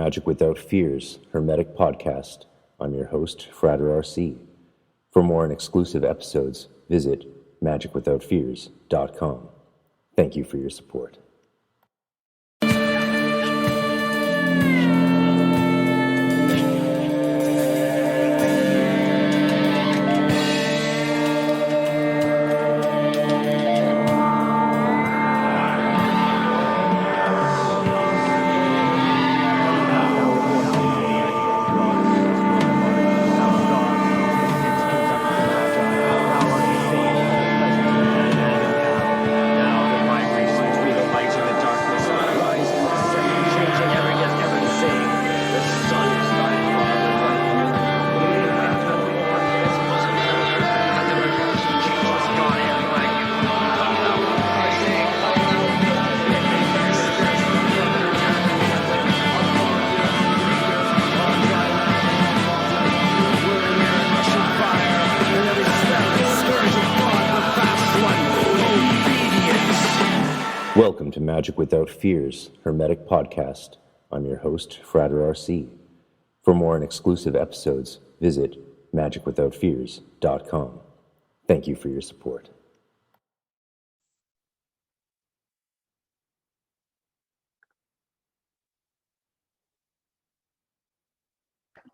Magic Without Fears Hermetic podcast. I'm your host, Frater RC. For more and exclusive episodes, visit magicwithoutfears.com. Thank you for your support. Welcome to Magic Without Fears Hermetic podcast. I'm your host, Frater RC. For more and exclusive episodes, visit magicwithoutfears.com. Thank you for your support.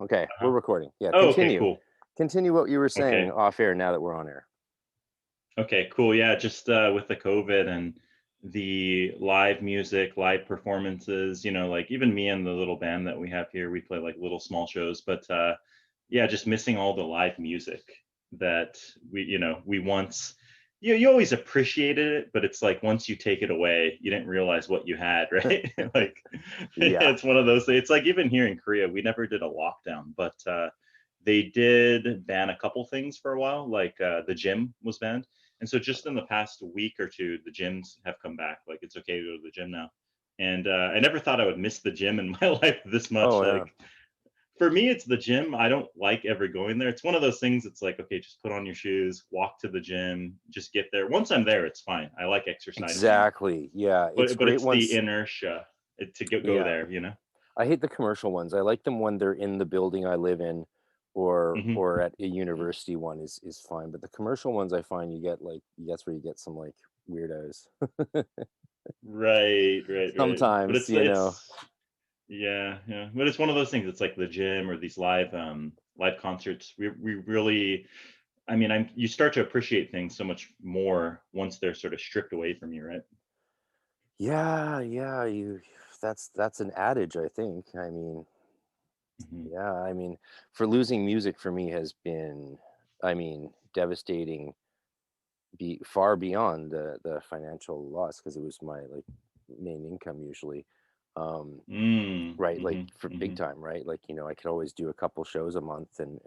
Okay, we're recording. Yeah, continue. Okay, cool. Continue what you were saying off air now that we're on air. Okay, cool. Yeah, just with the COVID and the live music, live performances, like even me and the little band that we have here, we play like little small shows, but yeah, just missing all the live music that we once, you always appreciated it, but it's like once you take it away, you didn't realize what you had, right? Like, Yeah. it's one of those, it's like even here in Korea, we never did a lockdown, but they did ban a couple things for a while, like the gym was banned. And so just in the past week or two, the gyms have come back. Like it's okay to go to the gym now. And I never thought I would miss the gym in my life this much. Oh, yeah. Like for me, it's the gym. I don't like ever going there. It's one of those things. It's like, okay, just put on your shoes, walk to the gym, just get there. Once I'm there, it's fine. I like exercising. Exactly. Yeah. But it's great once... the inertia to go there, I hate the commercial ones. I like them when they're in the building I live in, or at a university. One is fine, but the commercial ones I find that's where you get some like weirdos. Right. Sometimes, but it's yeah. But it's one of those things. It's like the gym or these live concerts. We really, you start to appreciate things so much more once they're sort of stripped away from you, right? Yeah. That's an adage, I think. Yeah, for losing music for me has been, devastating, far beyond the financial loss, because it was my main income usually. Right, like for big time, right? Like, I could always do a couple shows a month and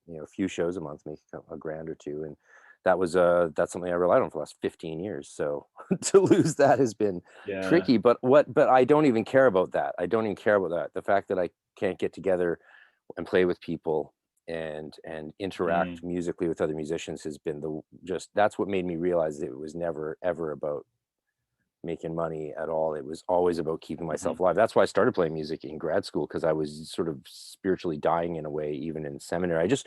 a few shows a month, make a grand or two, and that's something I relied on for the last 15 years. So to lose that has been tricky, but I don't even care about that. The fact that I can't get together and play with people and interact musically with other musicians has been that's what made me realize that it was never ever about making money at all. It was always about keeping myself alive. That's why I started playing music in grad school, because I was sort of spiritually dying in a way, even in seminary. I just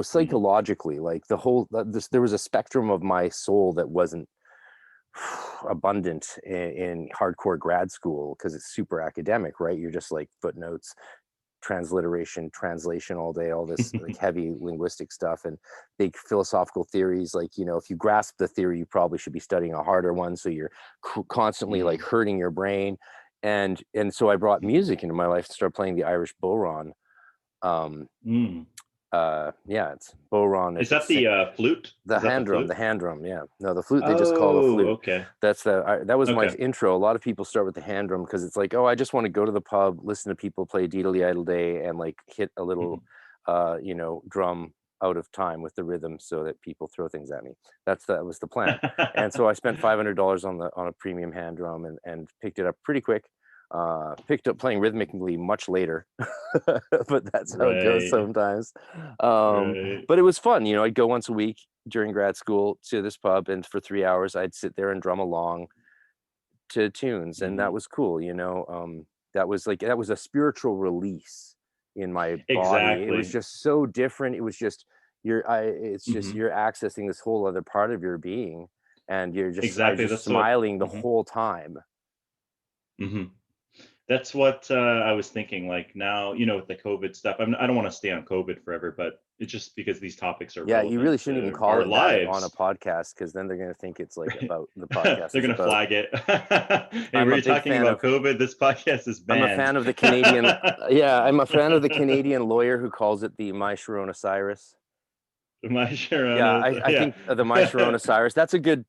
psychologically, like there was a spectrum of my soul that wasn't abundant in hardcore grad school, because it's super academic, right? You're just like footnotes, translation all day, all this like heavy linguistic stuff and big philosophical theories. Like, if you grasp the theory, you probably should be studying a harder one, so you're constantly like hurting your brain. And so I brought music into my life and started playing the Irish bodhrán. It's bodhrán. Is that the flute? The hand drum. Yeah. No, the flute, they just call the flute. Okay. That was my intro. A lot of people start with the hand drum because it's like, oh, I just want to go to the pub, listen to people play Deedly Idle Day, and like hit a little, drum out of time with the rhythm so that people throw things at me. That was the plan. And so I spent $500 on a premium hand drum and picked it up pretty quick. Picked up playing rhythmically much later, but that's how it goes sometimes. But it was fun. I'd go once a week during grad school to this pub, and for 3 hours I'd sit there and drum along to tunes, and that was cool. that was a spiritual release in my body. It was Exactly. just so different. It was just it's just Hmm. you're accessing this whole other part of your being, and I was Exactly. just That's what. smiling the Hmm. whole time. Hmm. That's what I was thinking. Like now, with the COVID stuff, I don't want to stay on COVID forever, but it's just because these topics are Yeah, you relevant really shouldn't even to call our it that on a lives. podcast, because then they're gonna think it's like about the They're podcast is gonna about. flag it. Hey, I'm a we're big talking fan about of. COVID. This podcast is I'm a banned. fan of the Canadian. Yeah, I'm a fan of the Canadian lawyer who calls it the My Sharona Cyrus. My Yeah, Sharonas. I Yeah. think the My Sharona Cyrus. That's a good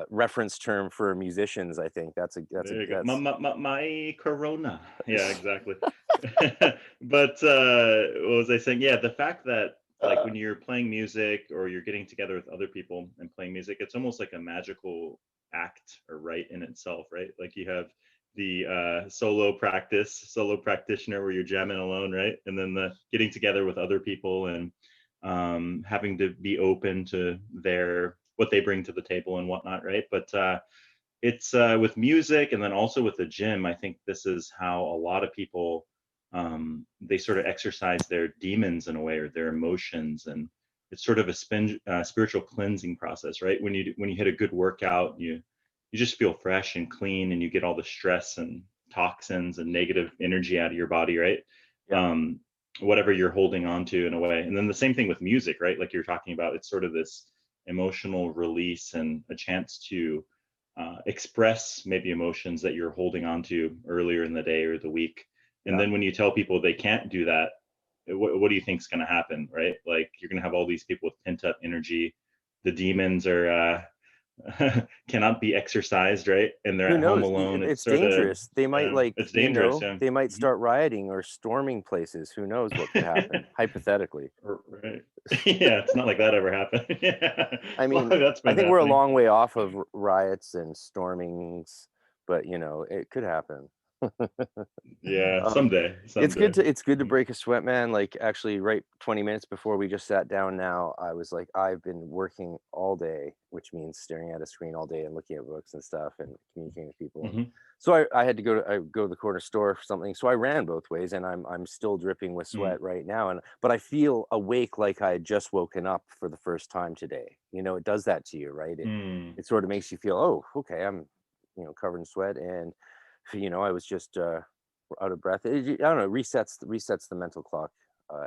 reference term for musicians. I think There you go. that's. My Corona. Yeah, exactly. But what was I saying? Yeah, the fact that like when you're playing music or you're getting together with other people and playing music, it's almost like a magical act or rite in itself, right? Like you have the solo practitioner where you're jamming alone, right? And then the getting together with other people and having to be open to their what they bring to the table and whatnot, right? But it's with music and then also with the gym. I think this is how a lot of people they sort of exercise their demons in a way or their emotions, and it's sort of a spiritual cleansing process, right? When you hit a good workout, you just feel fresh and clean, and you get all the stress and toxins and negative energy out of your body, right? Yeah. Um, Whatever you're holding on to in a way. And then the same thing with music, right? Like you're talking about, it's sort of this emotional release and a chance to express maybe emotions that you're holding on to earlier in the day or the week. And Yeah. then when you tell people they can't do that, what do you think is going to happen, right? Like you're going to have all these people with pent up energy. The demons are cannot be exercised, right? And they're Who at home knows? alone. It's It's sort of dangerous. They might, it's dangerous. Yeah. they might Mhm. start rioting or storming places. Who knows what could happen, hypothetically. Right. Yeah, it's not like that ever happened. Yeah, I as long mean, as that's I been think we're a happening. long way off of riots and stormings, but it could happen. Yeah, Um, someday, it's someday. good to Mhm. break a sweat, man. Like, actually, right 20 minutes before we just sat down now, I was like, I've been working all day, which means staring at a screen all day and looking at books and stuff and communicating with people. And Mhm. so I had to go to the corner store for something. So I ran both ways, and I'm still dripping with Mm. sweat right now. But I feel awake, like I had just woken up for the first time today. It does that to you, right? Mm. It sort of makes you feel, oh, okay, I'm covered in sweat, and I was just out of breath. I don't know, resets the mental clock,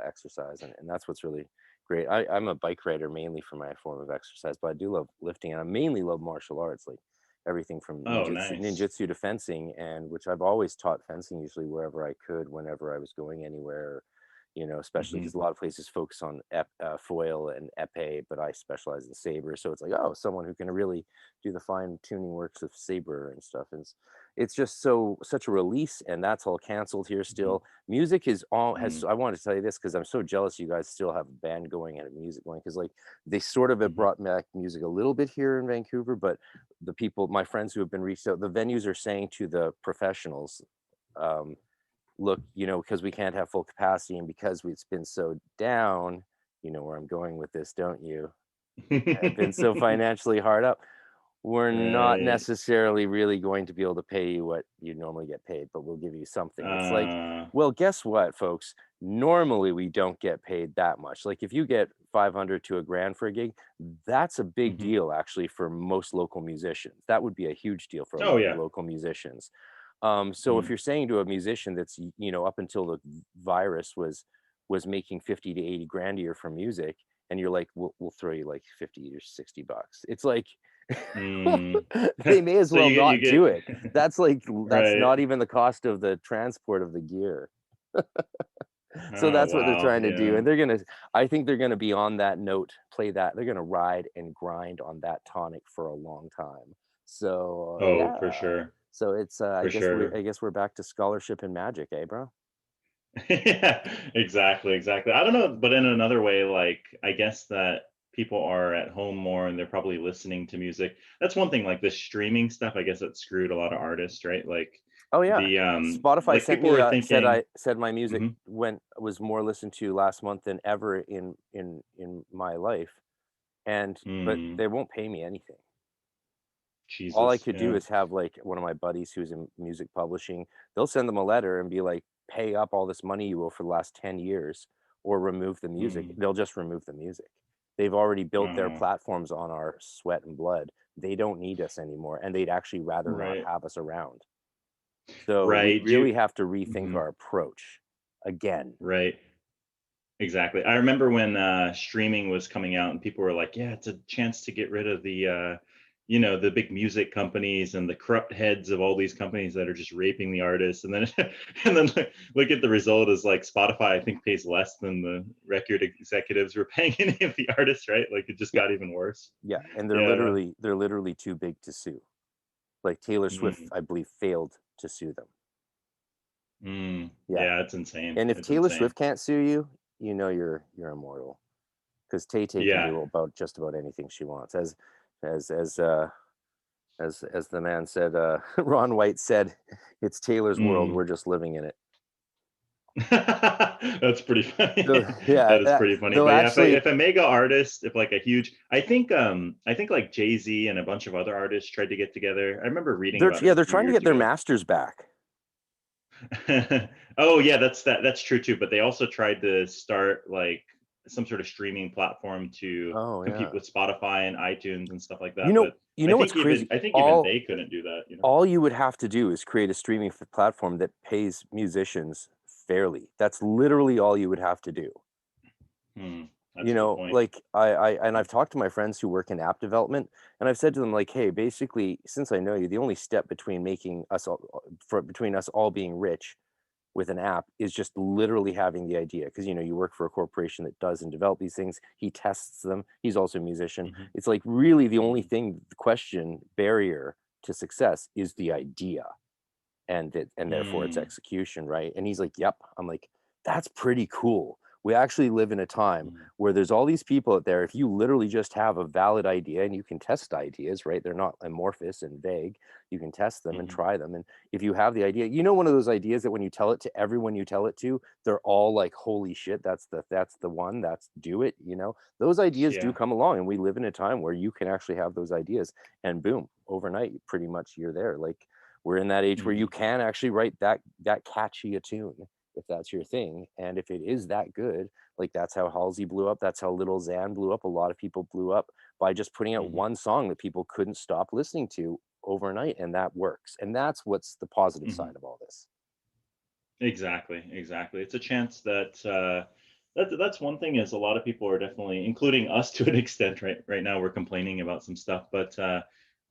exercise, and that's what's really great. I'm a bike rider mainly for my form of exercise, but I do love lifting, and I mainly love martial arts, like everything from Oh, nice. ninjutsu to fencing, and which I've always taught fencing usually wherever I could, whenever I was going anywhere. Especially Mhm. because a lot of places focus on foil and epee, but I specialize in saber. So it's like, oh, someone who can really do the fine tuning works of saber and stuff. And it's just such a release, and that's all canceled here Mhm. still. Music is all has Mm. I wanted to tell you this because I'm so jealous you guys still have a band going and a music going, because like they sort of have Mhm. brought back music a little bit here in Vancouver, but the people, my friends who have been reached out, the venues are saying to the professionals, um, look, because we can't have full capacity, and because it's been so down, where I'm going with this, don't you? Have been so financially hard up, we're not Right. necessarily really going to be able to pay you what you normally get paid, but we'll give you something. It's like, Uh, well, guess what, folks? Normally we don't get paid that much. Like if you get 500 to a grand for a gig, that's a big mhm. deal actually for most local musicians. That would be a huge deal for a Oh, lot of yeah. local musicians. So if Mm. you're saying to a musician that's, up until the virus was making 50 to 80 grand a year from music, and you're like, we'll throw you like 50 or $60. It's like, Mm. they may as So well you not do get it. That's right. not even the cost of the transport of the gear. So Oh, that's what they're wow. trying to do. Yeah. And I think they're gonna be on that note, play that. They're gonna ride and grind on that tonic for a long time. So Oh, yeah. for sure. So it's For sure. I guess we're back to scholarship and magic, eh, bro? Yeah, exactly, exactly. I don't know, but in another way, like I guess that people are at home more and they're probably listening to music. That's one thing, like the streaming stuff, I guess it screwed a lot of artists, right? Oh yeah. The Spotify like sent people me were thinking, said my music mhm, was more listened to last month than ever in my life. And but mm, they won't pay me anything. All I Jesus. could do Yeah. is have like one of my buddies who's in music publishing, they'll send them a letter and be like, pay up all this money you owe for the last 10 years or remove the music. Mm. They'll just remove the music. They've already built their Oh, platforms on our sweat and blood. They don't need us anymore, and they'd actually rather not right. have us around. So we Right. really have to rethink Mhm. our approach again. Right. Exactly. I remember when streaming was coming out and people were like, yeah, it's a chance to get rid of the the big music companies and the corrupt heads of all these companies that are just raping the artists. And then and then look at the result is like Spotify, I think, pays less than the record executives were paying any of the artists, right? Like it just Yeah, got even worse. yeah, and Yeah. they're literally too big to sue. Like Taylor Swift, Mm, I believe, failed to sue them. Yeah. yeah, it's insane. And if It's Taylor insane. Swift can't sue you, you know you're immortal. Because Tay Tay can Yeah. do about just about anything she wants. As as uh as the man said, Ron White said, "It's Taylor's world. Mm. We're just living in it." That's pretty So funny. yeah, That is pretty funny. they'll But yeah, actually if a mega artist, if like a huge, I think like Jay-Z and a bunch of other artists tried to get together. I remember reading about it a they're few trying to years get their ago. masters back. Oh yeah, that's true too. But they also tried to start like some sort of streaming platform to Oh compete yeah. with Spotify and iTunes and stuff like You that. know But you know what's crazy? I think even they couldn't do that, you know? All you would have to do is create a streaming platform that pays musicians fairly. That's literally all you would have to do. Hmm, that's You a good know, point. like I've talked to my friends who work in app development, and I've said to them like, "Hey, basically, since I know you, the only step between making us all, for between us all being rich with an app is just literally having the idea. Because you know, you work for a corporation that does and develop these things. He tests them. He's also a musician. Hmm. It's like really the only Hmm. thing, the question barrier to success is the idea, and therefore its Mm. execution, right? And he's like, "Yep." I'm like, "That's pretty cool." We actually live in a time Mm. where there's all these people out there. If you literally just have a valid idea and you can test ideas, right? They're not amorphous and vague. You can test them and Mhm. try them. And if you have the idea, you know, one of those ideas that when you tell it to everyone you tell it to, they're all like, "Holy shit, that's the one. That's do it." You know, those ideas do Yeah. come along, and we live in a time where you can actually have those ideas, and boom, overnight, pretty much you're there. Like we're in that age where you Mhm. can actually write that catchy a tune if that's your thing, and if it is that good, like that's how Halsey blew up, that's how Little Xan blew up. A lot of people blew up by just putting out Mhm. one song that people couldn't stop listening to overnight, and that works, and that's what's the positive Mhm. side of all this. Exactly, exactly. It's a chance that that's one thing is a lot of people are definitely, including us to an extent, right now we're complaining about some stuff, but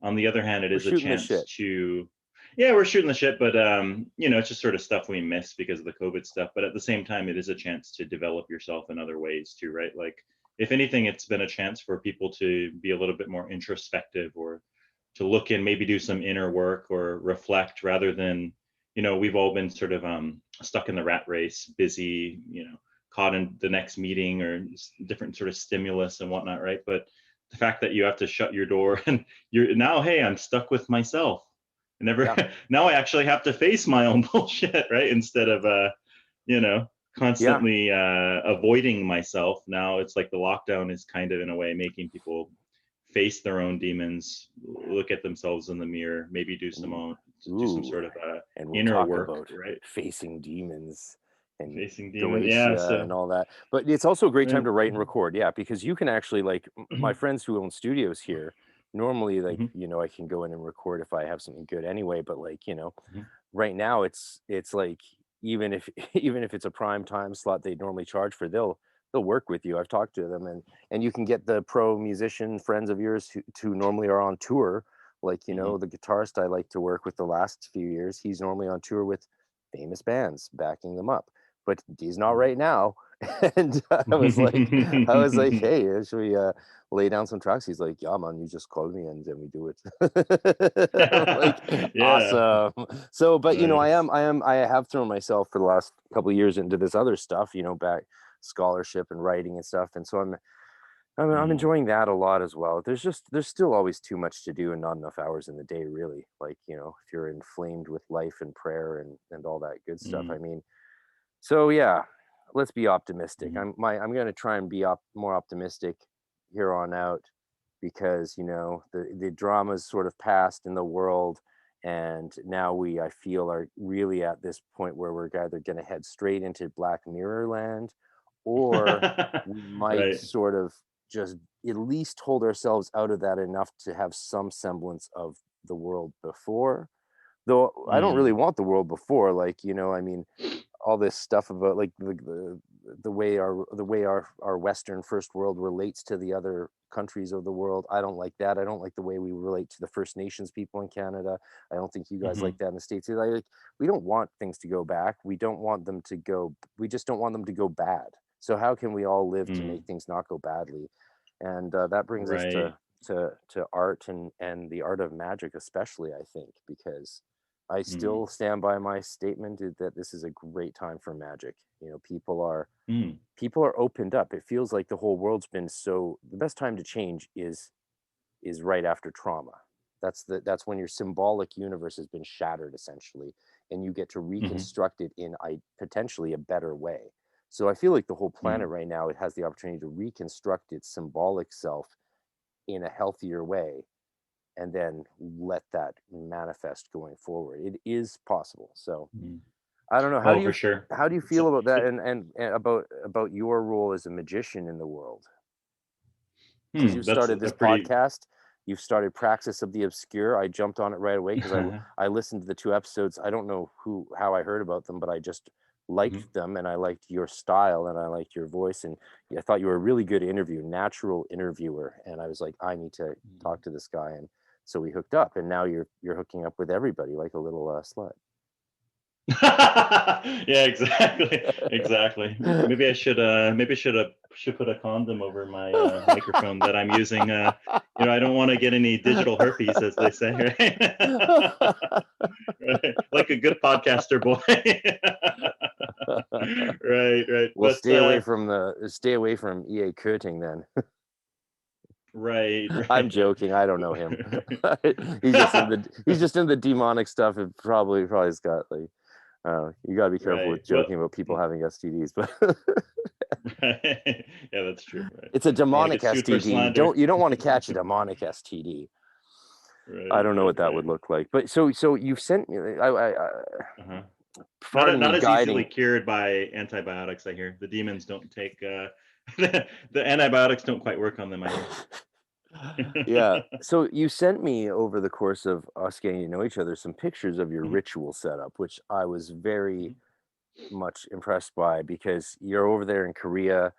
on the other hand, it We're is a shooting the chance shit. to, yeah, we're shooting the shit, but it's just sort of stuff we miss because of the COVID stuff. But at the same time, it is a chance to develop yourself in other ways too, right? Like if anything, it's been a chance for people to be a little bit more introspective or to look and maybe do some inner work or reflect rather than, we've all been sort of stuck in the rat race, busy, caught in the next meeting or different sort of stimulus and whatnot, right? But the fact that you have to shut your door and you're now, hey, I'm stuck with myself. I never Yeah, now I actually have to face my own bullshit, right? Instead of you know, yeah, constantly avoiding myself. Now it's like the lockdown is kind of in a way making people face their own demons, look at themselves in the mirror, maybe ooh, do some ooh. sort of And we'll inner talk work, about right? facing demons and Facing demons. Yeah. Galatia So and all that. But it's also a great time right. to write and Mhm. record. Yeah, because you can actually like my Mhm. friends who own studios here, normally like, Mhm. you know, I can go in and record if I have something good anyway, but like, you know, Mhm. right now it's like even if even if it's a prime time slot they normally charge for, they'll work with you. I've talked to them, and you can get the pro musician friends of yours who normally are on tour, like you know Mhm. the guitarist I like to work with the last few years, he's normally on tour with famous bands backing them up, but he's not right now. And I was like, Mhm. hey, should we lay down some tracks? He's like, yeah man, you just call me and then we do it. I'm like, Yeah. awesome. So but you know, Nice. I have thrown myself for the last couple of years into this other stuff, you know, back scholarship and writing and stuff, and so I'm Mm. enjoying that a lot as well. There's still always too much to do and not enough hours in the day, really. Like, you know, if you're inflamed with life and prayer and all that good stuff. I Mm. mean, so yeah, let's be optimistic. Mhm. I'm going to try and be more optimistic here on out. because, you know, the dramas sort of passed in the world, and now we, I feel, are really at this point where we're either going to head straight into Black Mirror land, or we might Right. sort of just at least hold ourselves out of that enough to have some semblance of the world before. Though I don't really Mm. want the world before, like, you know, I mean, all this stuff about like the way our Western first world relates to the other countries of the world. I don't like that. I don't like the way we relate to the First Nations people in Canada. I don't think you guys like Hmm. that in the States. Like, we don't want things to go back. We don't want them to go. We just don't want them to go bad. So how can we all live to make Mm. things not go badly? And that brings us Right. to art, and the art of magic, especially, I think, because I Mm. still stand by my statement that this is a great time for magic. You know, Mm. people are opened up. It feels like the whole world's been so, the best time to change is right after trauma. That's when your symbolic universe has been shattered, essentially, and you get to Hmm. reconstruct it in potentially a better way. So I feel like the whole planet Mm. right now, it has the opportunity to reconstruct its symbolic self in a healthier way, and then let that manifest going forward. It is possible. So Mm. I don't know. Oh, for sure. How do you It's feel about that, it, and about your role as a magician in the world? Because you've that's started a this pretty podcast, you've started Praxis of the Obscure. I jumped on it right away because I listened to the 2 episodes. I don't know how I heard about them, but I just Mhm. liked them, and I liked your style, and I liked your voice, and I thought you were a really good natural interviewer. And I was like, I need to talk to this guy, and so we hooked up, and now you're hooking up with everybody like a little slut. Yeah, exactly. Exactly. Maybe I should put a condom over my microphone that I'm using. I don't want to get any digital herpes, as they say, right? Right. Like a good podcaster boy. Right, right. Well, But stay away from EA Kurting then. right, I'm right, joking. I don't know him. right. He's just in the demonic stuff. It probably has got like, you got to be careful Right. with Well, joking about people having STDs, but right. Yeah, that's true. Right. it's a Don't want to demonic get sued for STD. slander. You don't want to catch a demonic STD. I Right, don't know right, what that right. would look like. But so you've sent me. Uh-huh. Pardon Not me, as easily guiding. cured by antibiotics, I hear. The demons don't take the antibiotics don't quite work on them, I hear. Yeah. So you sent me, over the course of us getting to know each other, some pictures of your Mhm, ritual setup, which I was very mhm, much impressed by, because you're over there in Korea, mhm,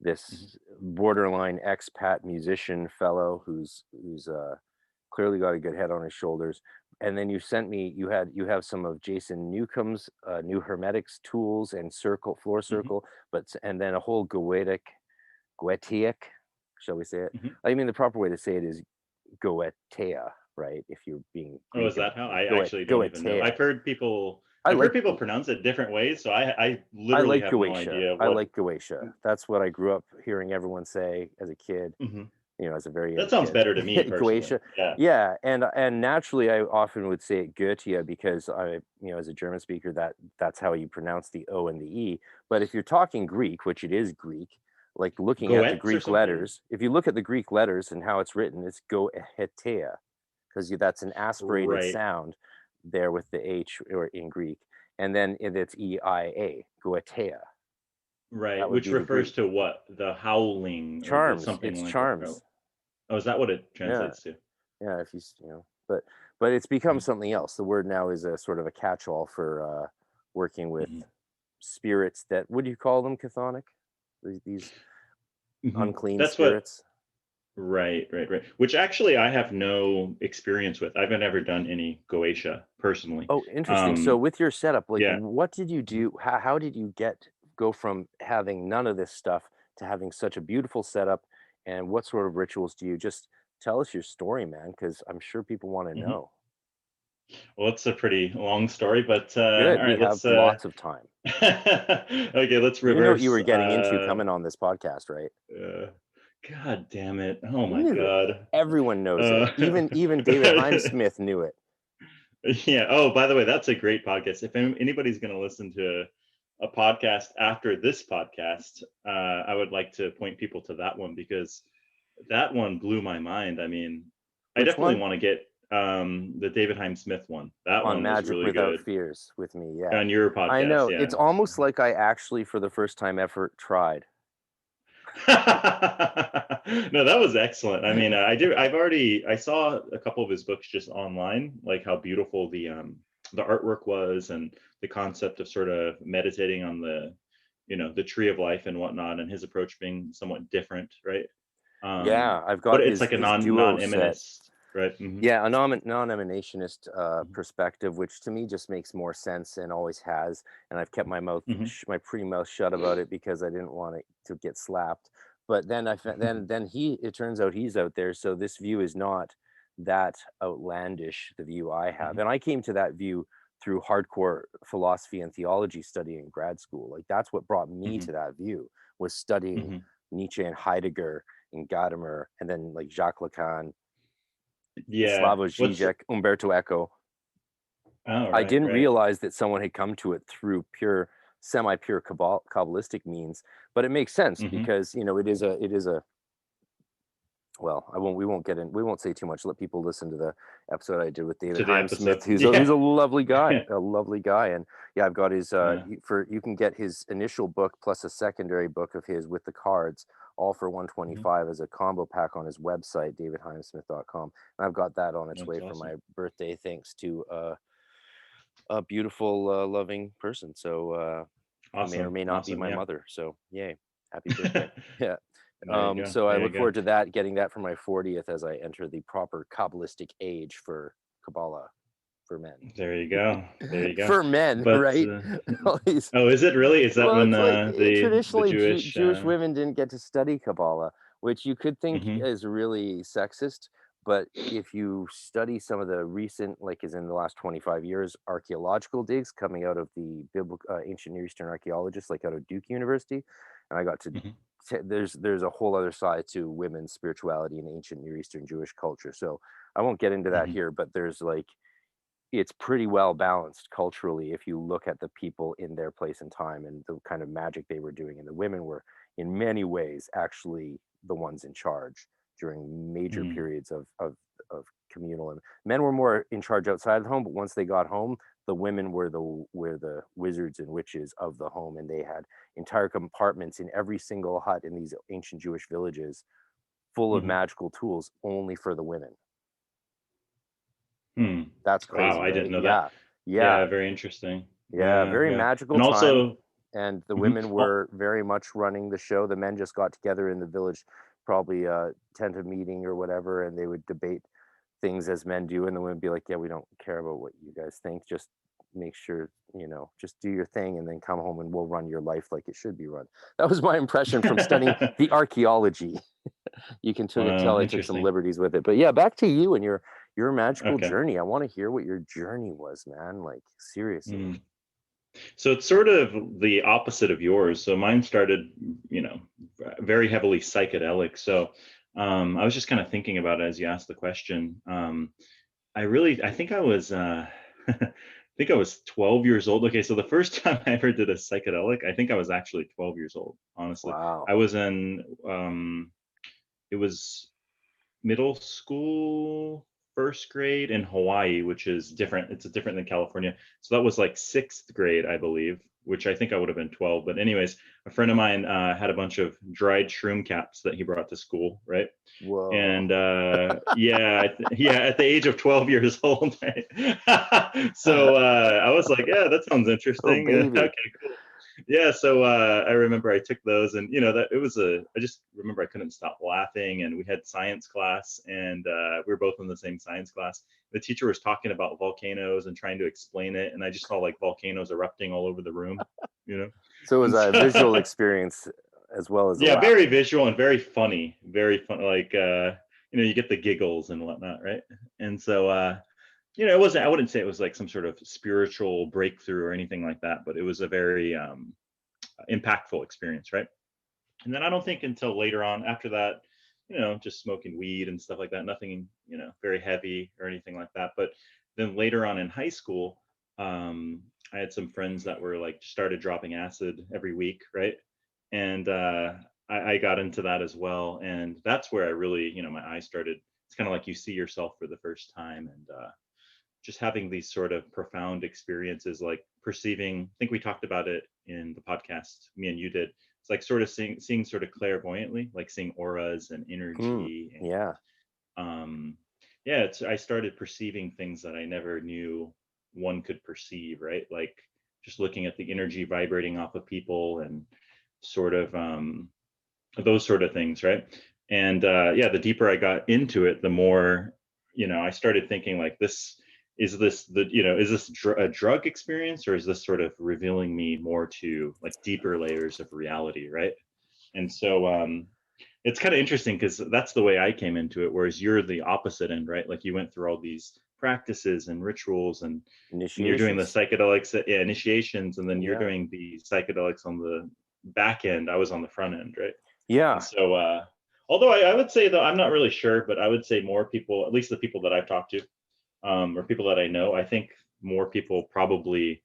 this borderline expat musician fellow who's clearly got a good head on his shoulders. And then you sent me, you have some of Jason Newcomb's new Hermetics tools and floor mhm, circle, and then a whole Goetic, shall we say it? mhm. I mean, the proper way to say it is Goetia, right? If you're being Oh, is Greek that about how? it. I actually don't even know. Goetia. I I've heard like people pronounce it different ways, so I I literally like have no Goetia. idea I what. like Goetia. That's what I grew up hearing everyone say as a kid, Mhm. you know, as a very young That sounds kid. better to me personally. Goetia. Yeah. Yeah, and naturally I often would say it Goetia, because as a German speaker, that's how you pronounce the O and the E. But if you're talking Greek, which it is Greek, like looking at the Goetz or Greek something? letters, if you look at the Greek letters and how it's written, it's Goetia, because that's an aspirated Right. sound there with the H, or in Greek. And then it's EIA, Goetia. Right, That would which be the refers Greek. to what? The howling or Charms. something It's like that. charms. Oh, oh, is that what it Yeah. translates to? Yeah. If but it's become Mhm, something else. The word now is a sort of a catch-all for working with mhm, spirits that, what do you call them, chthonic? These mhm. unclean That's what. spirits. Right, right, right. Which actually I have no experience with. I've never done any Goetia personally. Oh, interesting. So Um, with your setup, like, yeah. what did you Mhm. do? How did you go from having none of this stuff to having such a beautiful setup? And what sort of rituals do you, just tell us your story, man? Because I'm sure people want to Mhm. know. Well, it's a pretty long story, but Good. all We right, have let's lots of time. okay, let's You knew what you reverse were getting into coming on this podcast, right? uh God damn it. Oh You my knew it. God. Everyone knows it. Uh Even David Heimsmith knew it. Yeah. Oh, by the way, that's a great podcast. If anybody's going to listen to a podcast after this podcast, I would like to point people to that one because that one blew my mind. I mean, I Which definitely one? want to get the David Hyde Smith one. That On one was Magic really Without good. Fears with me, yeah. On your I podcast, know. yeah. It's almost like I actually, for the first time ever, tried. No, that was excellent. I mean, I saw a couple of his books just online, like how beautiful the artwork was, and the concept of sort of meditating on the tree of life and whatnot, and his approach being somewhat different, right? Yeah, I've But got it's like a his duo set. non-eminist, right? Hmm. Yeah, a non-emanationist Hmm. perspective, which to me just makes more sense and always has. And I've kept Hmm. my pretty mouth shut about it because I didn't want it to get slapped. But then then it turns out he's out there, so this view is not that outlandish, the view I have. Hmm. And I came to that view through hardcore philosophy and theology study in grad school. Like that's what brought me Hmm. to that view, was studying Hmm. Nietzsche and Heidegger and Gadamer, and then like Jacques Lacan, Yeah. Slavoj What's Žižek, Umberto Eco. Oh, I right, didn't right. realize that someone had come to it through pure, semi-pure Kabbalistic means, but it makes sense Hmm. because it is a well, we won't say too much. Let people listen to the episode I did with David To the Heim episode. Smith, who's Yeah. a lovely guy, and yeah, I've got his Yeah. you can get his initial book plus a secondary book of his with the cards, all for Mhm. 125 as a combo pack on his website, davidheimsmith.com. And I've got that on its That's way for awesome. my birthday, thanks to a beautiful, loving person. So who may or Awesome. may not be Awesome. my Yeah. mother. So yay, happy birthday! Yeah. There you go. So I There you look go. forward to that, getting that for my 40th as I enter the proper Kabbalistic age for Kabbalah for men. There you go. There you go. For men, But right? All these, oh, is it really? Is that well, when it's like the traditionally Jewish Jewish women didn't get to study Kabbalah, which you could think mhm, is really sexist. But if you study some of the recent, like is in the last 25 years, archaeological digs coming out of the biblical ancient Near Eastern archaeologists, like out of Duke University, and I got to mhm, there's a whole other side to women's spirituality in ancient Near Eastern Jewish culture. So I won't get into that mhm, here, but there's like it's pretty well balanced culturally if you look at the people in their place and time and the kind of magic they were doing. And the women were, in many ways, actually the ones in charge during major mhm, periods of communal. And men were more in charge outside the home, but once they got home, the women were the wizards and witches of the home, and they had entire compartments in every single hut in these ancient Jewish villages full of mhm. magical tools only for the women. Hmm. That's Wow, crazy, I didn't right? know that. Yeah. Yeah. Yeah, very interesting. Yeah, Yeah, very yeah. magical And time, also, and the mhm. women Oh, were very much running the show. The men just got together in the village, probably tent a meeting or whatever, and they would debate things as men do, and the women be like, "Yeah, we don't care about what you guys think. Just make sure, just do your thing, and then come home, and we'll run your life like it should be run." That was my impression from studying the archaeology. You can tell wow, I took some interesting. liberties with it, but yeah, back to you and your magical Okay. journey. I want to hear what your journey was, man. Like seriously. Mm. So it's sort of the opposite of yours. So mine started, you know, very heavily psychedelic. So I was just kind of thinking about it as you asked the question. I think I was, I think I was 12 years old. Okay, so the first time I ever did a psychedelic, I think I was actually 12 years old. Honestly, Wow. I was in, it was middle school, first grade in Hawaii, which is different. It's different than California. So that was like sixth grade, I believe, which I think I would have been 12. But anyways, a friend of mine had a bunch of dried shroom caps that he brought to school, right? Whoa. And yeah, yeah, at the age of 12 years old, right? So I was like, yeah, that sounds Oh, interesting. baby. Okay, cool. Yeah, so I remember I took those, and that it was I just remember I couldn't stop laughing, and we had science class, and we were both in the same science class. The teacher was talking about volcanoes and trying to explain it, and I just saw like volcanoes erupting all over the room, you know. So it was And a visual so experience as well as the yeah, very laughing. visual and very funny, very fun. Like you get the giggles and whatnot, right? And so it wasn't. I wouldn't say it was like some sort of spiritual breakthrough or anything like that, but it was a very impactful experience, right? And then I don't think until later on after that, just smoking weed and stuff like that, nothing, very heavy or anything like that. But then later on in high school, I had some friends that were like started dropping acid every week, right? And I got into that as well, and that's where I really, my eyes started. It's kind of like you see yourself for the first time, and just having these sort of profound experiences, like perceiving. I think we talked about it in the podcast me and you did. It's like sort of seeing sort of clairvoyantly, like seeing auras and Mm, energy, and yeah. yeah, I started perceiving things that I never knew one could perceive, right? Like just looking at the energy vibrating off of people, and sort of those sort of things, right? And yeah, the deeper I got into it, the more, I started thinking like, is this a drug experience, or is this sort of revealing me more to like deeper layers of reality, right? And so it's kind of interesting because that's the way I came into it, whereas you're the opposite end, right? Like you went through all these practices and rituals, and you're doing the Initiations. psychedelics, yeah, initiations, and then you're Yeah. doing the psychedelics on the back end. I was on the front end, right? And Yeah. so, although I would say, though, I'm not really sure, but I would say more people, at least the people that I've talked to, or people that I know, I think more people probably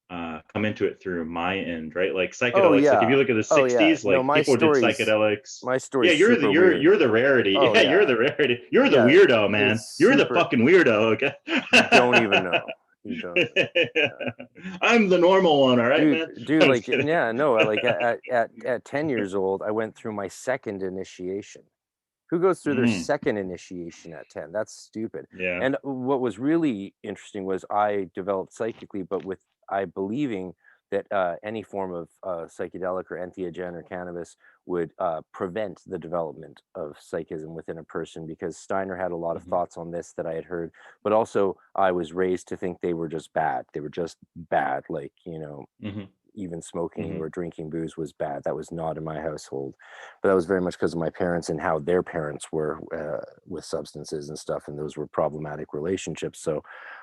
come into it through my end, right? Like Oh psychedelics. Like if you yeah. look at the Oh yeah. '60s, No, like people did psychedelics. my Yeah, story's super weird. you're the rarity. Oh Yeah, you're yeah. the rarity. You're the Yeah. weirdo, It's man. You're the super. fucking weirdo. Okay. You don't even know. You don't. Yeah. I'm the normal one. All right, man. Dude, I'm just like, kidding. yeah, no, like at 10 years old, I went through my second initiation. Who goes through their Mm, second initiation at 10? That's stupid. yeah. And what was really interesting was I developed psychically, but with I believing that any form of psychedelic or entheogen or cannabis would prevent the development of psychism within a person, because Steiner had a lot of Hmm. thoughts on this that I had heard, but also I was raised to think they were just bad. They were just bad, like, Hmm. even smoking Hmm. or drinking booze was bad. That was not in my household, but that was very much because of my parents and how their parents were with substances and stuff, and those were problematic relationships. So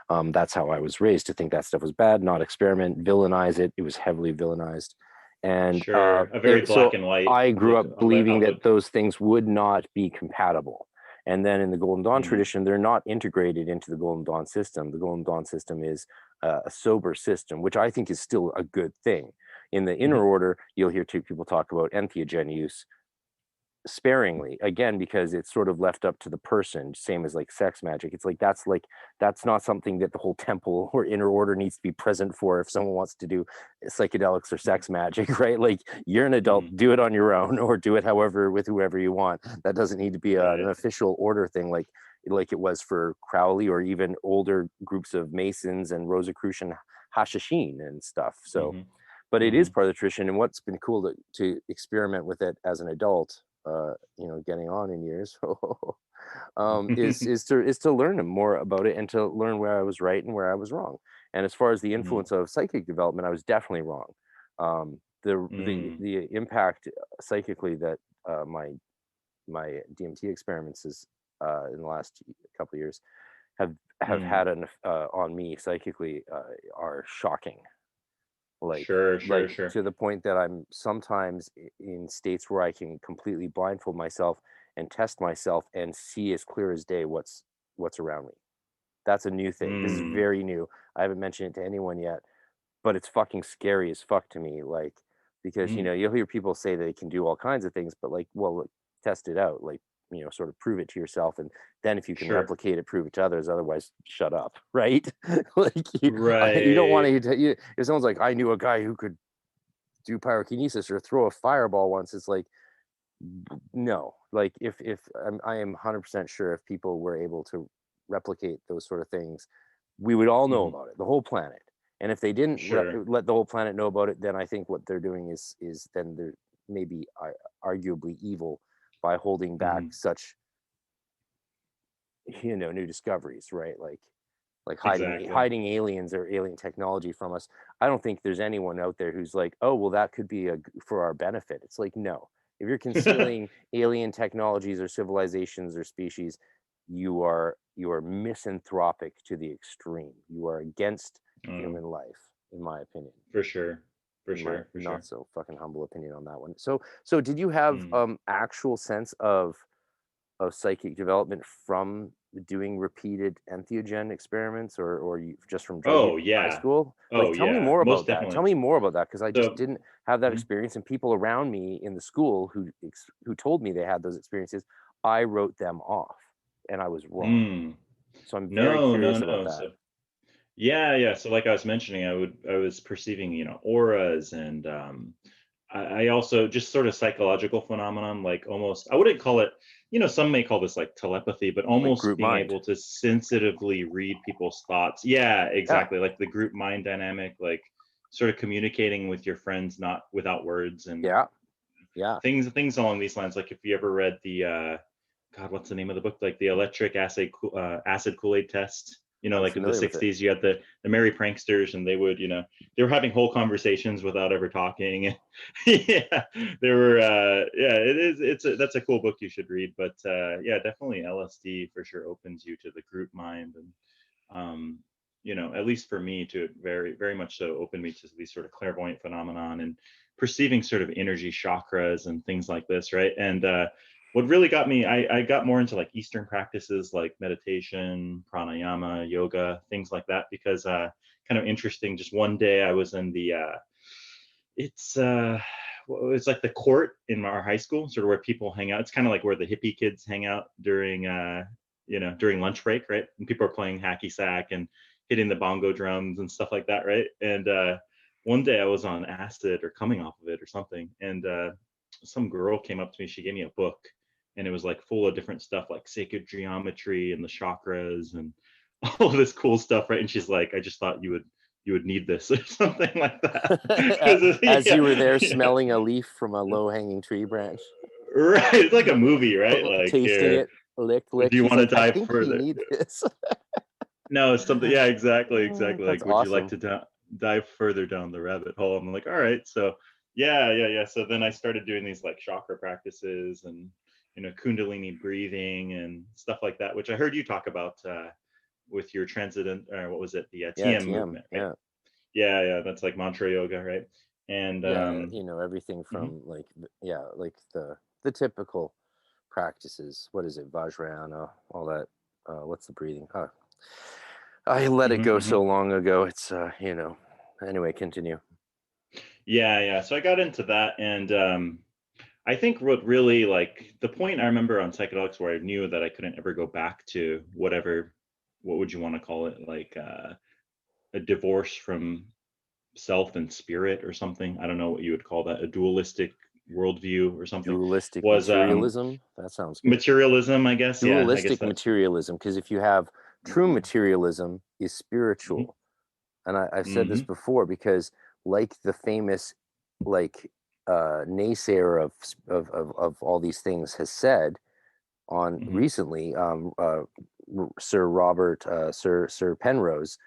that's how I was raised, to think that stuff was bad, not experiment, villainize it. It was heavily villainized, and Sure. A very black so and white I grew look up believing outlook. that those things would not be compatible. And then in the Golden Dawn Mm, tradition, they're not integrated into the Golden Dawn system. The Golden Dawn system is a sober system, which I think is still a good thing. In the inner hmm. order, you'll hear two people talk about entheogen use sparingly, again, because it's sort of left up to the person, same as like sex magic. It's like that's not something that the whole temple or inner order needs to be present for if someone wants to do psychedelics or sex magic, right? Like, you're an adult, Hmm. do it on your own, or do it however with whoever you want. That doesn't need to be an Right. official order thing, like it was for Crowley or even older groups of Masons and Rosicrucian Hashishin and stuff. So, Hmm. but it is Hmm. part of the tradition, and what's been cool to experiment with it as an adult, getting on in years, is to learn more about it and to learn where I was right and where I was wrong. And as far as the Hmm. influence of psychic development, I was definitely wrong. The impact psychically that my DMT experiences in the last couple of years have Mm. had on me psychically are shocking. like Sure, sure, like sure. to the point that I'm sometimes in states where I can completely blindfold myself and test myself and see as clear as day what's around me. That's a new thing. This is Mm. very new. I haven't mentioned it to anyone yet, but it's fucking scary as fuck to me, like, because Mm. you'll hear people say they can do all kinds of things, but like, well, look, test it out, like, sort of prove it to yourself, and then if you can Sure. replicate it, prove it to others. Otherwise, shut up, right? Like, you don't want Right. to. If someone's like, I knew a guy who could do pyrokinesis or throw a fireball once, it's like, no. Like, if I am 100% sure if people were able to replicate those sort of things, we would all know Hmm. about it, the whole planet. And if they didn't Sure. let the whole planet know about it, then I think what they're doing is then they're maybe arguably evil by holding back Hmm. such new discoveries, right? Like hiding Exactly. hiding aliens or alien technology from us. I don't think there's anyone out there who's like, oh, well, that could be for our benefit. It's like, no. If you're concealing alien technologies or civilizations or species, you are misanthropic to the extreme. You are against Oh, human life, in my opinion. for sure. For In my sure. For not sure. so fucking humble opinion on that one. So did you have Mm. actual sense of psychic development from doing repeated entheogen experiments, or you just from drug use Oh in high yeah. school? Like, Oh tell me yeah. more Most about that. Tell definitely. me more about that, because I just So didn't have that mhm. experience, and people around me in the school who told me they had those experiences, I wrote them off, and I was wrong. Mm. So I'm very No, no, curious about no. that. So yeah, yeah. So like I was mentioning, I was perceiving, auras and I also just sort of psychological phenomenon, like almost I wouldn't call it, some may call this like telepathy, but Like almost group being mind. able to sensitively read people's thoughts. Yeah, Yeah, exactly. Like the group mind dynamic, like sort of communicating with your friends not without words and yeah, yeah. things along these lines. Like if you ever read the God, what's the name of the book? Like the electric acid Kool-Aid test. I'm Like in the familiar with it. 60s, you had the merry pranksters, and they would, they were having whole conversations without ever talking. Yeah, they were. Yeah, that's a cool book you should read. But yeah, definitely LSD for sure opens you to the group mind, and um, at least for me, to very, very much so open me to these sort of clairvoyant phenomenon and perceiving sort of energy chakras and things like this, right? And what really got me, I got more into like Eastern practices like meditation, pranayama, yoga, things like that, because kind of interesting. Just one day I was in the, it's, it's like the court in our high school, sort of where people hang out. It's kind of like where the hippie kids hang out during, during lunch break, right? And people are playing hacky sack and hitting the bongo drums and stuff like that, right? And one day I was on acid or coming off of it or something, and some girl came up to me. She gave me a book, and it was like full of different stuff, like sacred geometry and the chakras and all of this cool stuff, right? And she's like, "I just thought you would need this," or something like that. 'Cause As yeah, you were there yeah, smelling a leaf from a low-hanging tree branch, right. It's like a movie, right? Like tasting here, it, lick, do lick. you She's want to like, I dive think you further? need this. No, it's something. Yeah, exactly, exactly. That's Like, would you like awesome. to dive further down the rabbit hole? I'm like, all right. So, yeah, yeah, yeah. So then I started doing these like chakra practices and Kundalini breathing and stuff like that, which I heard you talk about with your transcendent, or what was it, the Yeah, TM TM. movement, right? Yeah, Yeah, yeah. That's like mantra yoga, right? And yeah. Everything mhm. from like, like the typical practices. What is it, Vajrayana, all that. What's the breathing? I let it Mhm, go mhm. so long ago. It's Anyway, continue. Yeah, yeah. So I got into that, and I think what really, like, the point I remember on psychedelics where I knew that I couldn't ever go back to whatever, what would you want to call it, like a divorce from self and spirit or something. I don't know what you would call that, a dualistic worldview or something. Dualistic Was materialism. That sounds good. materialism, I guess. Yeah, I guess Dualistic that's. materialism, because if you have true Mm-hmm, materialism is mm-hmm, spiritual, and I've said this mm-hmm, before, because like the famous, like naysayer of all these things has said on mm-hmm, recently, Sir Penrose,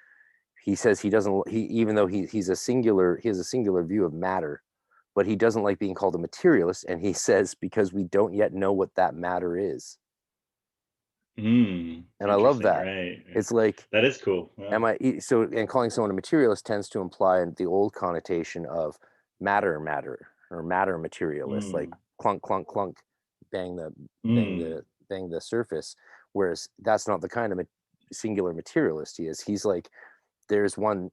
he says he doesn't, he even though he has a singular view of matter, but he doesn't like being called a materialist, and he says because we don't yet know what that matter is. mm. And I love Interesting, that. right? Right. It's like, That is cool. Yeah. and calling someone a materialist tends to imply the old connotation of matter, or matter materialist, like Mm, clunk clunk clunk, bang the mm. bang the surface. Whereas that's not the kind of singular materialist he is. He's like, there's one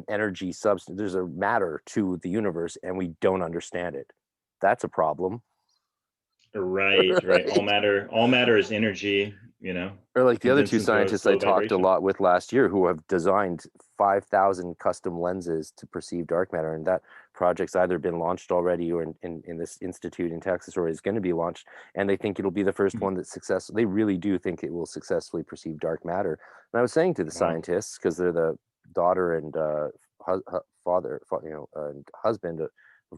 energy substance, there's a matter to the universe, and we don't understand it. That's a problem. Right, right. Right? All matter is energy, Or like the other two condensed into a scientists I slow talked a vibration. lot with last year, who have designed 5,000 custom lenses to perceive dark matter. And that project's either been launched already, or in this institute in Texas, or is going to be launched. And they think it'll be the first Mhm. one that's successful. They really do think it will successfully perceive dark matter. And I was saying to the Wow. scientists, because they're the daughter and and husband of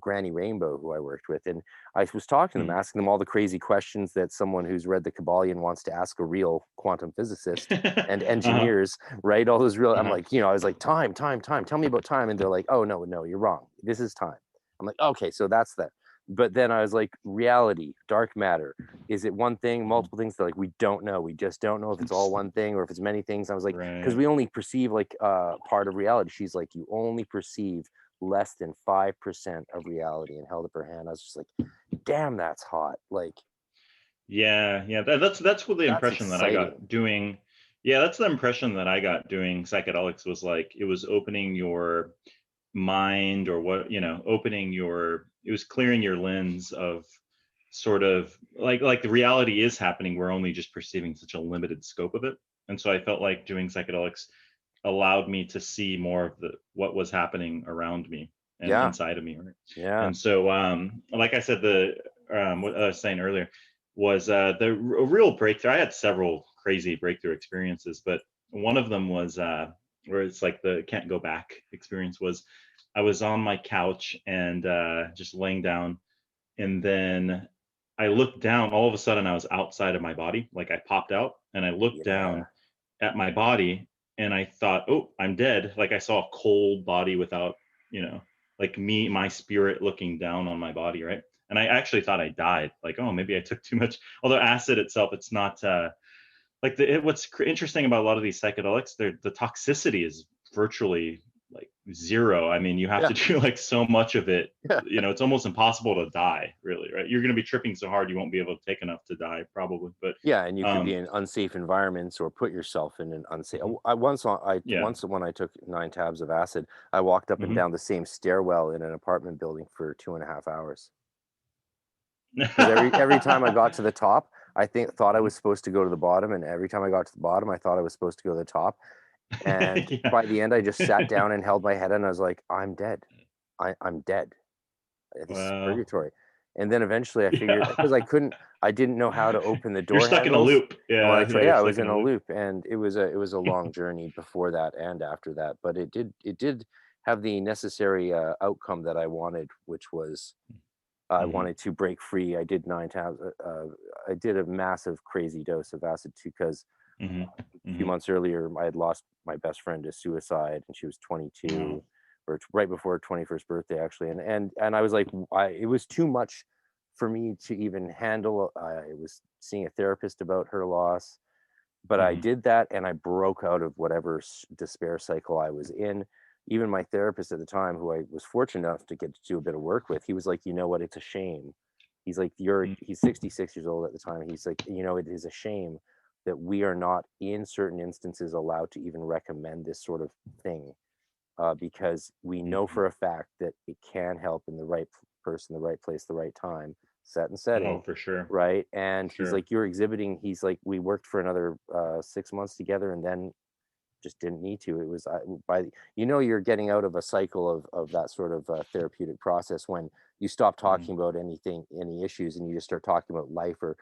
Granny Rainbow, who I worked with. And I was talking to them, Mm. asking them all the crazy questions that someone who's read the Kabbalion wants to ask a real quantum physicist and Uh-huh. engineers, right? All those real, I'm Uh-huh. like, I was like, time, tell me about time. And they're like, oh, no, you're wrong. This is time. I'm like, okay, so that's that. But then I was like, reality, dark matter. Is it one thing, Mhm. multiple things? They're like, we don't know. We just don't know if it's all one thing or if it's many things. I was like, because Right. we only perceive like part of reality. She's like, you only perceive less than 5% of reality, and held up her hand. I was just like, damn, that's hot. Like, Yeah, that's what the That's impression that I exciting. got doing. Yeah, that's the impression that I got doing psychedelics, was like it was opening your mind, or what, opening your, it was clearing your lens of sort of like the reality is happening, we're only just perceiving such a limited scope of it. And so I felt like doing psychedelics allowed me to see more of the what was happening around me and Yeah, inside of me, right? yeah, And so like I said, the what I was saying earlier was a real breakthrough. I had several crazy breakthrough experiences, but one of them was where it's like the can't go back experience. Was I was on my couch and just laying down, and then I looked down. All of a sudden, I was outside of my body. Like I popped out, and I looked yeah, down at my body, and I thought, "Oh, I'm dead." Like I saw a cold body without, like me, my spirit looking down on my body, right? And I actually thought I died. Like, oh, maybe I took too much. Although acid itself, it's not like what's interesting about a lot of these psychedelics, the toxicity is virtually like zero. I mean, you have yeah, to do like so much of it. yeah. It's almost impossible to die, really, right? You're going to be tripping so hard you won't be able to take enough to die, probably. But Yeah, and you could be um, in unsafe environments or put yourself in an unsafe. mhm, I yeah. once when I took 9 tabs of acid, I walked up and Hmm. down the same stairwell in an apartment building for 2.5 hours. Because every time I got to the top, thought I was supposed to go to the bottom, and every time I got to the bottom, I thought I was supposed to go to the top. And Yeah. by the end, I just sat down and held my head, and I was like, "I'm dead. I'm dead. This is Well, purgatory." And then eventually I figured because yeah. I didn't know how to open the You're door stuck in a handles. loop. And when I Yeah, tried, you're yeah, I stuck was in in a a loop. loop, and it was a long journey before that and after that. But it did have the necessary outcome that I wanted, which was I Hmm. wanted to break free. I did 9 tabs. I did a massive, crazy dose of acid too, because Hmm. a few Hmm. months earlier, I had lost my best friend to suicide, and she was Oh, 22, or right before her 21st birthday, actually. And I was like, it was too much for me to even handle. I was seeing a therapist about her loss, but I hmm. did that, and I broke out of whatever despair cycle I was in. Even my therapist at the time, who I was fortunate enough to get to do a bit of work with, he was like, you know what, it's a shame. He's like, he's 66 years old at the time. He's like, it is a shame that we are not, in certain instances, allowed to even recommend this sort of thing, because we know Hmm. for a fact that it can help in the right person, the right place, the right time, set and Oh, setting, for sure. right? And he's Sure. like, you're exhibiting. He's like, we worked for another 6 months together, and then just didn't need to. It was you're getting out of a cycle of that sort of therapeutic process when you stop Hmm. talking about any issues, and you just start talking about life or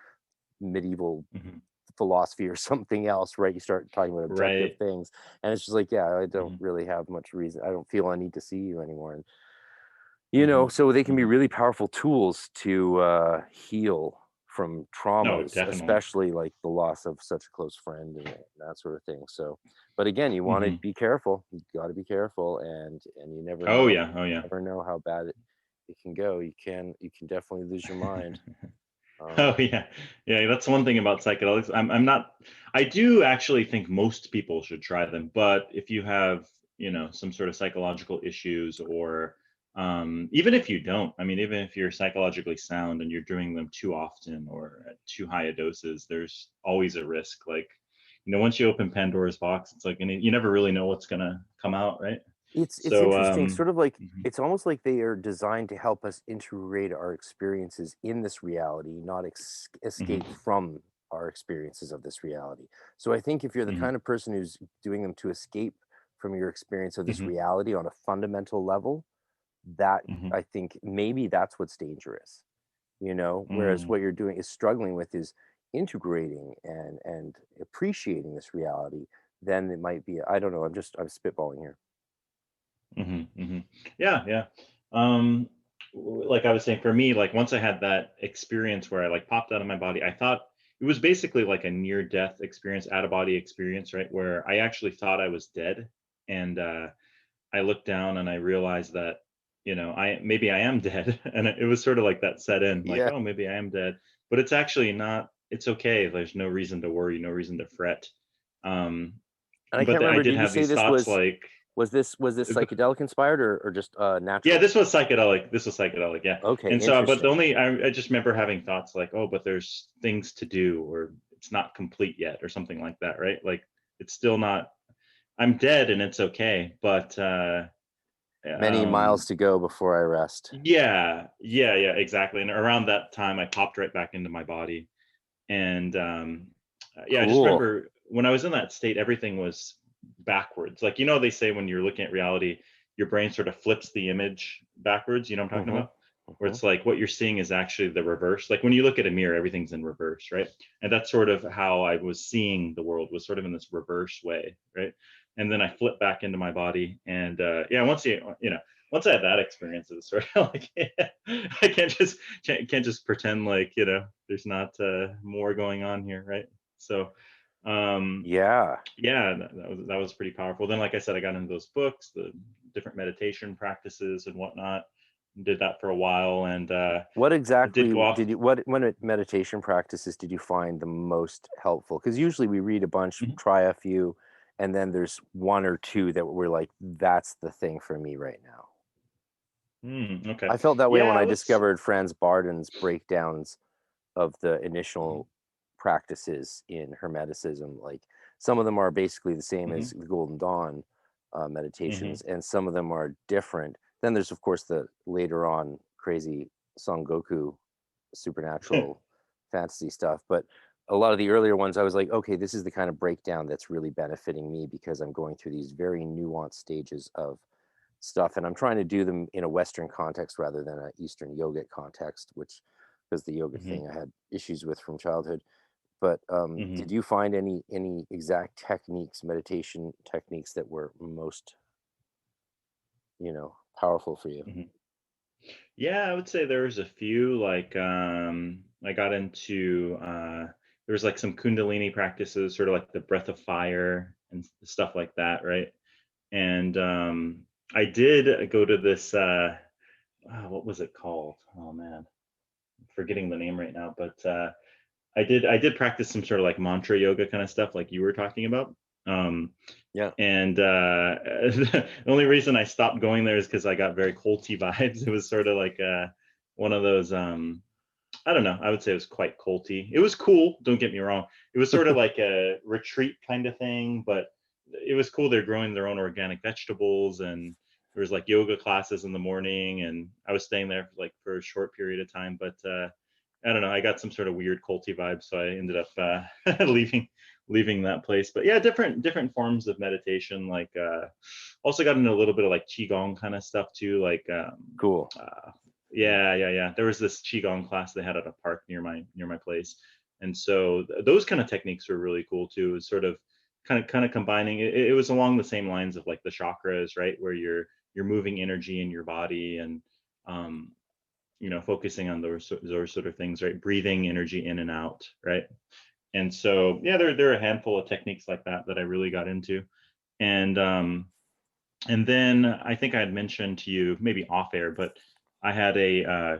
medieval Hmm. philosophy or something else, right? You start talking about objective Right. things, and it's just like, yeah, I don't Hmm. really have much reason. I don't feel I need to see you anymore. And Hmm. so they can be Hmm. really powerful tools to heal from No, traumas, definitely. especially like the loss of such a close friend and that sort of thing. So, but again, you want to Hmm. be careful. You got to be careful, and you never Oh know. yeah. Oh yeah. Never know how bad it can go. You can definitely lose your mind. Oh Um, yeah. Yeah, that's one thing about psychedelics. I'm not, I do actually think most people should try them, but if you have, some sort of psychological issues, or even if you don't, I mean, even if you're psychologically sound and you're doing them too often or at too high a doses, there's always a risk. Like, once you open Pandora's box, it's like, and you never really know what's gonna come out, right? it's So interesting, sort of like mhm, it's almost like they are designed to help us integrate our experiences in this reality, not escape mhm, from our experiences of this reality. So I think if you're the mhm, kind of person who's doing them to escape from your experience of this mhm, reality on a fundamental level, that mhm, I think maybe that's what's dangerous, whereas mm. what you're doing is struggling with is integrating and appreciating this reality. Then it might be, I don't know, I'm spitballing here. Mhm, mhm. Yeah, yeah. Um, like I was saying, for me, like once I had that experience where I like popped out of my body, I thought it was basically like a near death experience, out of body experience, right? Where I actually thought I was dead. And I looked down and I realized that, I maybe I am dead. And it was sort of like that set in, like, Yeah. oh, maybe I am dead. But it's actually not, it's okay. There's no reason to worry, no reason to fret. Um, And I but can't I remember, did did you have say these this thoughts was like, Was this psychedelic inspired or just Yeah, natural? this was psychedelic. This was psychedelic, yeah. Okay, And so, but the interesting. only I just remember having thoughts like, oh, but there's things to do, or it's not complete yet, or something like that, right? Like it's still not. I'm dead, and it's okay. But Many miles to go before I rest. yeah, exactly. And around that time, I popped right back into my body, and yeah, I just Cool. remember when I was in that state, everything was backwards. Like they say when you're looking at reality, your brain sort of flips the image backwards. You know what I'm talking Mm-hmm. about? Where Mm-hmm. it's like what you're seeing is actually the reverse. Like when you look at a mirror, everything's in reverse, right? And that's sort of how I was seeing the world, was sort of in this reverse way, right? And then I flipped back into my body, and yeah, once I had that experience, it was sort of like I can't just pretend like there's not more going on here, right? So um Yeah. yeah, that was pretty powerful. Then, like I said, I got into those books, the different meditation practices and whatnot. Did that for a while, and What I did exactly go off. did you what meditation practices did you find the most helpful? Because usually we read a bunch, Mhm. try a few, and then there's one or two that we're like, that's the thing for me right now. Okay. I felt that way Yeah, when I I was. discovered Franz Barden's breakdowns of the Mhm, initial practices in Hermeticism. Like some of them are basically the same as mhm, the Golden Dawn mhm. meditations, and some of them are different. Then there's of course the later on crazy Son Goku supernatural fantasy stuff, but a lot of the earlier ones I was like, okay, this is the kind of breakdown that's really benefiting me because I'm going through these very nuanced stages of stuff, and I'm trying to do them in a Western context rather than an Eastern yogic context, which because the yoga Mhm, thing I had issues with from childhood. But mhm, did you find any exact techniques, meditation techniques that were most powerful for you? mhm. Yeah, I would say there was a few. Like I got into there was like some Kundalini practices, sort of like the breath of fire and stuff like that, right? And I did go to this. What was it called? Oh man, I'm forgetting the name right now. But I did practice some sort of like mantra yoga kind of stuff, like you were talking about. Um, Yeah. and the only reason I stopped going there is because I got very culty vibes. It was sort of like one of those. I don't know. I would say it was quite culty. It was cool. Don't get me wrong. It was sort of like a retreat kind of thing, but it was cool. They're growing their own organic vegetables, and there was like yoga classes in the morning, and I was staying there for a short period of time. But I don't know. I got some sort of weird culty vibe, so I ended up leaving that place. But yeah, different forms of meditation. Like also got into a little bit of like qigong kind of stuff too. Like Cool. yeah. There was this qigong class they had at a park near my place, and so those kind of techniques were really cool too. It was sort of kind of combining. It was along the same lines of like the chakras, right, where you're moving energy in your body, and um, focusing on those sort of things, right? Breathing energy in and out, right? And so yeah, there are a handful of techniques like that I really got into, and and then I think I had mentioned to you maybe off air, but I had a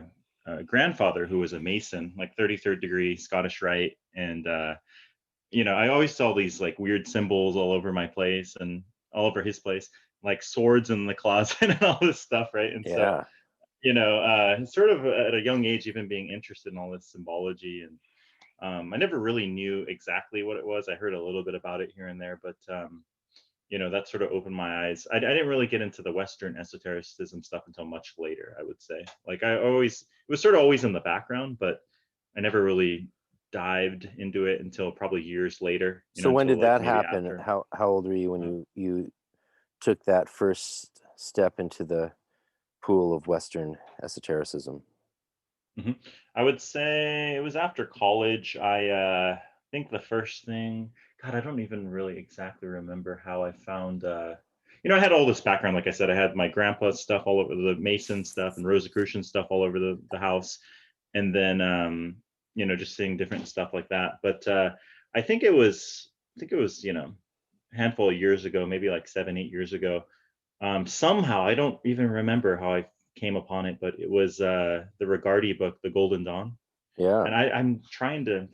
grandfather who was a Mason, like 33rd degree Scottish Rite, and I always saw these like weird symbols all over my place and all over his place, like swords in the closet and all this stuff, right? And so Yeah. sort of at a young age, even being interested in all this symbology, and I never really knew exactly what it was. I heard a little bit about it here and there, but that sort of opened my eyes. I didn't really get into the Western esotericism stuff until much later, I would say. Like it was sort of always in the background, but I never really dived into it until probably years later, So when until did like that maybe happen? after. How old were you when uh, you took that first step into the pool of Western esotericism? mhm. I would say it was after college. I think the first thing, God, I don't even really exactly remember how I found. I had all this background. Like I said, I had my grandpa's stuff all over the Mason stuff and Rosicrucian stuff all over the house, and then just seeing different stuff like that. But I think it was a handful of years ago, maybe like 7 8 years ago. Somehow I don't even remember how I came upon it, but it was the Rigardi book, The Golden Dawn. Yeah. And I'm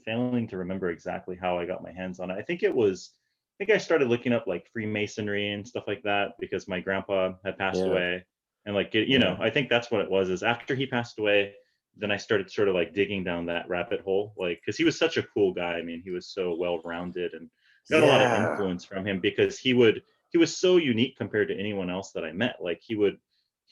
failing to remember exactly how I got my hands on it. I think it was think I started looking up like Freemasonry and stuff like that because my grandpa had passed Yeah. away, and like Yeah. I think that's what it was. Is after he passed away, then I started sort of like digging down that rabbit hole, like because he was such a cool guy. I mean, he was so well rounded and got a lot of Yeah. influence from him because he was so unique compared to anyone else that I met. Like he would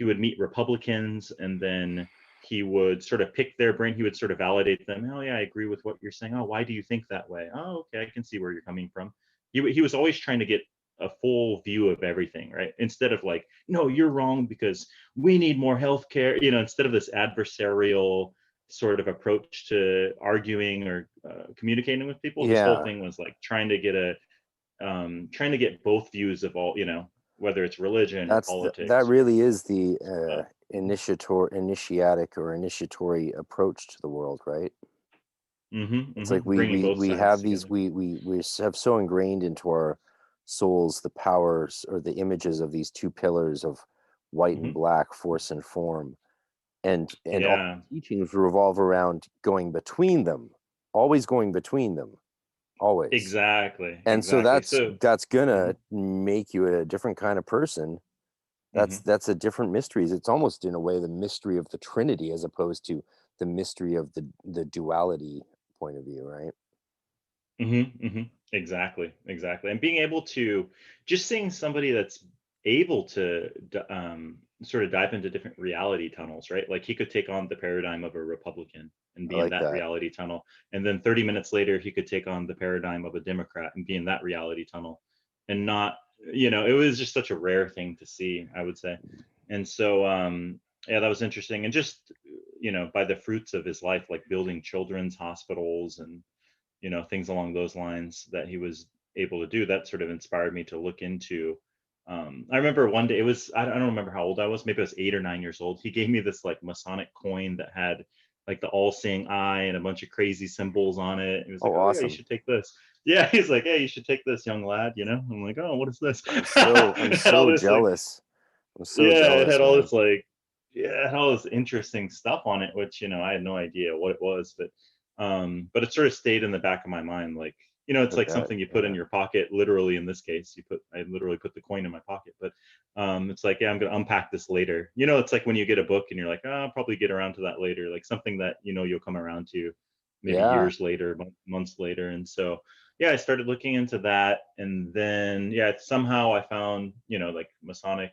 meet Republicans and then he would sort of pick their brain. He would sort of validate them. Oh yeah, I agree with what you're saying. Oh, why do you think that way? Oh, okay, I can see where you're coming from. He was always trying to get a full view of everything, right? Instead of like, no, you're wrong because we need more healthcare. Instead of this adversarial sort of approach to arguing or communicating with people, his whole Yeah. thing was like trying to get both views of all, whether it's religion or That politics really is the or initiatic or initiatory approach to the world, right? It's like bringing both we sides have these together. we have so ingrained into our souls the powers or the images of these two pillars of white and Hmm. black, force and form, and all Yeah, teachings revolve around going between them, always going between them, always. exactly, And so exactly. So, that's mhm, gonna make you a different kind of person. mhm. That's a different mysteries. It's almost in a way the mystery of the Trinity as opposed to the mystery of the duality point of view, right? Exactly, exactly. And being able to just seeing somebody that's able to sort of dive into different reality tunnels, right? Like he could take on the paradigm of a Republican and I be in like that that. reality tunnel, and then 30 minutes later he could take on the paradigm of a Democrat and be in that reality tunnel, and not, it was just such a rare thing to see, I would say. And so, yeah, that was interesting, and just by the fruits of his life, like building children's hospitals and things along those lines that he was able to do, that sort of inspired me to look into. I remember one day, I don't remember how old I was, maybe I was 8 or 9 years old. He gave me this like Masonic coin that had like the all-seeing eye and a bunch of crazy symbols on it. He was Oh, like, oh yeah, you awesome. should take this. Yeah, he's like, hey, you should take this, young lad. I'm like, oh, what is this? I'm It had all so this like, jealous. I'm so yeah, it jealous, had all man. this like, yeah, it had all this interesting stuff on it, which I had no idea what it was, but it sort of stayed in the back of my mind, like I it's like bet. something you put in Yeah. your pocket. Literally, in this case, I literally put the coin in my pocket, but it's like, yeah, I'm gonna unpack this later. It's like when you get a book and you're like, oh, I'll probably get around to that later, like something that you'll come around to maybe Yeah. years later, months later. And so yeah, I started looking into that, and then yeah, somehow I found like Masonic,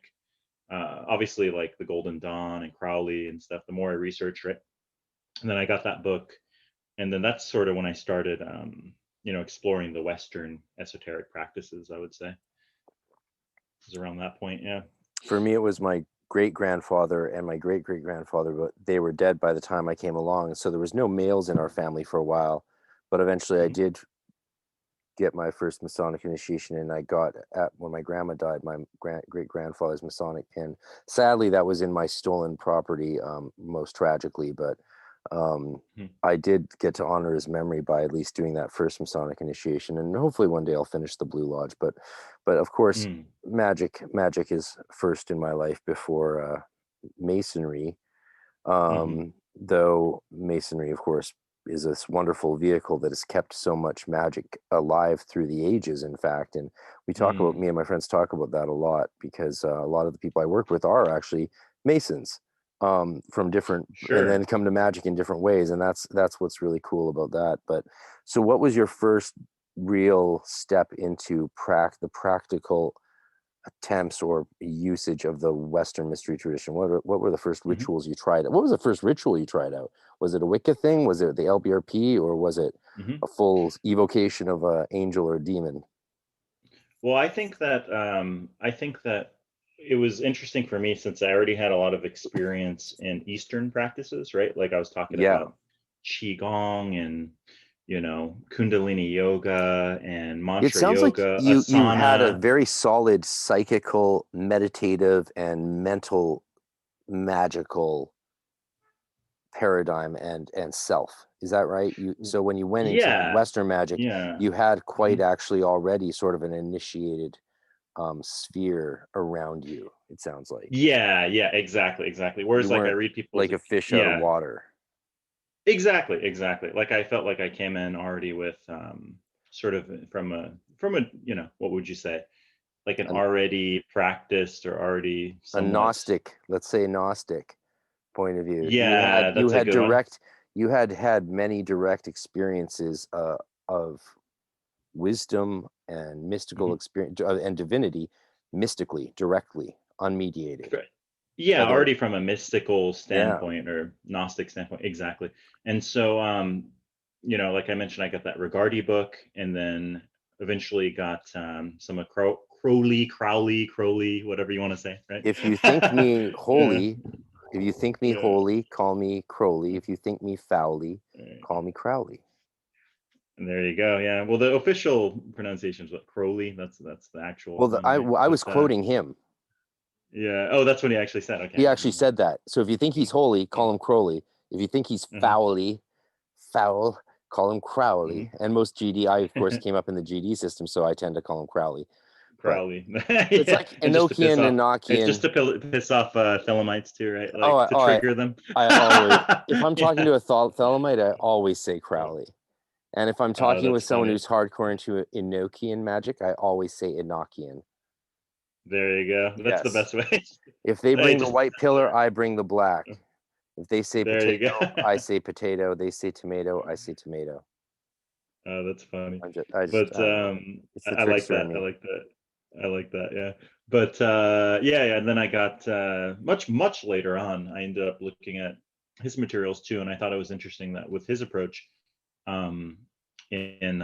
obviously like the Golden Dawn and Crowley and stuff. The more I researched it, and then I got that book, and then that's sort of when I started, exploring the Western esoteric practices. I would say it was around that point. Yeah. For me, it was my great grandfather and my great great grandfather, but they were dead by the time I came along. So there was no males in our family for a while. But eventually I Hmm. did get my first Masonic initiation, and I got at when my grandma died, my great grandfather's Masonic pin. Sadly, that was in my stolen property, most tragically, but um, Hmm. I did get to honor his memory by at least doing that first Masonic initiation, and hopefully one day I'll finish the Blue Lodge. But of course, Mm. magic is first in my life before Masonry. Hmm. Though Masonry, of course, is this wonderful vehicle that has kept so much magic alive through the ages, in fact. And Mm. me and my friends talk about that a lot because a lot of the people I work with are actually Masons, from different, and Sure. then come to magic in different ways. And that's what's really cool about that. But so what was your first real step into the practical attempts or usage of the Western mystery tradition? What were the first Hmm. rituals you tried? What was the first ritual you tried out? Was it a Wicca thing? Was it the LBRP, or was it Hmm. a full evocation of a angel or demon? Well, I think that it was interesting for me since I already had a lot of experience in Eastern practices, right? Like I was talking Yeah, about qigong and kundalini yoga and it mantra sounds like yoga, you had a asana. very solid psychical, meditative, and mental magical paradigm and self. Is that right? So when you went into Yeah, Western magic, yeah. you had Mhm. quite actually already sort of an initiated sphere around you, it sounds like. Yeah, yeah, exactly, exactly. You Whereas like I weren't read people's like a fish out of yeah, water. exactly, exactly. Like I felt like I came in already with sort of from a from a, what would you say, like an An, already practiced or already a somewhat. Gnostic, let's say Gnostic point of view. Yeah, You that's a had good one. direct, you had many direct experiences of wisdom and mystical Mhm. experience and divinity, mystically, directly, unmediated. Fr- Yeah, Whether, already from a mystical yeah, standpoint or Gnostic standpoint, exactly. And so, like I mentioned, I got that Regardi book, and then eventually got some of Crowley, whatever you want to say, right? if you think me Yeah, holy, if you think me yeah. holy, call me Crowley. If you think me foully, Right. call me Crowley. And there you go. Yeah. Well, the official pronunciation is what, Crowley. That's the actual Well, one, right? I But was quoting him. yeah. Oh, that's what he actually said. He Okay. actually said that. So if you think he's holy, call him Crowley. If you think he's Mm-hmm. foul, call him Crowley. Mm-hmm. And most GD, I of course came up in the GD system, so I tend to call him Crowley. But Crowley. it's Yeah, like and just to piss Enochian, off, it's just Enochian. to piss off Thelemites too, right? Oh, Like to trigger them. I always, if I'm talking Yeah. to a Thelemite, I always say Crowley. And if I'm Oh, talking with that's someone funny. who's hardcore into Enochian magic, I always say Enochian. There you go. That's the Yes. best way. If they Hey, bring the just white pillar, I bring the black. If they say there you potato, go. I say potato. They say tomato, I say tomato. Oh, that's funny. I But don't know. It's the I like trickster in that. I me. like that. I like that. Yeah. But yeah, and then I got much later on, I ended up looking at his materials too, and I thought it was interesting that with his approach, um, in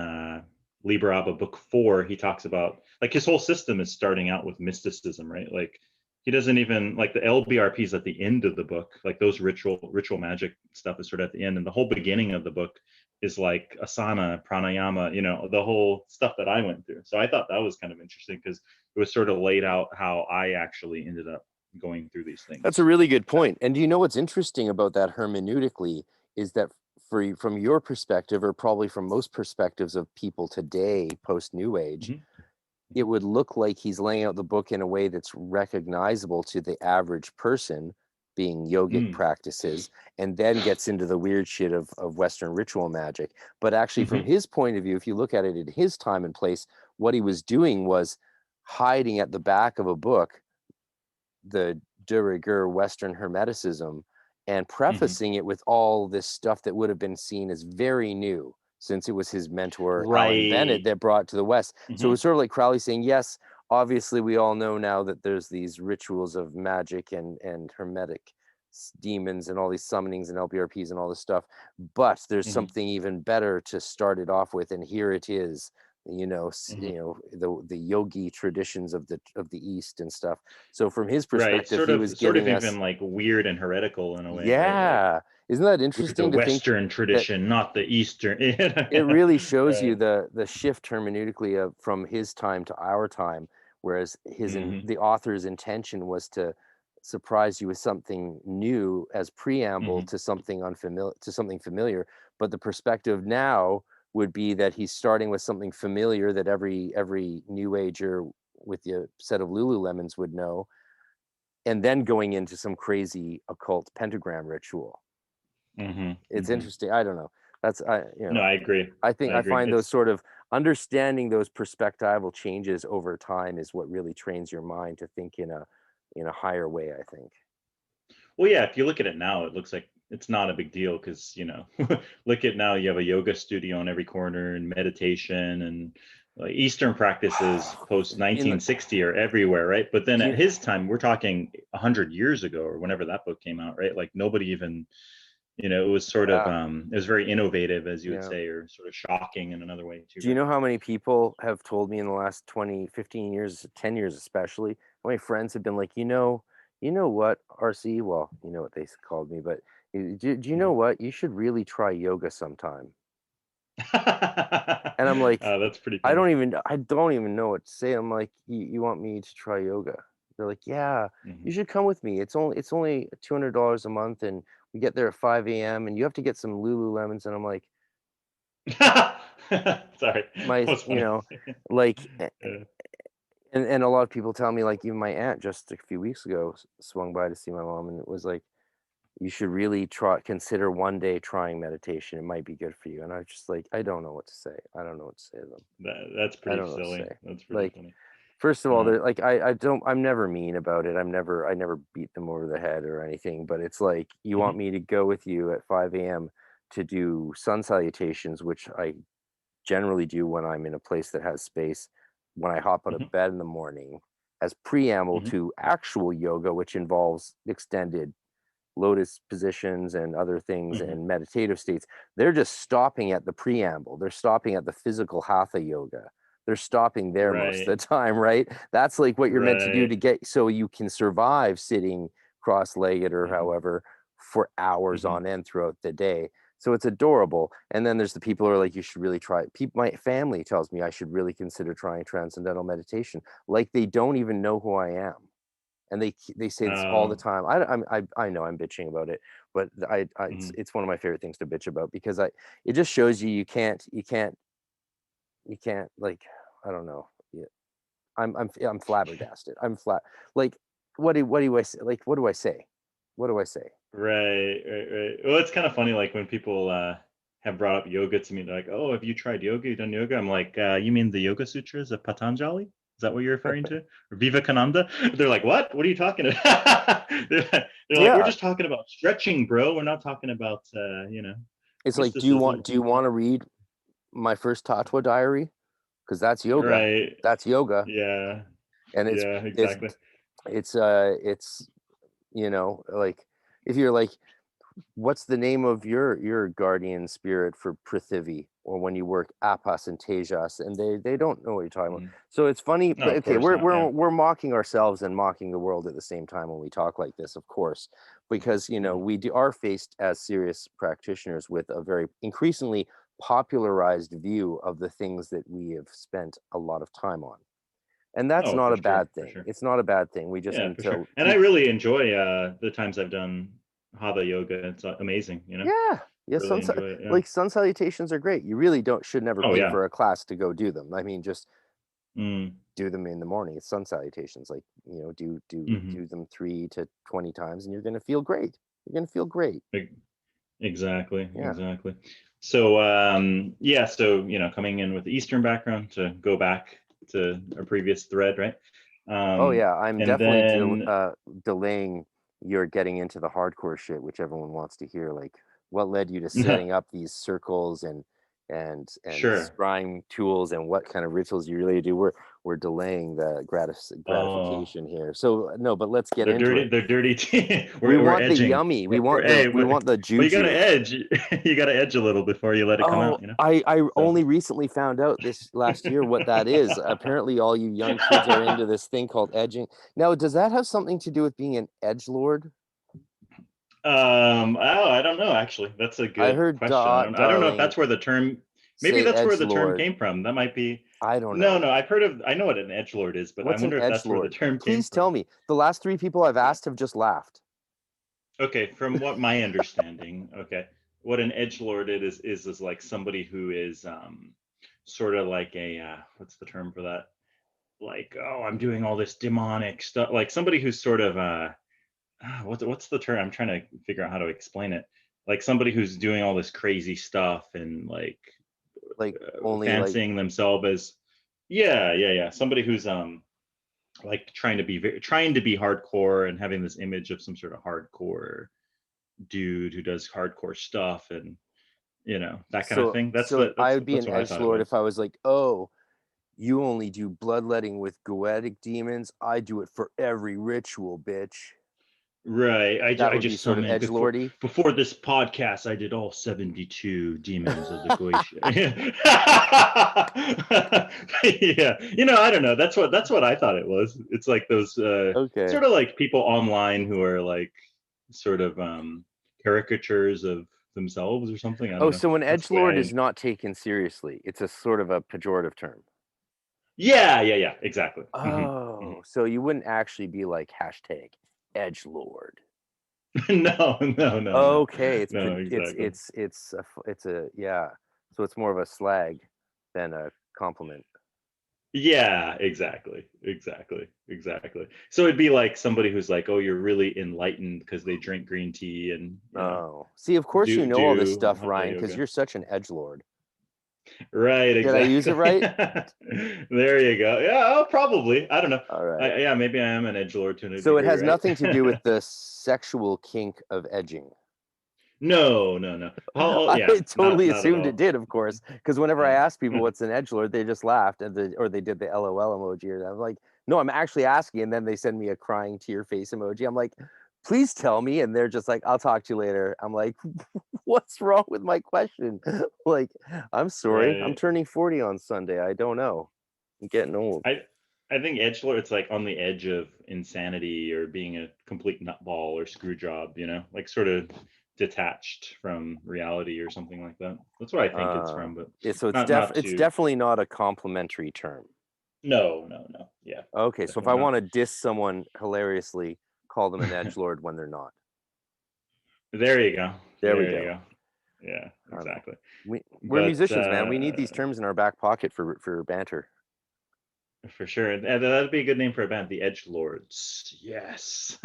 Liber Abba Book 4, he talks about like his whole system is starting out with mysticism, right? Like he doesn't even like the LBRPs at the end of the book, like those ritual magic stuff is sort of at the end, and the whole beginning of the book is like asana, pranayama, the whole stuff that I went through. So I thought that was kind of interesting because it was sort of laid out how I actually ended up going through these That's a things. really good point. And do you know what's interesting about that hermeneutically is that from your perspective, or probably from most perspectives of people today, post New Age, Mhm. it would look like he's laying out the book in a way that's recognizable to the average person, being yogic Mm. practices, and then gets into the weird shit of Western ritual magic. But actually, from Mhm. his point of view, if you look at it in his time and place, what he was doing was hiding at the back of a book the de rigueur Western Hermeticism and Mhm. prefacing it with all this stuff that would have been seen as very new, since it was his mentor, Alan Bennett, Right. that brought it to the West. So it Mhm. was sort of like Crowley saying, yes, obviously we all know now that there's these rituals of magic and Hermetic demons and all these summonings and LBRPs and all this stuff, but there's Mhm. something even better to start it off with, and here it is. Mhm. The yogi traditions of the East and stuff. So from his Right. perspective, he was Sort of giving us, even like weird and heretical in a way, right? Like yeah. Isn't that we're the interesting to think Western that tradition, not the Eastern. it really shows you Right. the shift hermeneutically of from his time to our time, whereas Mhm. the author's intention was to surprise you with something new as preamble Mhm. to something familiar. But the perspective now would be that he's starting with something familiar that every new ager with the set of Lululemons would know, and then going into some crazy occult pentagram ritual. Mhm. It's Mhm. interesting. I don't know. That's No, I agree. I I agree. find those It's sort of understanding those perspectival changes over time is what really trains your mind to think in a higher way, I think. well, yeah, if you look at it now, it looks like it's not a big deal because, look at now you have a yoga studio on every corner and meditation and like Eastern practices post In the, 1960 are everywhere, right? But then do at you, his time, we're talking 100 years ago or whenever that book came out, right? Like nobody even, it was sort of, yeah, it was very innovative, as you would yeah. say, or sort of shocking in another way too, Do you right? know how many people have told me in the last 20, 15 years, 10 years especially, how many friends have been like, you know what, RC? Well, you know what they called me, but do you know Mhm. what? You should really try yoga sometime. And I'm like, That's pretty funny. I don't even know what to say. I'm like, you want me to try yoga? They're like, yeah, you Mhm. should come with me. It's only $200 a month, and we get there at 5 a.m. and you have to get some Lululemons. And I'm like, Sorry, that my, was you funny. know, like, Yeah. and a lot of people tell me, like, even my aunt just a few weeks ago swung by to see my mom, and it was like, you should really consider one day trying meditation. It might be good for you. And I was just like, I don't know what to say. I don't know what to say to them. That's I pretty don't know what to silly. say. That's pretty Like, funny. first of all, Uh, they're like, I'm never mean about it. I never beat them over the head or anything, but it's like, you want mhm, me to go with you at 5 a.m. to do sun salutations, which I generally do when I'm in a place that has space, when I hop out mhm, of bed in the morning, as preamble mhm, to actual yoga, which involves extended lotus positions and other things mhm. and meditative states. They're just stopping at the preamble. They're stopping at the physical hatha yoga. They're stopping there most Right, of the time, right? That's like what you're meant to do right. to get so you can survive sitting cross-legged or Mhm, however for hours mhm. on end throughout the day. So it's adorable. And then there's the people who are like, you should really try it. People, my family tells me I should really consider trying transcendental meditation. Like they don't even know who I am, and they say this all the Oh, time. I know I'm bitching about it, but mhm. it's one of my favorite things to bitch about because it just shows you you can't like, I don't know. Yeah, I'm flabbergasted. I'm flat. Like, what do I say? Like, what do I say? What do I say? Right, right, right. Well, it's kind of funny, like when people have brought up yoga to me, they're like, "Oh, have you tried yoga? You done yoga?" I'm like, "You mean the Yoga Sutras of Patanjali? Is that what you're referring to? Or Vivekananda?" They're like, "What? What are you talking about?" They're like, "We're Yeah, just talking about stretching, bro. We're not talking about it's like, mysticism." do you want to read my first Tatwa diary? Because that's yoga. Right. That's yoga, Yeah. and Yeah. it's Exactly. it's like, if you're like, what's the name of your guardian spirit for Prithivi, or when you work Apas and Tejas, and they don't know what you're talking about. Mhm. So it's funny, No, but of okay, course not. Yeah. we're mocking ourselves and mocking the world at the same time when we talk like this, of course, because Mhm. we are faced as serious practitioners with a very increasingly popularized view of the things that we have spent a lot of time on, and that's Oh, not for a sure. bad For thing. sure. It's not a bad thing. We just Yeah, need for sure. to And I keep. really enjoy the times I've done Hatha yoga. It's amazing, Yeah. Yeah, Really enjoy it. Yeah. like sun salutations are great. You really don't should never Oh pay yeah. for a class to go do them. I mean, just Mm, do them in the morning. It's sun salutations. Like, mhm. do them 3 to 20 times and you're going to feel great. You're going to feel great. E- Exactly, Yeah. exactly. So yeah, so coming in with the Eastern background to go back to our previous thread, right? Oh yeah, I'm And definitely then delaying your getting into the hardcore shit, which everyone wants to hear. Like, what led you to yeah, setting up these circles and sure. scrying tools, and what kind of rituals you really do? We're delaying the Oh, gratification here. So no, but let's get they're into dirty. it. They're dirty. We We're want the edging. yummy. We're hey, We want the well, you got to juju. edge. You got to edge a little before you let it come Oh, out. I So. only recently found out this last year what that is. Apparently, all you young kids are into this thing called edging. Now, does that have something to do with being an edge lord? Oh, I don't know. Actually, that's a I good heard question. I don't know if Darling that's where the term. Maybe say that's where edge the term lord. came from. That might be. I don't No, know. no. I've heard of. I know what an edge lord is, but I What's an wonder if edge that's where the lord? term came Please tell from. me. The last 3 people I've asked have just laughed. Okay, from what my understanding, okay, what an edge lord is like somebody who is sort of like a what's the term for that? Like, oh, I'm doing all this demonic stuff. Like somebody who's sort of what's the term? I'm trying to figure out how to explain it. Like somebody who's doing all this crazy stuff and like Like, only like, fancying themselves as yeah. Somebody who's like trying to be hardcore and having this image of some sort of hardcore dude who does hardcore stuff and that kind of so thing. That's so the I would be that's an what I edge thought it lord if was. I was like, oh, you only do bloodletting with goetic demons. I do it for every ritual, bitch. Right. That I would be just sort of summoned edge lordy. before this podcast. I did all 72 demons of the Goetia. Yeah. I don't know. That's what I thought it was. It's like those Okay. sort of like people online who are like sort of caricatures of themselves or something. I don't Oh, know. so an That's the edgelord way I is not taken seriously. It's a sort of a pejorative term. yeah, exactly. Oh, so you wouldn't actually be like hashtag edgelord. No, no, no, no. Okay, No, exactly. it's a yeah. So it's more of a slag than a compliment. Yeah, exactly. So it'd be like somebody who's like, oh, you're really enlightened because they drink green tea and, Oh, see, of course you know all this do stuff, hatha Ryan, because yoga. you're such an edgelord. Right, Did I use it exactly. right? There you go. Yeah, oh, probably. I don't know. All right. Yeah, maybe I am an edgelord to a So it degree, has right? nothing to do with the sexual kink of edging. No, no, no. I Yeah, totally not at assumed it all. did, of course, because whenever I Yeah. asked people what's an edgelord, they just laughed or they did the LOL emoji. Or I'm like, no, I'm actually asking, and then they send me a crying tear face emoji. I'm like, please tell me, and they're just like, I'll talk to you later. I'm like, what's wrong with my question? Like, I'm sorry, I'm Right. turning 40 on Sunday. I don't know. I'm getting old. I think edgelord, it's like on the edge of insanity or being a complete nutball or screw job, like sort of detached from reality or something like that. That's what I think it's Uh, from, but yeah, so not it's too. definitely not a complimentary term. No, no, no. Yeah, Okay, so if I definitely not. want to diss someone hilariously, call them an edgelord when they're not. There you go. There we There you go. go. Yeah, I don't know. exactly. We're But musicians, man. We need these terms in our back pocket for banter. for sure, and that'd be a good name for a band, the Edge Lords. Yes.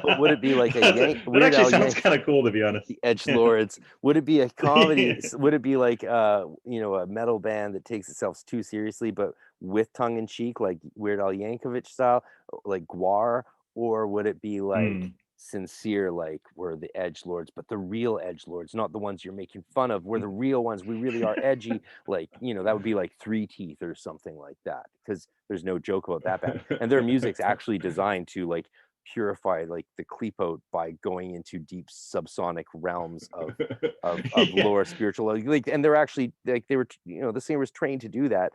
But would it be like a Yank That Weird actually Al sounds Yank kind of cool, to be honest. the Edge Yeah. Lords? Would it be a comedy? Yeah. Would it be like a metal band that takes itself too seriously but with tongue in cheek, like Weird Al Yankovic style, like Guar, or would it be like Mm. sincere, like we're the edge lords, but the real edge lords, not the ones you're making fun of? We're the real ones. We really are edgy. Like, that would be like Three Teeth or something like that, because there's no joke about that band. And their music's actually designed to like purify like the kleepote by going into deep subsonic realms of Yeah. lower spiritual, like, and they're actually like they were, the singer was trained to do that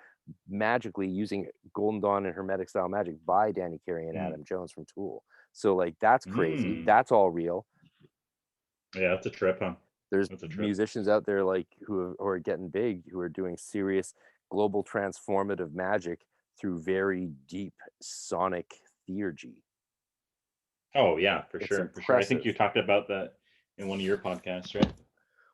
magically using Golden Dawn and Hermetic style magic by Danny Carey and Mm. Adam Jones from Tool. So like that's crazy. Mm. That's all real. Yeah, that's a trip, huh? There's That's a trip. musicians out there like who are getting big, who are doing serious global transformative magic through very deep sonic theurgy. Oh yeah, for It's sure, for sure. I think you impressive. talked about that in one of your podcasts, right?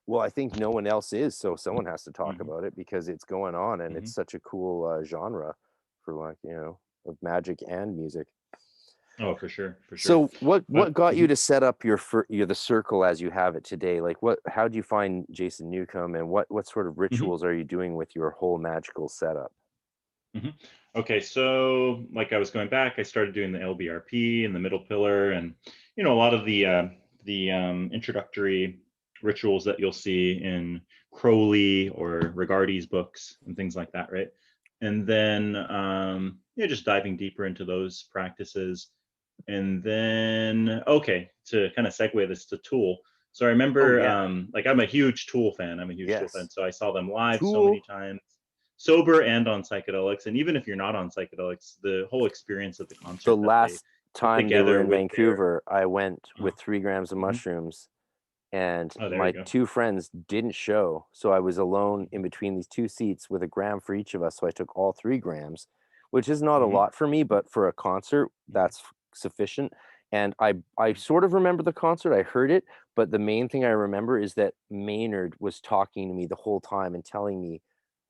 Well, I think no one else is, so someone has to talk Hmm. about it because it's going on and Hmm. it's such a cool genre for like, of magic and music. Oh, for sure, for sure. So what But got you to set up your the circle as you have it today? Like how do you find Jason Newcomb, and what sort of mhm, rituals are you doing with your whole magical setup? mhm. Okay, so like I was going back, I started doing the LBRP and the middle pillar, and a lot of the introductory rituals that you'll see in Crowley or Rigardi's books and things like that, right? And then just diving deeper into those practices. And then, okay, to kind of segue this to Tool. So I Oh remember, yeah. like, I'm a huge Tool fan. I'm a huge Tool fan. Yes. So I saw them live so many Tool. times, sober and on psychedelics. And even if you're not on psychedelics, the whole experience of the The concert that they last put time they were together in with their, Vancouver, I went uh, with 3 grams of mhm. mushrooms, and Oh, there you my go. two friends didn't show. So I was alone in between these two seats with a gram for each of us. So I took all 3 grams, which is not a Hmm. lot for me, but for a concert, that's sufficient. And I sort of remember the concert. I heard it, but the main thing I remember is that Maynard was talking to me the whole time and telling me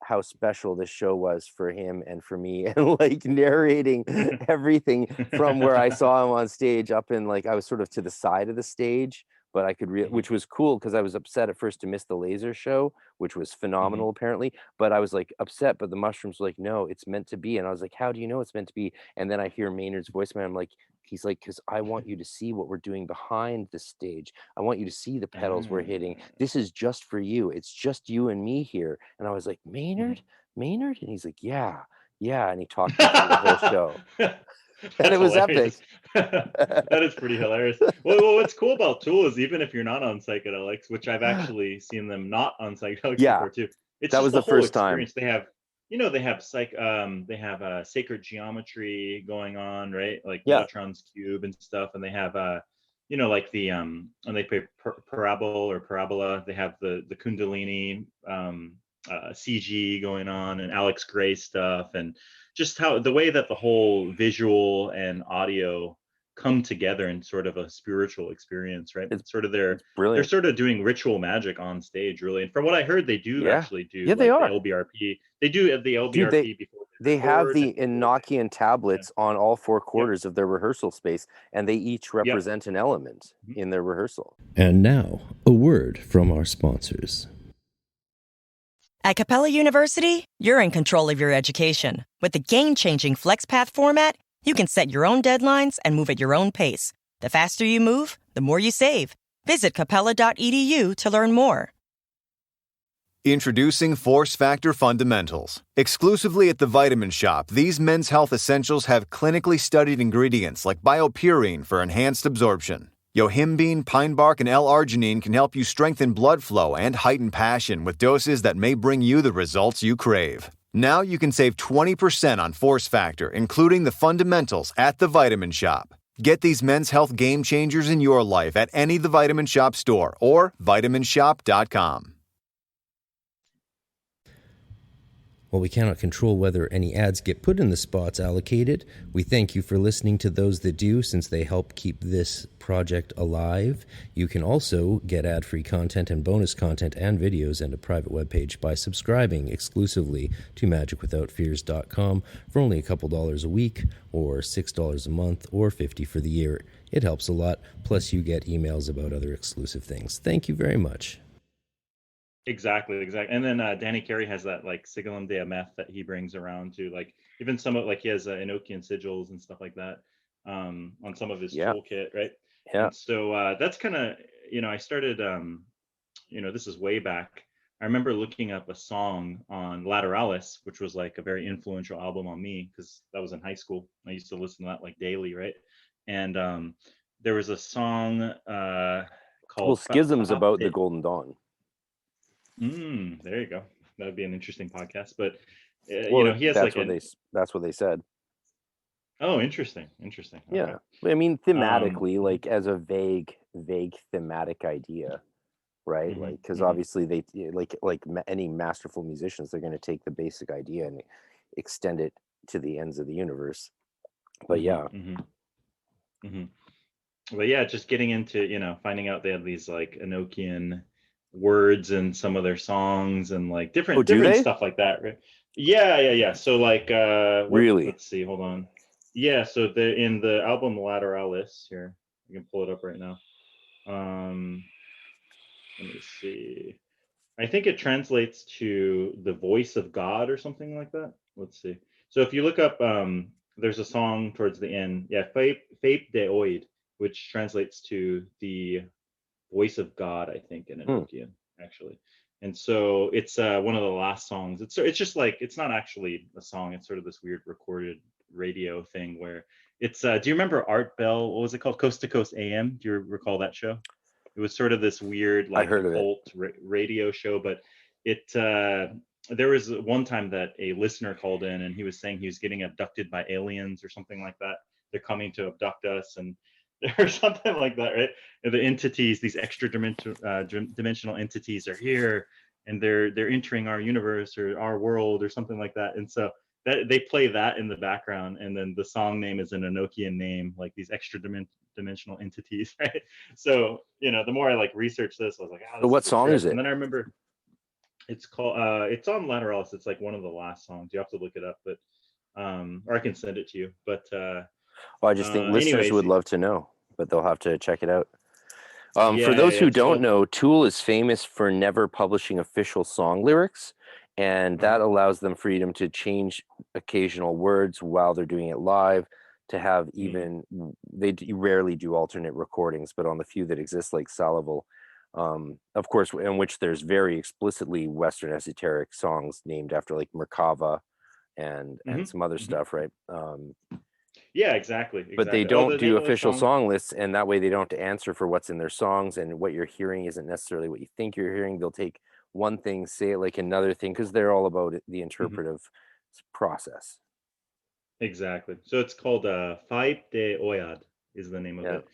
how special this show was for him and for me, and like narrating everything from where I saw him on stage up in, like, I was sort of to the side of the stage, but I could Hmm. which was cool because I was upset at first to miss the laser show, which was Hmm. phenomenal apparently. But I was like upset, but the mushrooms were like, no, it's meant to be. And I was like, how do you know it's meant to be? And then I hear Maynard's voice, man. I'm like, he's like, because I want you to see what we're doing behind the stage. I want you to see the pedals we're hitting. This is just for you. It's just you and me here. And I was like, Maynard, Maynard? And he's like, yeah, yeah. And he talked me through the whole show. And it That's was hilarious. epic. That is pretty hilarious. Well, what's cool about Tool is even if you're not on psychedelics, which I've actually seen them not on psychedelics Yeah, before too, it's that just was the the whole first time. experience. They have they have sacred geometry going on, right? Like Yeah. Metatron's cube and stuff, and they have like and they play parabola. They have the Kundalini CG going on and Alex Gray stuff, and just how the way that the whole visual and audio come together in sort of a spiritual experience, right? It's Sort of it's they're brilliant. sort of doing ritual magic on stage, really. And from what I heard, they do Yeah. actually do Yeah, they like the are. LBRP. They do the Dude, LBRP before They have chord. the Enochian Yeah. tablets on all four Yep. quarters of their rehearsal space, and they each Yep. represent an element Mhm. in their rehearsal. And now, a word from our sponsors. At Capella University, you're in control of your education. With the game-changing FlexPath format, you can set your own deadlines and move at your own pace. The faster you move, the more you save. Visit capella.edu to learn more. Introducing Force Factor Fundamentals. Exclusively at the Vitamin Shop, these men's health essentials have clinically studied ingredients like biopurine for enhanced absorption. Yohimbine, pine bark, and L-arginine can help you strengthen blood flow and heighten passion with doses that may bring you the results you crave. Now you can save 20% on Force Factor, including the fundamentals at the Vitamin Shop. Get these men's health game changers in your life at any The Vitamin Shop store or vitaminshop.com. While we cannot control whether any ads get put in the spots allocated, we thank you for listening to those that do, since they help keep this project alive. You can also get ad-free content and bonus content and videos and a private webpage by subscribing exclusively to magicwithoutfears.com for only a couple dollars a week, or $6 a month, or $50 for the year. It helps a lot, plus you get emails about other exclusive things. Thank you very much. Exactly. And then Danny Carey has that like Sigillum de meth that he brings around to, like, even some of, like, he has Enochian sigils and stuff like that on some of his toolkit, right? Yeah. And so that's kind of, I started, this is way back. I remember looking up a song on Lateralis, which was like a very influential album on me because that was in high school. I used to listen to that like daily, right? And there was a song called Schism's about the Golden Dawn. There you go. That would be an interesting podcast. But he has that's what they said. Oh, interesting. Okay. Yeah, I mean, thematically, like as a vague thematic idea, right? Mm-hmm, Like, because obviously they like any masterful musicians, they're going to take the basic idea and extend it to the ends of the universe. But But yeah, just getting into finding out they have these like Enochian words in some of their songs and like different stuff like that, right? Yeah. So like really, let's see, hold on. Yeah, so in the album Lateralis, here, you can pull it up right now. Let me see. I think it translates to the voice of God or something like that. Let's see. So if you look up, there's a song towards the end. Yeah, Fape de Oid, which translates to the voice of God, I think, in Enochian, actually. And so it's one of the last songs. It's just like, it's not actually a song. It's sort of this weird recorded radio thing where it's, do you remember Art Bell? What was it called? Coast to Coast AM? Do you recall that show? It was sort of this weird, like, occult radio show, but there was one time that a listener called in and he was saying he was getting abducted by aliens or something like that. They're coming to abduct us and or something like that, right? And the entities, these extra dimensional entities are here and they're entering our universe or our world or something like that. And so that they play that in the background, and then the song name is an Enochian name, like these extra dimensional entities, right? So the more I like research this, I was like, so what song is it? And then I remember it's called it's on Lateralis. It's like one of the last songs. You have to look it up, but or I can send it to you. But I just think listeners would love to know, but they'll have to check it out. Yeah, for those who don't called... know, Tool is famous for never publishing official song lyrics, and that allows them freedom to change occasional words while they're doing it live, to have even, they rarely do alternate recordings, but on the few that exist, like Salival, of course, in which there's very explicitly Western esoteric songs named after like Merkava and some other stuff, right? Yeah, exactly. But they don't do official song lists, and that way they don't have to answer for what's in their songs, and what you're hearing isn't necessarily what you think you're hearing. They'll take one thing, say it like another thing, because they're all about the interpretive process. Exactly. So it's called Faip de Oyad is the name of it.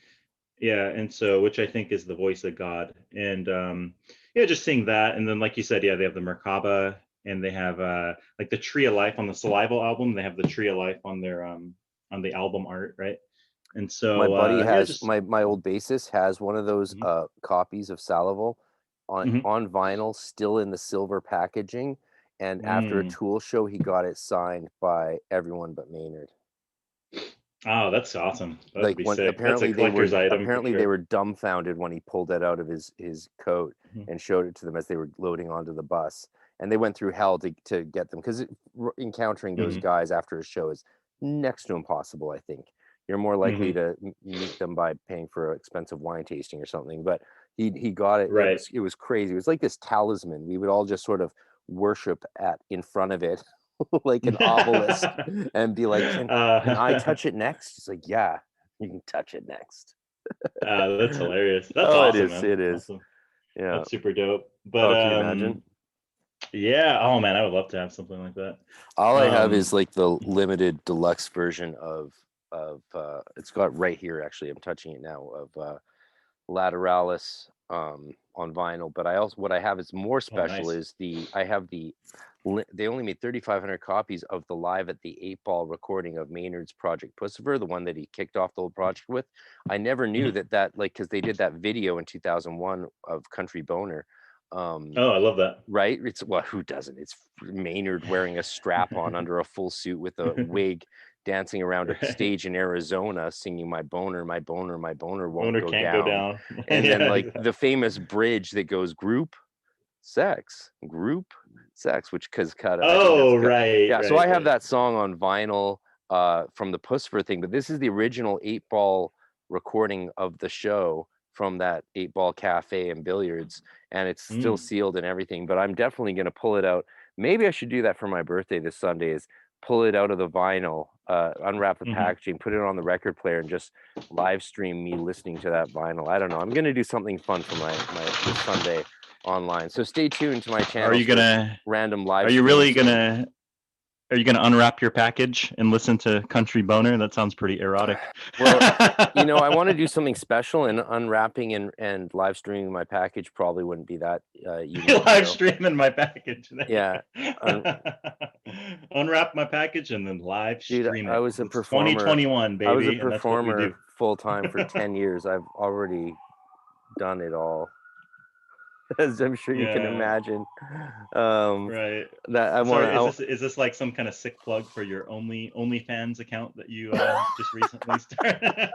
Yeah, and so, which I think is the voice of God. And just seeing that, and then like you said, they have the Merkaba, and they have like the Tree of Life on the Salival album. They have the Tree of Life on their on the album art, right? And so my buddy has my old bassist has one of those copies of Salival on vinyl, still in the silver packaging, And after a Tool show, he got it signed by everyone but Maynard. Oh, that's awesome. That would be sick. Apparently that's a collector's item. They were dumbfounded when he pulled it out of his coat and showed it to them as they were loading onto the bus. And they went through hell to get them, because encountering those guys after a show is next to impossible. I think you're more likely to meet them by paying for an expensive wine tasting or something. But he got it. Right. It was crazy. It was like this talisman. We would all just sort of worship in front of it. Like an obelisk, and be like, can I touch it next? It's like, yeah, you can touch it next. That's hilarious. That's awesome, man. It is. Awesome. Yeah, that's super dope. But can you imagine? Yeah, oh man, I would love to have something like that. All I have is like the limited deluxe version of it's got right here, actually, I'm touching it now, of Lateralis on vinyl. But what I have is more special. Nice. They only made 3,500 copies of the live at the 8 Ball recording of Maynard's Project Pussifer, the one that he kicked off the whole project with. I never knew that like, because they did that video in 2001 of Country Boner. Oh, I love that. Right? It's, well, who doesn't? It's Maynard wearing a strap on under a full suit with a wig, dancing around a stage in Arizona, singing "My boner, my boner, my boner won't go down." And then like the famous bridge that goes group sex, which cut. Oh, right. Yeah. Right, so I have that song on vinyl from the Pussifer thing, but this is the original 8 Ball recording of the show from that 8 Ball cafe and billiards, and it's still sealed and everything. But I'm definitely going to pull it out. Maybe I should do that for my birthday this Sunday, is pull it out of the vinyl, unwrap the packaging, put it on the record player, and just live stream me listening to that vinyl. I don't know. I'm going to do something fun for my this Sunday online. So stay tuned to my channel. Are you gonna random live? Are you really gonna? Are you gonna unwrap your package and listen to Country Boner? That sounds pretty erotic. Well, I want to do something special, and unwrapping and live streaming my package probably wouldn't be that unique. Live streaming my package. Yeah. Unwrap my package and then live stream it. I was a performer. 2021, baby. I was a performer full time for 10 years. I've already done it all, as I'm sure you can imagine. Right. That I want. Is this like some kind of sick plug for your OnlyFans account that you just recently started?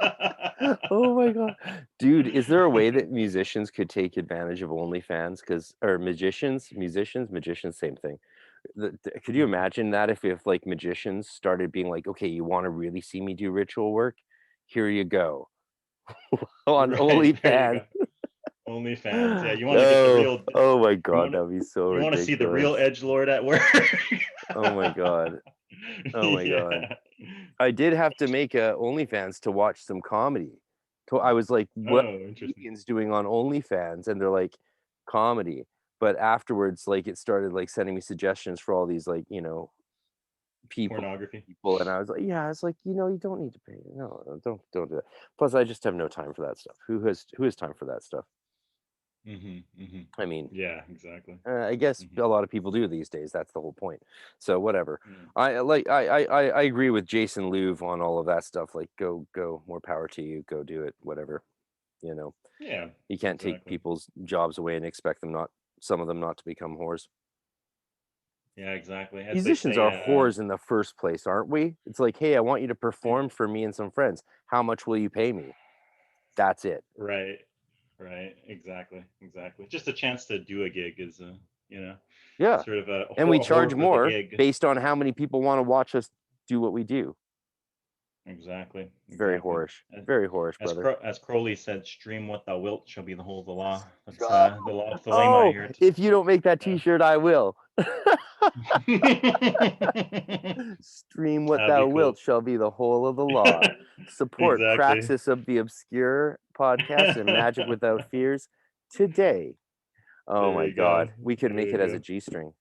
Oh my god, dude! Is there a way that musicians could take advantage of OnlyFans? Or musicians, same thing. Could you imagine that if like magicians started being like, okay, you want to really see me do ritual work? Here you go. On OnlyFans. OnlyFans, yeah. You want to get the real? Oh my god, that'd be so. You want to see the real edgelord at work? Oh my god. Oh my god. I did have to make a OnlyFans to watch some comedy. I was like, what are comedians doing on OnlyFans? And they're like, comedy. But afterwards, like, it started like sending me suggestions for all these like, pornography people, and I was like, yeah, it's like, you don't need to pay. No, don't do that. Plus, I just have no time for that stuff. Who has time for that stuff? I mean, yeah, exactly. I guess a lot of people do these days. That's the whole point. So whatever. I agree with Jason Louv on all of that stuff. Like, go, more power to you. Go do it. Whatever. Yeah. You can't take people's jobs away and expect some of them not to become whores. Yeah, exactly. Musicians are whores in the first place, aren't we? It's like, hey, I want you to perform for me and some friends. How much will you pay me? That's it. Right. Exactly. Just a chance to do a gig is, yeah, sort of and we charge more based on how many people want to watch us do what we do. Exactly. Very whorish. Very whorish, brother. As Crowley said, "Stream what thou wilt shall be the whole of the law." That's the law of Thelema here. If you don't make that T-shirt, I will. Stream what thou wilt shall be the whole of the law. Support Praxis of the Obscure podcast and Magic Without Fears today. Oh my god, we could make it as a G-string.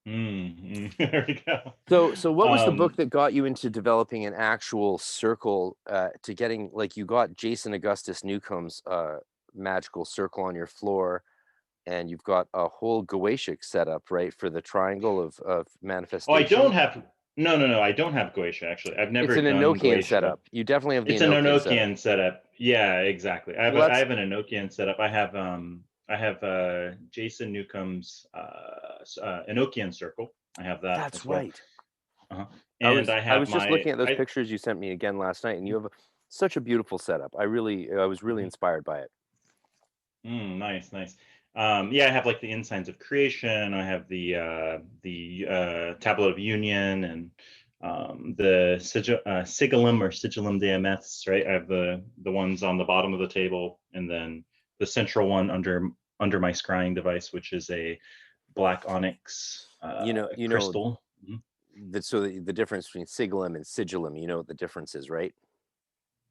There we go. So what was the book that got you into developing an actual circle, to getting, like, you got Jason Augustus Newcomb's magical circle on your floor, and you've got a whole Goetic setup, right, for the triangle of manifestation? Oh, I don't have. No. I don't have Goetia, actually. I've never. It's an Enochian setup. You definitely have the. It's an Enochian setup. Yeah, exactly. I have an Enochian setup. I have I have Jason Newcomb's Enochian Circle. I have that That's as well. right. Uh-huh. I And was I have just my looking at those pictures you sent me again last night, and you have such a beautiful setup. I was really inspired by it. Nice. Yeah, I have like the Insigns of Creation. I have the Tablet of Union, and the Sigillum or Sigillum de Ameths, right? I have the ones on the bottom of the table, and then the central one under my scrying device, which is a black onyx crystal. So the difference between sigillum and sigillum, you know what the difference is, right?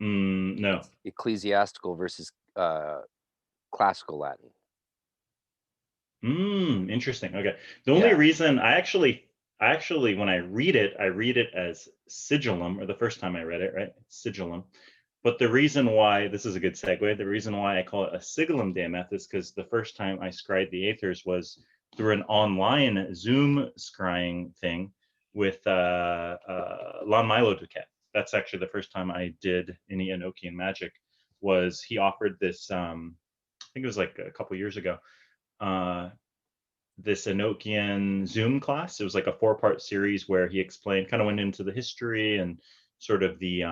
No. It's ecclesiastical versus classical Latin. Interesting. Okay. The only reason I actually when I read it as sigillum, or the first time I read it, right? Sigillum. But the reason why, this is a good segue, the reason why I call it a sigillum de Ameth is because the first time I scryed the Aethers was through an online Zoom scrying thing with Lon Milo Duquette. That's actually the first time I did any Enochian magic. Was he offered this, I think it was like a couple years ago, this Enochian Zoom class. It was like a 4-part series where he explained, kind of went into the history and sort of the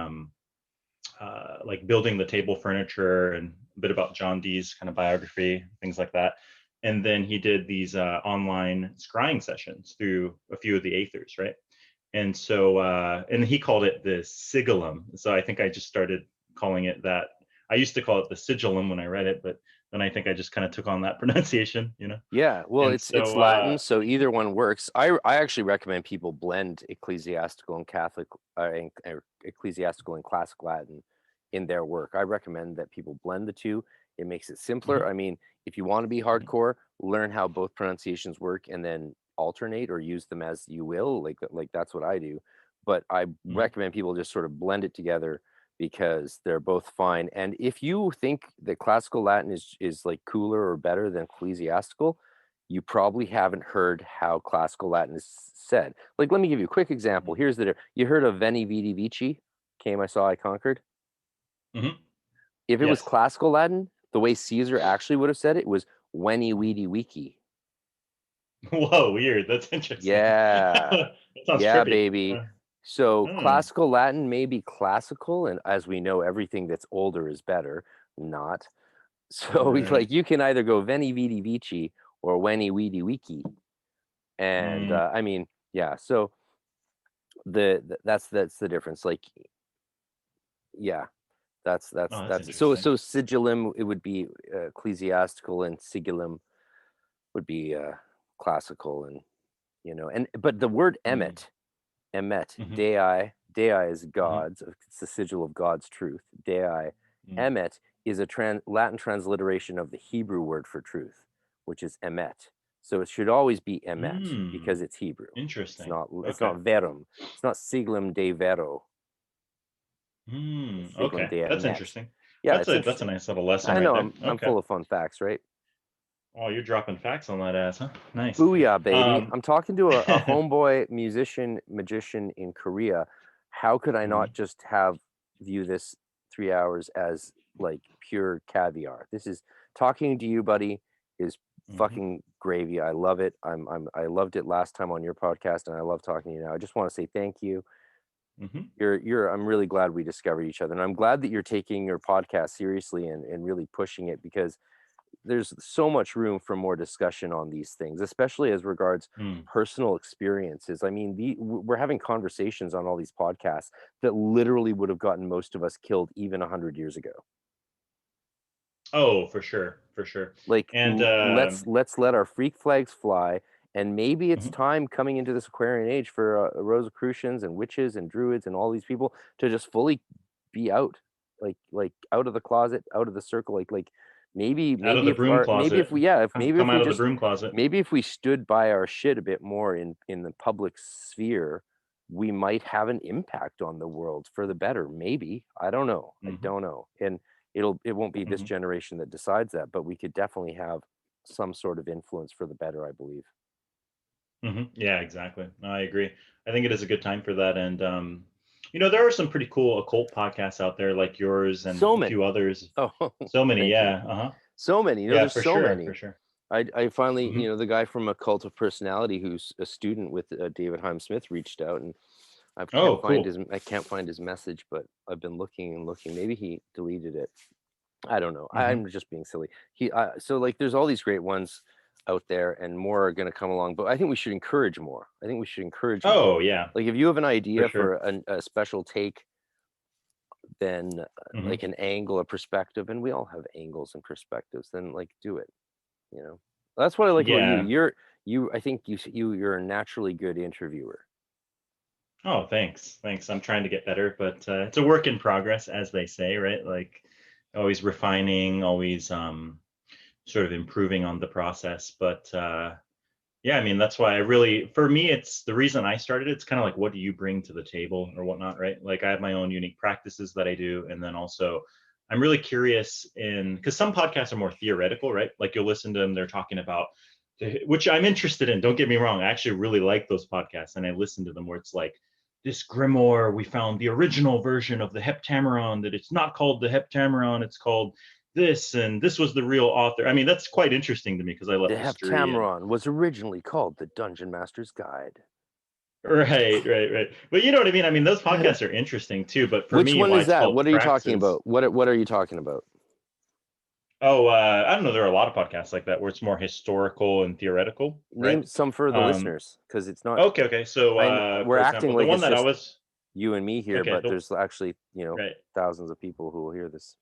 like building the table furniture, and a bit about John Dee's kind of biography, things like that. And then he did these online scrying sessions through a few of the Aethers, right? And so, and he called it the sigillum. So I think I just started calling it that. I used to call it the sigillum when I read it, but then I think I just kind of took on that pronunciation, you know? Yeah, well, And it's so, Latin, so either one works. I actually recommend people blend ecclesiastical and Catholic, ecclesiastical and classic Latin in their work. I recommend that people blend the two. It makes it simpler. I mean, if you want to be hardcore, learn how both pronunciations work and then alternate or use them as you will. Like that's what I do. But I recommend people just sort of blend it together, because they're both fine. And if you think that classical Latin is like cooler or better than ecclesiastical, you probably haven't heard how classical Latin is said. Like, let me give you a quick example. Here's you heard of Veni Vidi Vici, came, I saw, I conquered. If it was classical Latin, the way Caesar actually would have said it was Veni Vidi Vici. Whoa, weird. That's interesting. Yeah. That sounds Yeah, trippy. baby. So classical Latin may be classical, and as we know, everything that's older is better. Not. So like you can either go Veni Vidi Vici or Veni Vidi Vici. And I mean, yeah, so that's the difference. Like, yeah, that's so sigillum, it would be ecclesiastical, and sigillum would be classical, and you know, and but the word emet, dei is God's, it's the sigil of God's truth. Dei, emet is a Latin transliteration of the Hebrew word for truth, which is emet. So it should always be emet because it's Hebrew. Interesting. It's not verum. It's not siglum de vero. Okay, that's interesting. Yeah, that's a nice little lesson. I know. Right there. I'm full of fun facts, right? Oh, you're dropping facts on that ass, huh? Nice. Booyah, baby. I'm talking to a homeboy musician, magician in Korea. How could I not just view this 3 hours as like pure caviar? This is talking to you, buddy, is fucking gravy. I love it. I loved it last time on your podcast, and I love talking to you now. I just want to say thank you. I'm really glad we discovered each other, and I'm glad that you're taking your podcast seriously and really pushing it, because there's so much room for more discussion on these things, especially as regards personal experiences. I mean, we're having conversations on all these podcasts that literally would have gotten most of us killed even 100 years ago. Oh, for sure. Like, and let's let our freak flags fly. And maybe it's time, coming into this Aquarian age, for Rosicrucians and witches and druids and all these people to just fully be out, like out of the closet, out of the circle, like maybe out of the broom closet. Maybe if we stood by our shit a bit more in the public sphere, we might have an impact on the world for the better. Maybe, I don't know. I don't know. And it won't be this generation that decides that, but we could definitely have some sort of influence for the better, I believe. Yeah, exactly. No, I agree. I think it is a good time for that. And you know, there are some pretty cool occult podcasts out there, like yours and a few others. Oh, so many. Yeah. So many, Yeah, there's for so sure, many. for sure. I finally, Hmm. the guy from A Cult of Personality, who's a student with David Heim Smith, reached out, and Oh, cool. I can't find his message, but I've been looking and looking. Maybe he deleted it. I don't know. Hmm. I'm just being silly. So like, there's all these great ones out there, and more are going to come along. But I think we should encourage more. I think we should encourage more. Oh, yeah, Like, if you have an for idea sure. for a special take, then Hmm. like an angle, a perspective, and we all have angles and perspectives. Then like, do it. That's what I like about you. Yeah. I think you're a naturally good interviewer. Oh, thanks. I'm trying to get better, but it's a work in progress, as they say, right? Like always refining, always sort of improving on the process. But yeah, I mean, that's why I really, for me, it's the reason I started. It's kind of like, what do you bring to the table or whatnot, right? Like I have my own unique practices that I do, and then also I'm really curious in, because some podcasts are more theoretical, right? Like you'll listen to them, they're talking about, which I'm interested in. Don't get me wrong, I actually really like those podcasts, and I listen to them where it's like, this grimoire, we found the original version of the Heptameron, that it's not called the Heptameron, it's called this, and this was the real author. I mean, that's quite interesting to me because I love The history and Heptameron was originally called the Dungeon Master's Guide. right. But you know what I mean? I mean, those podcasts are interesting too, but for Which me, one why is it's that? called What are you talking Praxis. about? What are you talking about? Oh, I don't know. There are a lot of podcasts like that where it's more historical and theoretical, right? Name some for the Um, listeners, because it's not. okay. So, We're for acting example, the like one it's that I just was, you and me here, okay, but there's actually right. thousands of people who will hear this.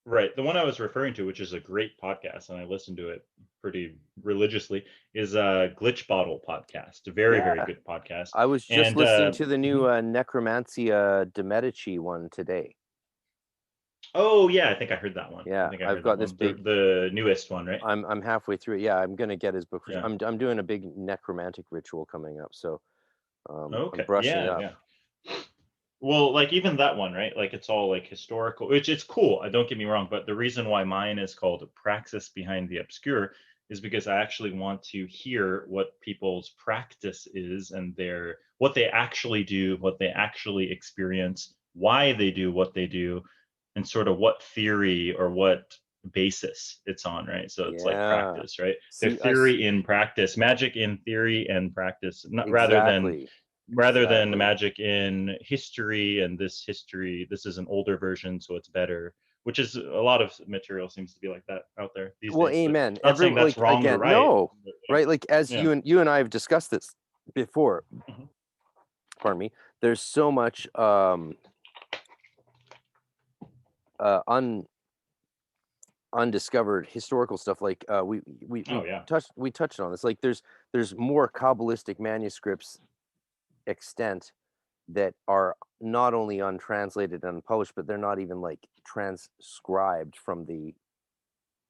Right. The one I was referring to, which is a great podcast, and I listen to it pretty religiously, is a Glitch Bottle podcast. A very, very Yeah, good podcast. I was just And listening to the new mhm. Necromancia de Medici one today. Oh yeah, I think I heard that one. I Yeah, think I I've heard that got this one. big. The newest one, right? I'm halfway through it. Yeah, I'm gonna get his book. Yeah. I'm doing a big necromantic ritual coming up, so I'm Okay. brushing Yeah, up. yeah. Well, like even that one, right? Like it's all like historical, which it's cool. Don't get me wrong, but the reason why mine is called Praxis Behind the Obscure is because I actually want to hear what people's practice is and what they actually do, what they actually experience, why they do what they do, and sort of what theory or what basis it's on, right? So it's like Yeah. practice, right? The See, theory in practice, magic in theory and practice, not exactly. rather than magic in history, and this is an older version, so it's better, which is a lot of material seems to be like that out there these Well, days. But amen. not saying that's Like, wrong or again, right, no, but right? Like, as yeah. you and I have discussed this before. Mhm. Pardon me. There's so much undiscovered historical stuff. Like we Oh yeah. touched on this. Like, there's more Kabbalistic manuscripts extant that are not only untranslated and unpublished, but they're not even like transcribed from the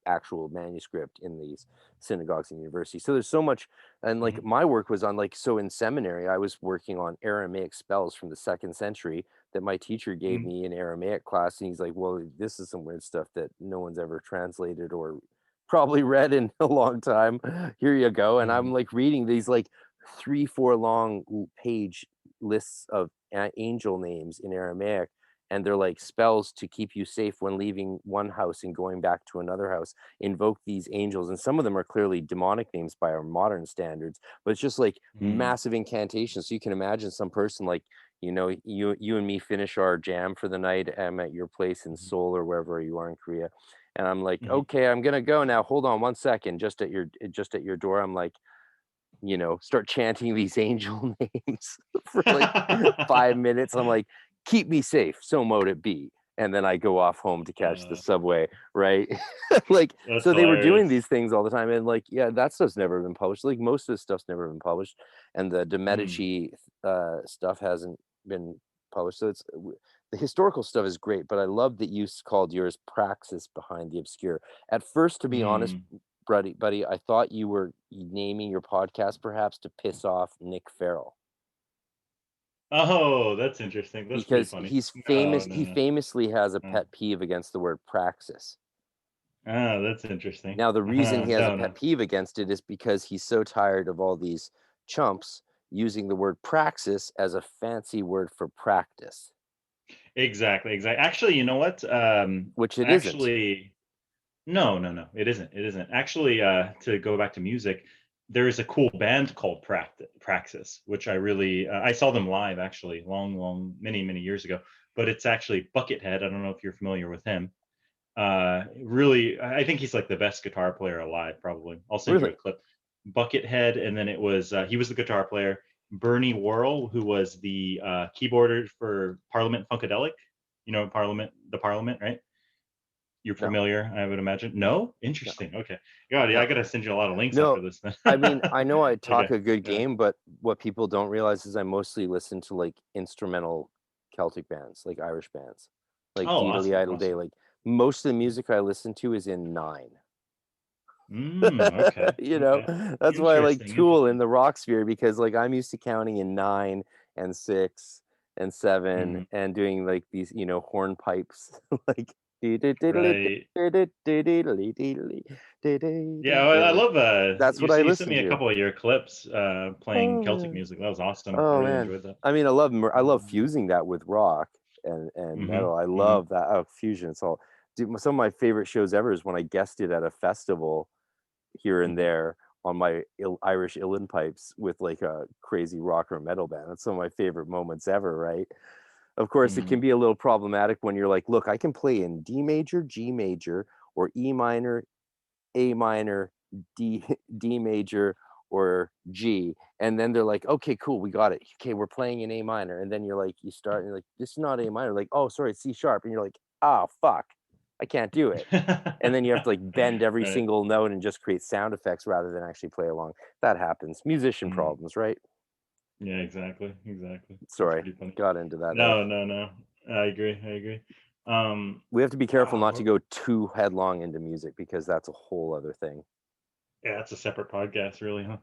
actual manuscript in these synagogues and universities. So there's so much. And like, Mhm. my work was on, like, so in seminary I was working on Aramaic spells from the 2nd century that my teacher gave Mhm. me in Aramaic class, and he's like, well, this is some weird stuff that no one's ever translated or probably read in a long time. Here you go. And I'm Mhm. like reading these like 3-4 long page lists of angel names in Aramaic, and they're like spells to keep you safe when leaving one house and going back to another house. Invoke these angels, and some of them are clearly demonic names by our modern standards, but it's just like Mhm. massive incantations. So you can imagine some person like, you and me finish our jam for the night. I'm at your place in Mhm. Seoul or wherever you are in Korea, and I'm like, Mhm. okay, I'm gonna go now. Hold on one second. Just at your door, I'm like, start chanting these angel names for like 5 minutes. I'm like, keep me safe, so mote it be. And then I go off home to catch the Uh, subway, right? Like, that's so they were doing hilarious. these things all the time. And like, yeah, that stuff's never been published. Like, most of this stuff's never been published. And the De Mm. Medici stuff hasn't been published. So the historical stuff is great, but I love that you called yours Praxis Behind the Obscure. At first, to be honest, Mm. buddy, I thought you were naming your podcast perhaps to piss off Nick Farrell, Oh, that's interesting. That's pretty because funny. he's No, famous. no, He no. famously has a Uh, pet peeve against the word praxis. that's interesting. Now, the reason he has a No, pet no. peeve against it is because he's so tired of all these chumps using the word praxis as a fancy word for practice, Exactly. Actually, you know what? which it isn't. Actually, No. It isn't. Actually, to go back to music, there is a cool band called Praxis, which I really I saw them live actually, many years ago. But it's actually Buckethead. I don't know if you're familiar with him. Really, I think he's like the best guitar player alive. Probably, I'll send you a Really? clip. Buckethead, and then it was he was the guitar player. Bernie Worrell, who was the keyboarder for Parliament Funkadelic. You know the Parliament, right? You're No, familiar, I would imagine. No? no, Interesting. Okay. God, yeah, I no, gotta send you a lot of links no. after this then. I mean, I know I talk Okay. a good Yeah. game, but what people don't realize is I mostly listen to like instrumental Celtic bands, like Irish bands, like Oh, Deedly awesome. Idle Day. Awesome. Like most of the music I listen to is in nine. Okay. You know, Okay. that's why I like Interesting. Tool in Interesting. the rock sphere, because like I'm used to counting in 9 and 6 and 7 Hmm. and doing like these, you know, hornpipes like Right. Yeah, I like love that's what I you sent listen me a to. couple of your clips playing Oh Celtic man. music. That was awesome. I Oh really man. enjoyed that. I mean, I love fusing that with rock and Mm-hmm. metal. I Mm-hmm. love that. Oh, fusion. It's all, dude, some of my favorite shows ever is when I guested at a festival here and Mm-hmm. there on my Irish uilleann pipes with like a crazy rock or metal band. That's some of my favorite moments ever, right? Of course, it Mm-hmm. can be a little problematic when you're like, look, I can play in D major, G major, or E minor, A minor, D D major, or G. And then they're like, okay, cool, we got it. Okay, we're playing in A minor. And then you're like, you start and you're like, this is not A minor. Like, oh, sorry, it's C sharp. And you're like, oh, fuck, I can't do it. And then you have to like bend every Right. single note and just create sound effects rather than actually play along. That happens. Musician Mm. problems, right? Yeah, exactly. Exactly. That's Sorry, pretty funny. got into that there. No. I agree. I agree. We have to be careful not to We're go too headlong into music because that's a whole other thing. Yeah, that's a separate podcast, really, huh?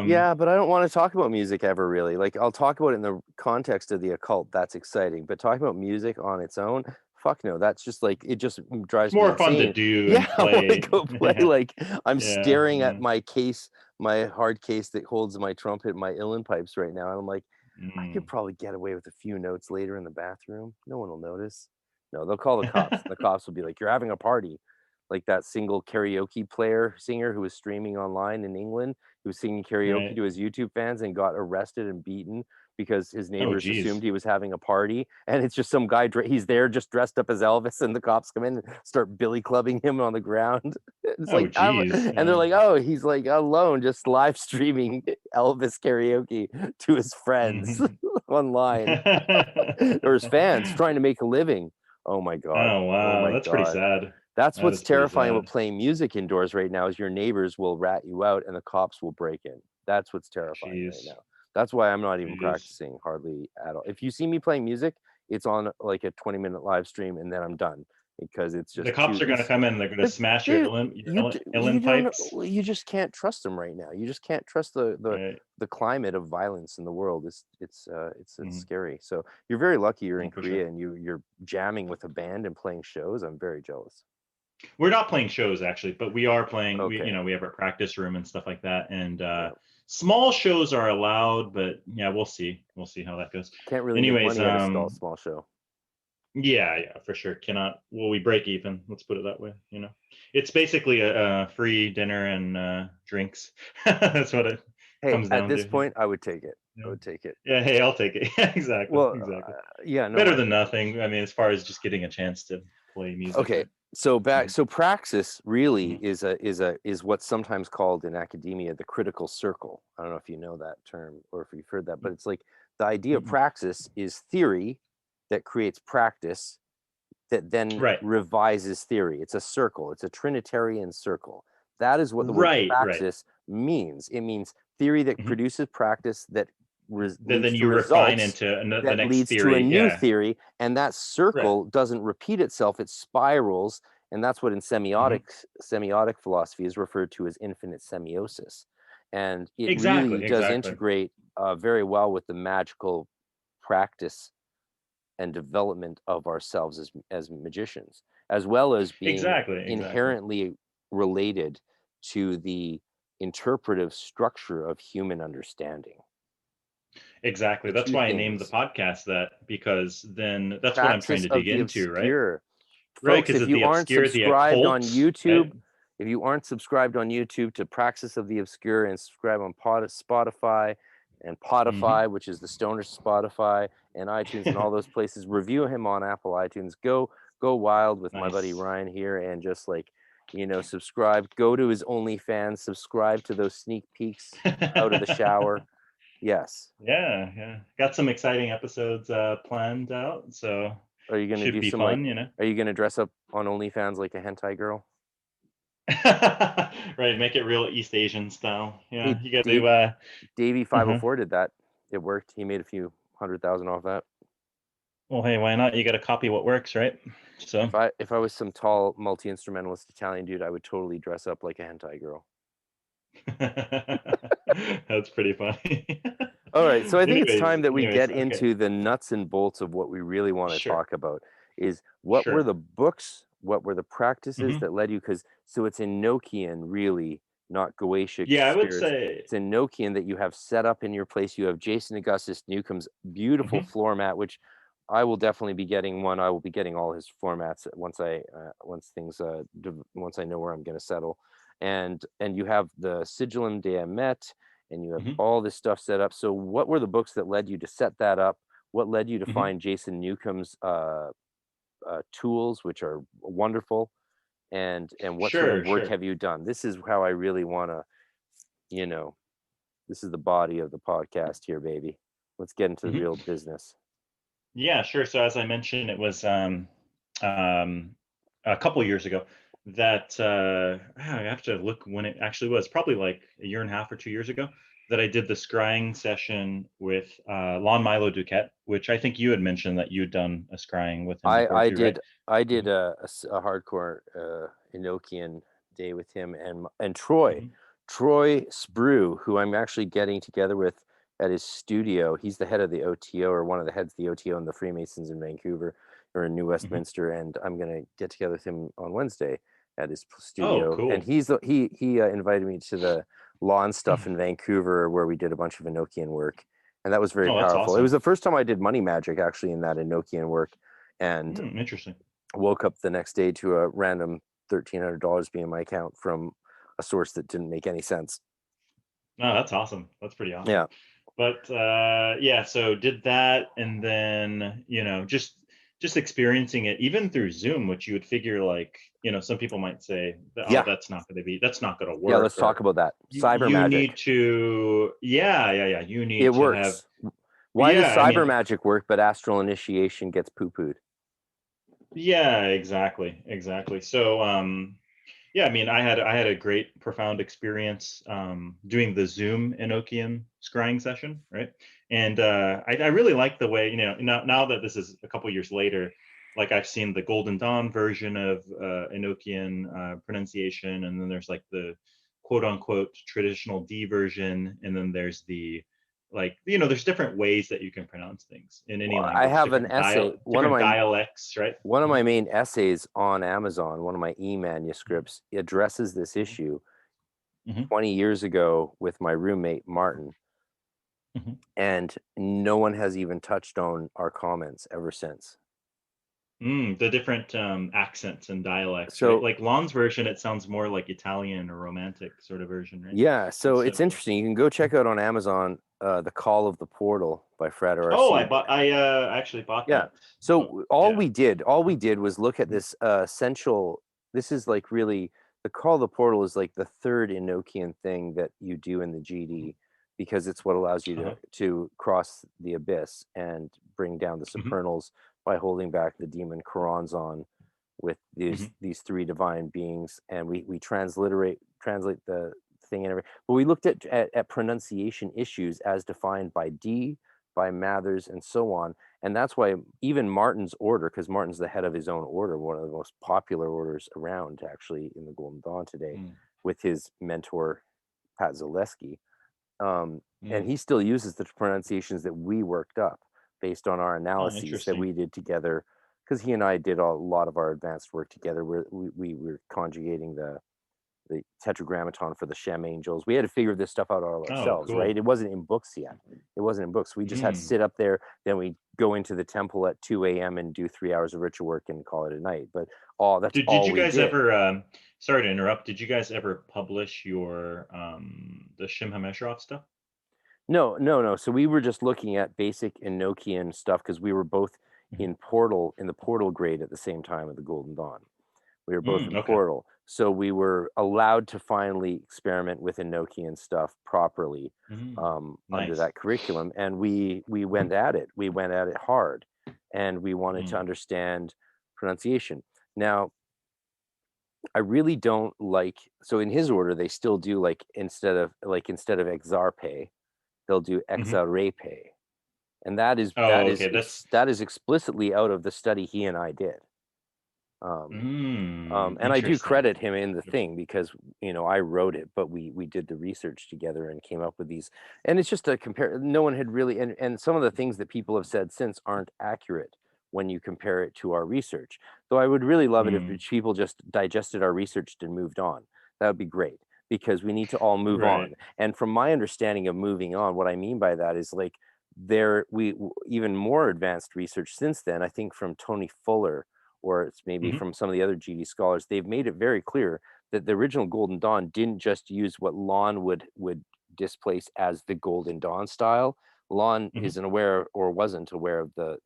Yeah, but I don't want to talk about music ever really. Like I'll talk about it in the context of the occult. That's exciting. But talking about music on its own, fuck no. That's just like it just it's drives me more fun to insane. do Yeah, and I want to play. go play. Yeah, Like I'm yeah, staring at yeah. my case, my hard case that holds my trumpet, my uilleann pipes right now. And I'm like, I could Mm. probably get away with a few notes later in the bathroom. No one will notice. No, they'll call the cops. The cops will be like, "You're having a party." Like that single karaoke singer who was streaming online in England, who was singing karaoke Right. to his YouTube fans and got arrested and beaten because his Oh, neighbors assumed geez. he was having a party. And it's just some guy, he's there just dressed up as Elvis, and the cops come in and start billy clubbing him on the ground. It's Oh, like, geez. and they're like, oh, he's like alone, just live streaming Elvis karaoke to his friends Mhm. online or his fans trying to make a living. Oh my God. Oh, Oh wow. my That's pretty God. sad. That's That what's is pretty terrifying sad. about playing music indoors right now is your neighbors will rat you out and the cops will break in. That's what's terrifying right Jeez. now. That's why I'm not even Jeez. practicing hardly at all. If you see me playing music, it's on like a 20-minute live stream and then I'm done because it's The just cops too are gonna come in. They're gonna but smash your dude, you Ellen don't pipes. you just can't trust them right now. You just can't trust Right. the climate of violence in the world. It's Mhm. scary. So you're very lucky you're Oh, in for sure. Korea and you're jamming with a band and playing shows. I'm very jealous. We're not playing shows actually, but we are playing. Okay. We have our practice room and stuff like that. And Yeah. small shows are allowed, but yeah, we'll see. We'll see how that goes. Can't really make Anyways, money at a small show. yeah, for sure. Cannot. Well, we break even. Let's put it that way. It's basically a free dinner and drinks. That's what it Hey, comes at down this to. Yeah. point, I would take it. I Yeah. would take it. Yeah. Hey, I'll take it. Yeah, exactly. Well, Exactly. yeah, no, Better than nothing. I mean, as far as just getting a chance to play music, okay. right? Mhm. So praxis really Mhm. is what's sometimes called in academia the critical circle. I don't know if you know that term or if you've heard that, but it's like the idea of Mm-mm. praxis is theory that creates practice that then Right. revises theory. It's a circle. It's a Trinitarian circle. That is what the word Right. Right. praxis means. It means theory that Mhm. produces practice that leads Then to you refine results into the that next leads to a theory. new Yeah. theory, and that Right. circle doesn't repeat itself, it spirals, and that's what in Hmm. semiotic philosophy is referred to as infinite semiosis. And it really Exactly. does Exactly. integrate very well with the magical practice and development of ourselves as magicians, as well as being Exactly. Exactly. inherently related to the interpretive structure of human understanding. Exactly. The That's two why I named the things. podcast that, because then that's what I'm trying Praxis to dig of the into, right? obscure. Right, folks, because if of you the aren't obscure, the subscribed on occult, YouTube, right? if you aren't subscribed on YouTube to Praxis of the Obscure and subscribe on Spotify and Hmm. Podify, which is the Stoner Spotify, and iTunes and all those places, review him on Apple iTunes. Go wild with my buddy Nice. Ryan here and just subscribe. Go to his OnlyFans, subscribe to those sneak peeks out of the shower. Yes. Yeah. Got some exciting episodes planned out, so Are you gonna should do be some fun, you know. are you gonna dress up on OnlyFans like a hentai girl? Right, make it real East Asian style. Yeah, Hey, you got Dave, to Davey uh 504 did that. It worked. He made a few 100,000 off that. well, hey, why not? You got to copy what works, right? So If I was some tall multi-instrumentalist Italian dude, I would totally dress up like a hentai girl. that's pretty funny. All right, so I think it's time that we Anyways, get okay. into the nuts and bolts of what we really want to Sure. talk about. Is what were Sure. the books, what were the practices Hmm. that led you? Because so it's Enochian, really, not Goetic Yeah, I would spirits. say. It's Enochian that you have set up in your place. You have Jason Augustus Newcomb's beautiful Mhm. floor mat, which I will definitely be getting one. I will be getting all his floor mats once once I know where I'm going to settle. And you have the Sigillum de Amet, and you have Mhm. all this stuff set up. So what were the books that led you to set that up? What led you to Mhm. find Jason Newcomb's tools, which are wonderful? And what sort of Sure. work Sure. have you done? This is how I really want to, you know, this is the body of the podcast here, baby. Let's get into the Mhm. real business. Yeah, sure. So as I mentioned, it was um, a couple years ago that I have to look when it actually was. Probably like a year and a half or 2 years ago that I did the scrying session with Lon Milo Duquette, which I think you had mentioned that you'd done a scrying with him I before I too, right? did I did Mhm. a hardcore Enochian day with him and Troy Mhm. Sprue, who I'm actually getting together with at his studio. He's the head of the OTO, or one of the heads of the OTO and the Freemasons in Vancouver or in New Mhm. Westminster, and I'm gonna get together with him on Wednesday at his Oh, studio. And cool. he invited me to the lawn stuff in Vancouver where we did a bunch of Enochian work, and that was very Oh, that's powerful. It was awesome. the first time I did money magic actually in that Enochian work, and Interesting. woke up the next day to a random $1,300 being in my account from a source that didn't make any sense. No, that's awesome. That's pretty awesome. Yeah. But yeah, so did that, and then just experiencing it even through Zoom, which you would figure like some people might say, oh, Yeah. that's not going to Yeah. work, Let's talk or about that. Cyber you need magic. to, yeah, you It need to have, works. Why does yeah, I cyber mean, magic work, but astral initiation gets poo-pooed? yeah, exactly. So yeah, I mean, I had a great, profound experience doing the Zoom Enochian scrying session, right? And I really like the way, now that this is a couple years later, like I've seen the Golden Dawn version of Enochian pronunciation, and then there's like the quote unquote traditional D version, and then there's the there's different ways that you can pronounce things in any Well, I language, have an essay. different dialects, right? One of Mhm. my main essays on Amazon, one of my e-manuscripts, addresses this Mhm. issue Mhm. 20 years ago with my roommate Martin, Mhm. and no one has even touched on our comments ever since. The different accents and dialects, right? So Like Lon's version, it sounds more like Italian or Romantic sort of version, right? yeah, so it's So, interesting. You can go check out on Amazon The Call of the Portal by Frater oh, RC. I actually bought Yeah. that. Oh, So yeah. all we did was look at Mhm. this essential. This is like really the Call of the Portal is like the third Enochian thing that you do in the Mhm. GD, because it's what allows you Uh-huh. to cross the abyss and bring down the Mhm. supernals by holding back the demon Choronzon with Mhm. these three divine beings, and we translate the thing and everything. But we looked at pronunciation issues as defined by D, by Mathers, and so on. And that's why even Martin's order, because Martin's the head of his own order, one of the most popular orders around actually in the Golden Dawn today, Mm. with his mentor Pat Zaleski, and Mm. he still uses the pronunciations that we worked up based on our Oh, analyses that interesting. we did together, because he and I did a lot of our advanced work together where we were conjugating the tetragrammaton for the Shem angels. We had to figure this stuff out all Oh, ourselves, right? cool. It wasn't in books yet. It wasn't in books. We just had to Mm. sit up there. Then we go into the temple at 2 a.m. and do 3 hours of ritual work and call it a night. But that's Did all you we guys did. ever sorry to interrupt, did you guys ever publish your the Shim HaMesheroth stuff? No. So we were just looking at basic Enochian stuff because we were both Mhm. in the portal grade at the same time of the Golden Dawn. We were both in Okay. portal. So we were allowed to finally experiment with Enochian stuff properly under Nice. that curriculum. And we went at it. We went at it hard. And we wanted to Mm. understand pronunciation. Now, I really don't like, so in his order, they still do like instead of exarpe, they'll do Mhm. exarepe. And that is Oh, okay. That's that is explicitly out of the study he and I did. And I do interesting. credit him in the thing because I wrote it, but we did the research together and came up with these. And it's just a compare. No one had really, and some of the things that people have said since aren't accurate when you compare it to our research. Though I would really love it if Mm. people just digested our research and moved on. That would be great because we need to all move Right. on. And from my understanding of moving on, what I mean by that is like even more advanced research since then. I think from Tony Fuller, or it's maybe Mhm. from some of the other GD scholars, they've made it very clear that the original Golden Dawn didn't just use what Lon would displace as the Golden Dawn style. Lon Mhm. isn't aware or wasn't aware of the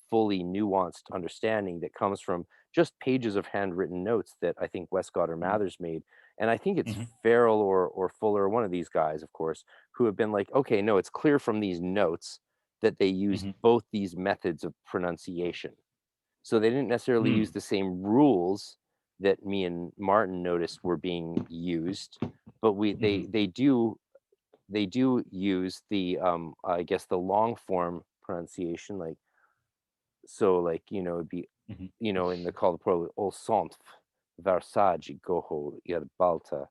fully nuanced understanding that comes from just pages of handwritten notes that I think Westcott or Mhm. Mathers made. And I think it's Mhm. Farrell or Fuller, one of these guys, of course, who have been like, okay, no, it's clear from these notes that they used Mhm. both these methods of pronunciation. So they didn't necessarily use Mm. the same rules that me and Martin noticed were being used, but Mhm. they do use the I guess the long form pronunciation, like it'd be Mhm. in the call to pro au centre versage goho balta,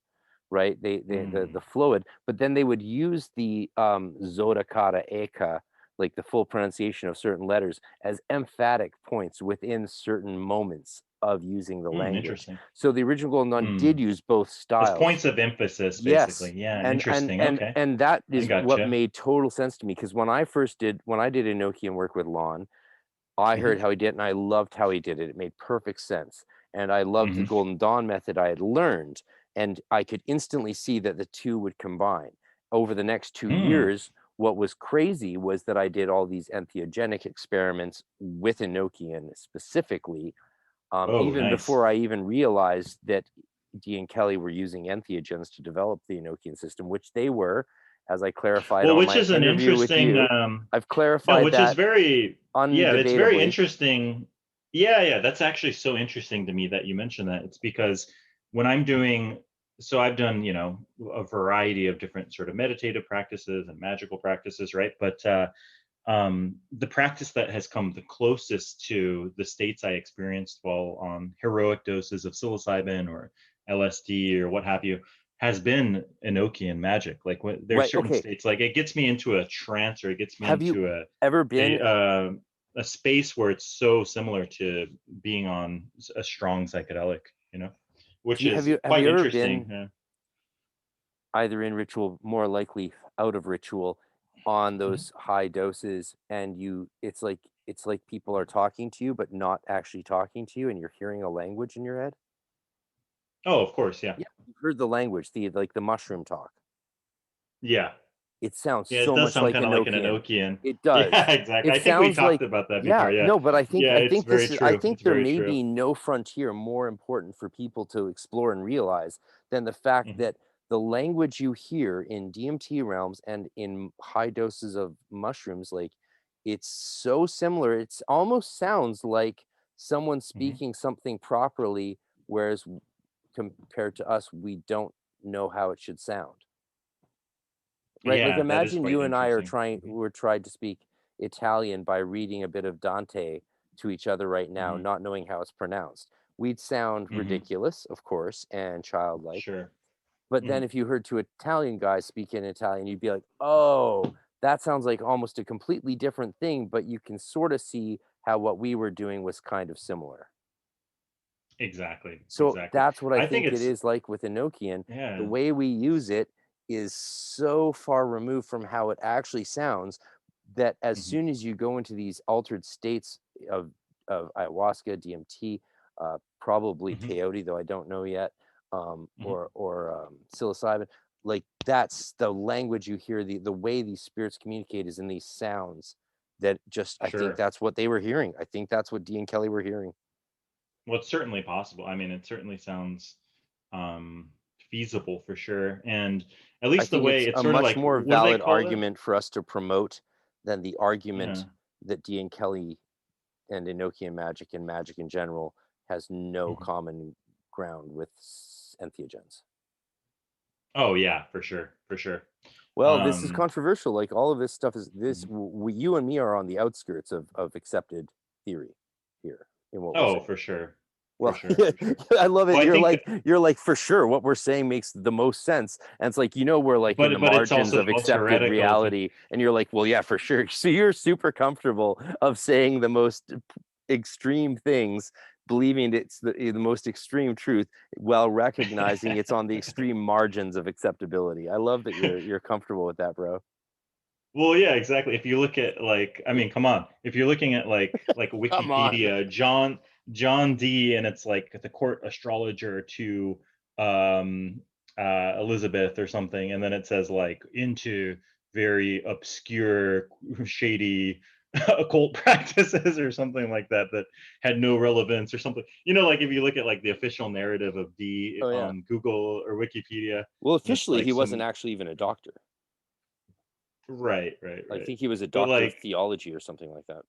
right? The Mm. fluid, but then they would use the zota kata eka, like the full pronunciation of certain letters, as emphatic points within certain moments of using the language. Interesting. So the original Golden Dawn did Mm. use both As styles. points of emphasis, basically. Yes. Yeah, And interesting. Okay. that I is what gotcha. made total sense to me, because when I did Enochian work with Lon, I Mhm. heard how he did it and I loved how he did it. It made perfect sense. And I loved the Mhm. Golden Dawn method I had learned. And I could instantly see that the two would combine. Over the next 2 Mm. years, what was crazy was that I did all these entheogenic experiments with Enochian specifically, Oh, even nice. before I even realized that Dee and Kelly were using entheogens to develop the Enochian system, which they were, as I clarified Well, on which my is an interview with interesting you. I've no, clarified which is that very yeah, it's very undebatably. interesting. Yeah, that's actually so interesting to me that you mentioned that. It's because when I'm doing so I've done, a variety of different sort of meditative practices and magical practices, right? But the practice that has come the closest to the states I experienced while on heroic doses of psilocybin or LSD or what have you has been Enochian magic. Like there's Right. certain Okay. states, like it gets me into a trance or it gets me Have you into ever a been? a space where it's so similar to being on a strong psychedelic, which Have is you quite ever interesting. been Yeah. either in ritual, more likely out of ritual, on Mhm. those high doses, and it's like people are talking to you, but not actually talking to you, and you're hearing a language in your head? Oh, of course. Yeah. Yeah, you've heard the language, the mushroom talk. Yeah. It sounds Yeah, it so does much sound like kind of like an Enochian. Enochian. It Yeah, does. exactly. It I think we sounds talked like, about that yeah, before. Yeah. no, but Yeah, I it's think very I true. think It's there very may true. be no frontier more important for people to explore and realize than the fact Mhm. that the language you hear in DMT realms and in high doses of mushrooms, like, it's so similar. It's almost sounds like someone Mhm. speaking something properly, whereas compared to us, we don't know how it should sound. Right, like Yeah, that is imagine quite you and I are interesting. Mhm. tried to speak Italian by reading a bit of Dante to each other right now, Mhm. not knowing how it's pronounced. We'd sound Mhm. ridiculous, of course, and childlike. Sure. But then Mhm. if you heard two Italian guys speak in Italian, you'd be like, "Oh, that sounds like almost a completely different thing," but you can sort of see how what we were doing was kind of similar. Exactly. So Exactly. that's what I I think think it it's is like with Enochian. The yeah. way we use it is so far removed from how it actually sounds that as Mhm. soon as you go into these altered states of ayahuasca, DMT, probably Mhm. peyote, though I don't know yet, Mhm. or psilocybin, like that's the language you hear. The way these spirits communicate is in these sounds that just, I think Sure. that's what they were hearing. I think that's what Dee and Kelly were hearing. Well, it's certainly possible. I mean, it certainly sounds um, feasible for sure. And at I least the think way it's it's a sort of much like, more what do they valid call it? argument for us to promote than the Yeah. argument that Dee and Kelly and Enochian magic and magic in general has no Mhm. common ground with entheogens. Oh yeah, for sure, for sure. Well, this is Um, controversial. Like all of this stuff is this. mhm. You and me are on the outskirts of accepted theory here in what we're Oh, saying. for sure, for Well, sure, for sure. I love Well, it. I think, You're like for sure what we're saying makes the most sense, and it's like we're like in the but it's margins also of the most accepted heretical thing. reality, and you're like, well, yeah, for sure. So you're super comfortable of saying the most extreme things, believing it's the most extreme truth, while recognizing it's on the extreme margins of acceptability. I love that you're comfortable with that, bro. Well, yeah, exactly. If you look at like, I mean, come on. If you're looking at like Come on. Wikipedia, John Dee, and it's like the court astrologer to um Elizabeth or something, and then it says like into very obscure, shady occult practices or something like that that had no relevance or something. You know, like if you look at like the official narrative of Dee Oh yeah. on Google or Wikipedia, Well, and it's officially, like he wasn't some actually even a doctor. right, right, I right. think he was a But doctor of like theology or something like that.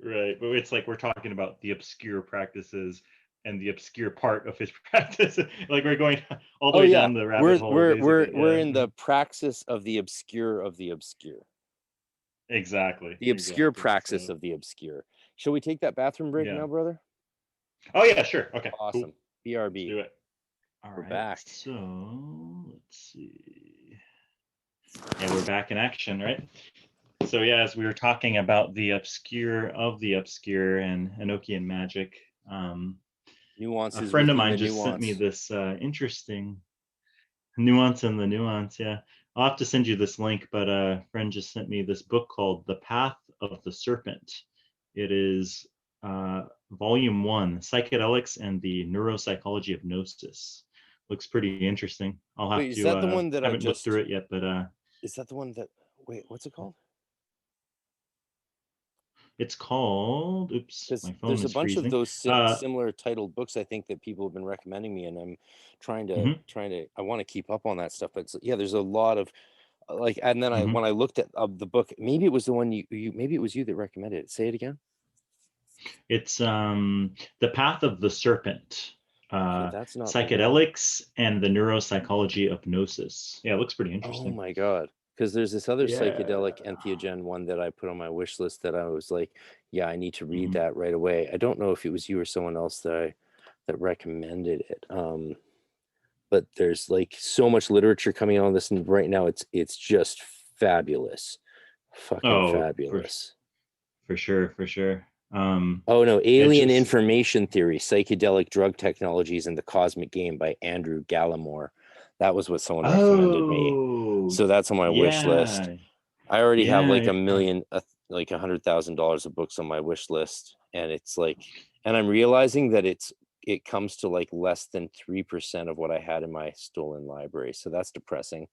right, but it's like we're talking about the obscure practices and the obscure part of his practice. Like we're going all the Oh way yeah, down the rabbit hole, basically. we're Yeah, in the praxis of the obscure of the obscure. exactly, The obscure exactly. praxis So of the obscure. Shall we take that bathroom break yeah. now, brother? Oh yeah, sure. Okay, cool. Awesome. Let's BRB. do it. All We're right. back. So let's see. Yeah, we're back in action, right? So yeah, as we were talking about the obscure of the obscure and Enochian magic, a Nuances friend of within mine the just sent me nuance. this interesting nuance in the nuance, yeah. I'll have to send you this link, but a friend just sent me this book called The Path of the Serpent. It is volume 1, Psychedelics and the Neuropsychology of Gnosis. Looks pretty interesting. I'll have Wait, is that the to one that I haven't looked just through it yet, but is that the one that wait, what's it called? it's called, oops, Because my phone there's a is bunch of freezing. those similar titled books I think that people have been recommending me, and I'm trying to Mhm, I want to keep up on that stuff. But yeah, there's a lot of like, and then mhm. when I looked at the book, maybe it was the one you maybe it was you that recommended it. Say it again. It's The Path of the Serpent, Okay, that's not the one. Psychedelics and the Neuropsychology of Gnosis. Yeah, it looks pretty Oh interesting. my God. Because there's this other Yeah. psychedelic entheogen one that I put on my wish list that I was like, yeah, I need to read Mhm. that right away. I don't know if it was you or someone else that recommended it. But there's like so much literature coming on this, and right now it's just fabulous. Fucking Oh, fabulous. for sure, for sure. Oh no, It's Alien just Information Theory, Psychedelic Drug Technologies and the Cosmic Game by Andrew Gallimore. That was what someone recommended me. oh So that's on my wish list. yeah, I already have yeah, like a yeah. million, like $100,000 of books on my wish list, and it's like, and I'm realizing that it comes to like less than 3% of what I had in my stolen library. So that's depressing.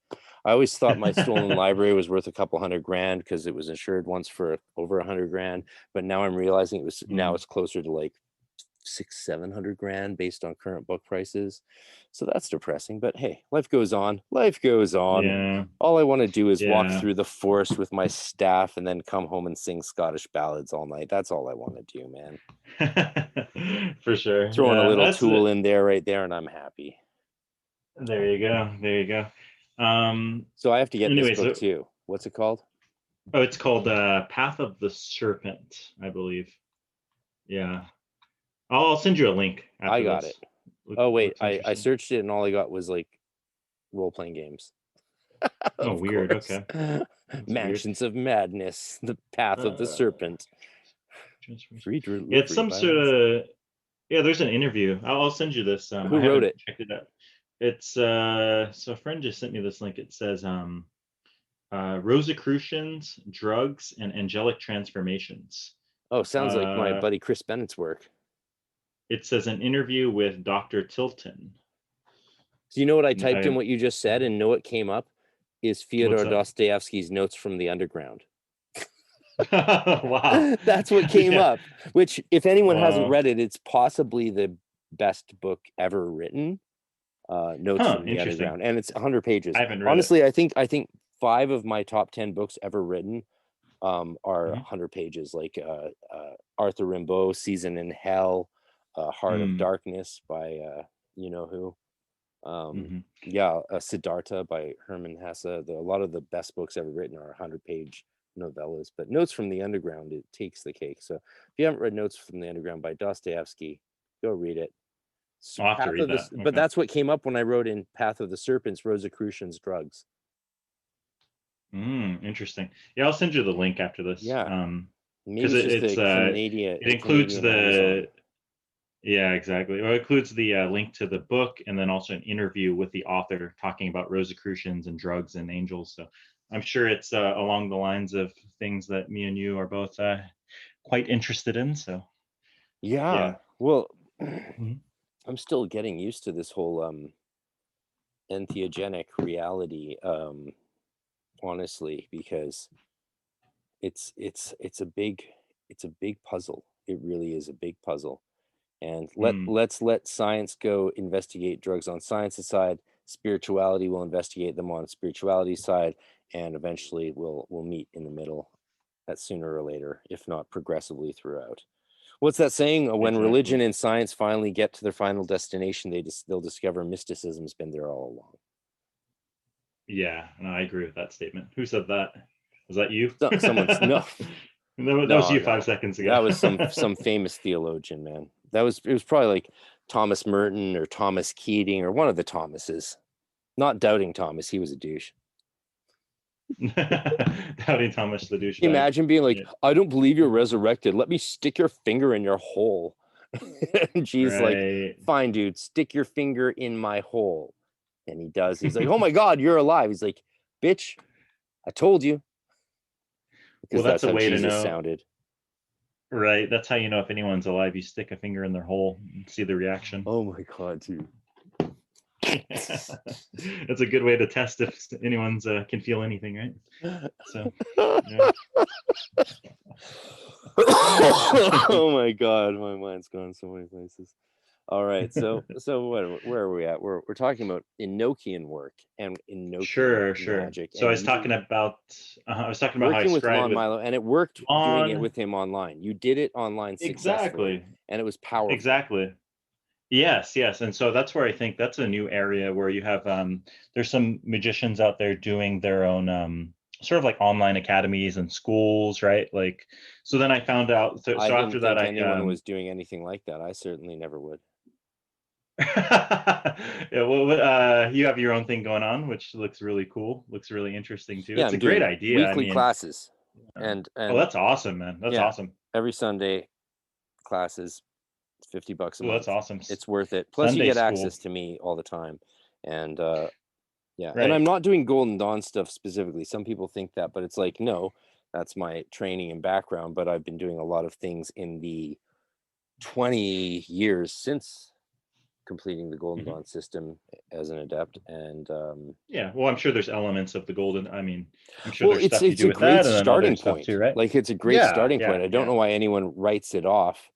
I always thought my stolen library was worth a couple $100,000 because it was insured once for over $100,000, but now I'm realizing now Mm, it's closer to like 600-700 grand based on current book prices. So that's depressing, but hey, life goes on. Life goes on. yeah, All I want to do is walk yeah. through the forest with my staff and then come home and sing Scottish ballads all night. That's all I want to do, man. For sure. Throwing a Yeah, little that's tool in there right there, and I'm happy. there you go. There you go. So I have to get this Anyway, book so too. What's it called? oh, it's called Path of the Serpent, I believe. Yeah. I'll send you a link I after got it. this. Oh wait, Looks I interesting. searched it and all I got was like role-playing games. Oh, Of weird. course. Okay. That's weird. Mansions of Madness, The Path of the Uh, Serpent, transformation. free It's delivery some by sort Amazon. of Yeah, there's an interview. I'll send you this. Who I wrote haven't it? checked it out. It's so a friend just sent me this link. It says Rosicrucians, Drugs, and Angelic Transformations. Oh, sounds like my Uh, buddy Chris Bennett's work. it says an interview with Dr. Tilton. So you know what I typed in what you just said and know what came up is Fyodor that? Dostoevsky's Notes from the Underground. Wow. That's what came Yeah. up, which if anyone hasn't Wow. read it, it's possibly the best book ever written. Notes from the Interesting. Underground, and it's 100 pages. I haven't read Honestly, I think 5 of my top 10 books ever written are Mhm. 100 pages, like Arthur Rimbaud, Season in Hell, Heart of Darkness by you know who. Siddhartha by Herman Hesse. A lot of the best books ever written are 100-page novellas, but Notes from the Underground, it takes the cake. So if you haven't read Notes from the Underground by Dostoevsky, go read it. I'll have to read that. But that's what came up when I wrote in Path of the Serpents, Rosicrucians, Drugs. Interesting. Yeah, I'll send you the link after this. Yeah. Because Maybe it includes Canadian yeah, exactly. Well, it includes the link to the book and then also an interview with the author talking about Rosicrucians and drugs and angels. So I'm sure it's along the lines of things that me and you are both quite interested in. So yeah. Well, Mhm. I'm still getting used to this whole entheogenic reality, honestly, because it's a big puzzle. It really is a big puzzle. And let's let science go investigate drugs on science's side. Spirituality will investigate them on spirituality's side, and eventually we'll meet in the middle. That sooner or later, if not progressively throughout. What's that saying? When religion and science finally get to their final destination, they'll discover mysticism's been there all along. Yeah, no, I agree with that statement. Who said that? Was that you? Someone's no. That was you 5 seconds ago. That was some famous theologian, man. It was probably like Thomas Merton or Thomas Keating or one of the Thomases. Not Doubting Thomas, he was a douche. Doubting Thomas the douchebag. Imagine being like, I don't believe you're resurrected. Let me stick your finger in your hole. And she's like, fine, dude, stick your finger in my hole. And he does. He's like, oh my God, you're alive. He's like, bitch, I told you. Because that's a way Jesus to know. Sounded. Right. That's how you know if anyone's alive. You stick a finger in their hole and see the reaction. Oh my God, dude. That's a good way to test if anyone's can feel anything, right? So yeah. Oh my God, my mind's gone so many places. All right, so where are we at? We're talking about Enochian work and Enochian magic. So I was talking about how working I with Lon scribe Milo, and it worked doing it with him online. You did it online successfully, and it was powerful. Exactly. Yes, and so that's where I think that's a new area where you have there's some magicians out there doing their own sort of like online academies and schools, right? Like, so then I found out. So after that, anyone was doing anything like that. I certainly never would. Yeah, well, you have your own thing going on, which looks really cool. Looks really interesting too. Yeah, it's a great idea. Weekly classes, and oh, that's awesome, man. That's awesome. Every Sunday classes. $50 a month. That's awesome. It's worth it. Plus Sunday you get access to me all the time. And and I'm not doing Golden Dawn stuff specifically. Some people think that, but it's like, no, that's my training and background. But I've been doing a lot of things in the 20 years since completing the Golden Dawn system as an adept. And well, I'm sure there's elements of the Golden. I mean, I'm sure there's stuff it's you do with that, and starting stuff point too, right? Like it's a great starting point. I don't know why anyone writes it off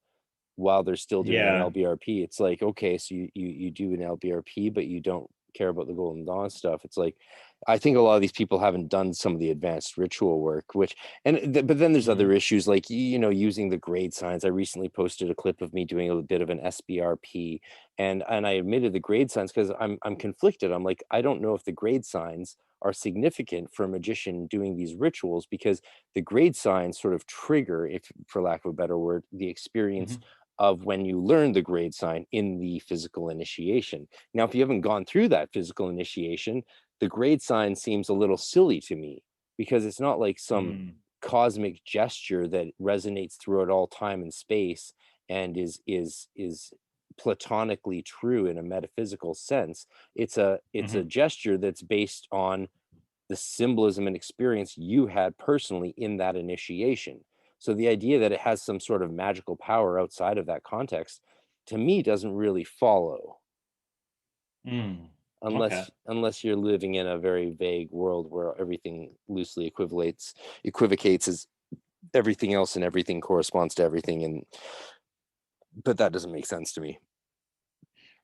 while they're still doing an LBRP. It's like, okay, so you do an LBRP, but you don't care about the Golden Dawn stuff. It's like, I think a lot of these people haven't done some of the advanced ritual work, but then there's other issues like, using the grade signs. I recently posted a clip of me doing a bit of an SBRP, and I admitted the grade signs because I'm conflicted. I'm like, I don't know if the grade signs are significant for a magician doing these rituals, because the grade signs sort of trigger, if for lack of a better word, the experience of when you learn the grade sign in the physical initiation. Now, if you haven't gone through that physical initiation, the grade sign seems a little silly to me, because it's not like some cosmic gesture that resonates throughout all time and space and is platonically true in a metaphysical sense. It's a gesture that's based on the symbolism and experience you had personally in that initiation. So the idea that it has some sort of magical power outside of that context, to me, doesn't really follow, Okay. unless you're living in a very vague world where everything loosely equivocates as everything else, and everything corresponds to everything, but that doesn't make sense to me.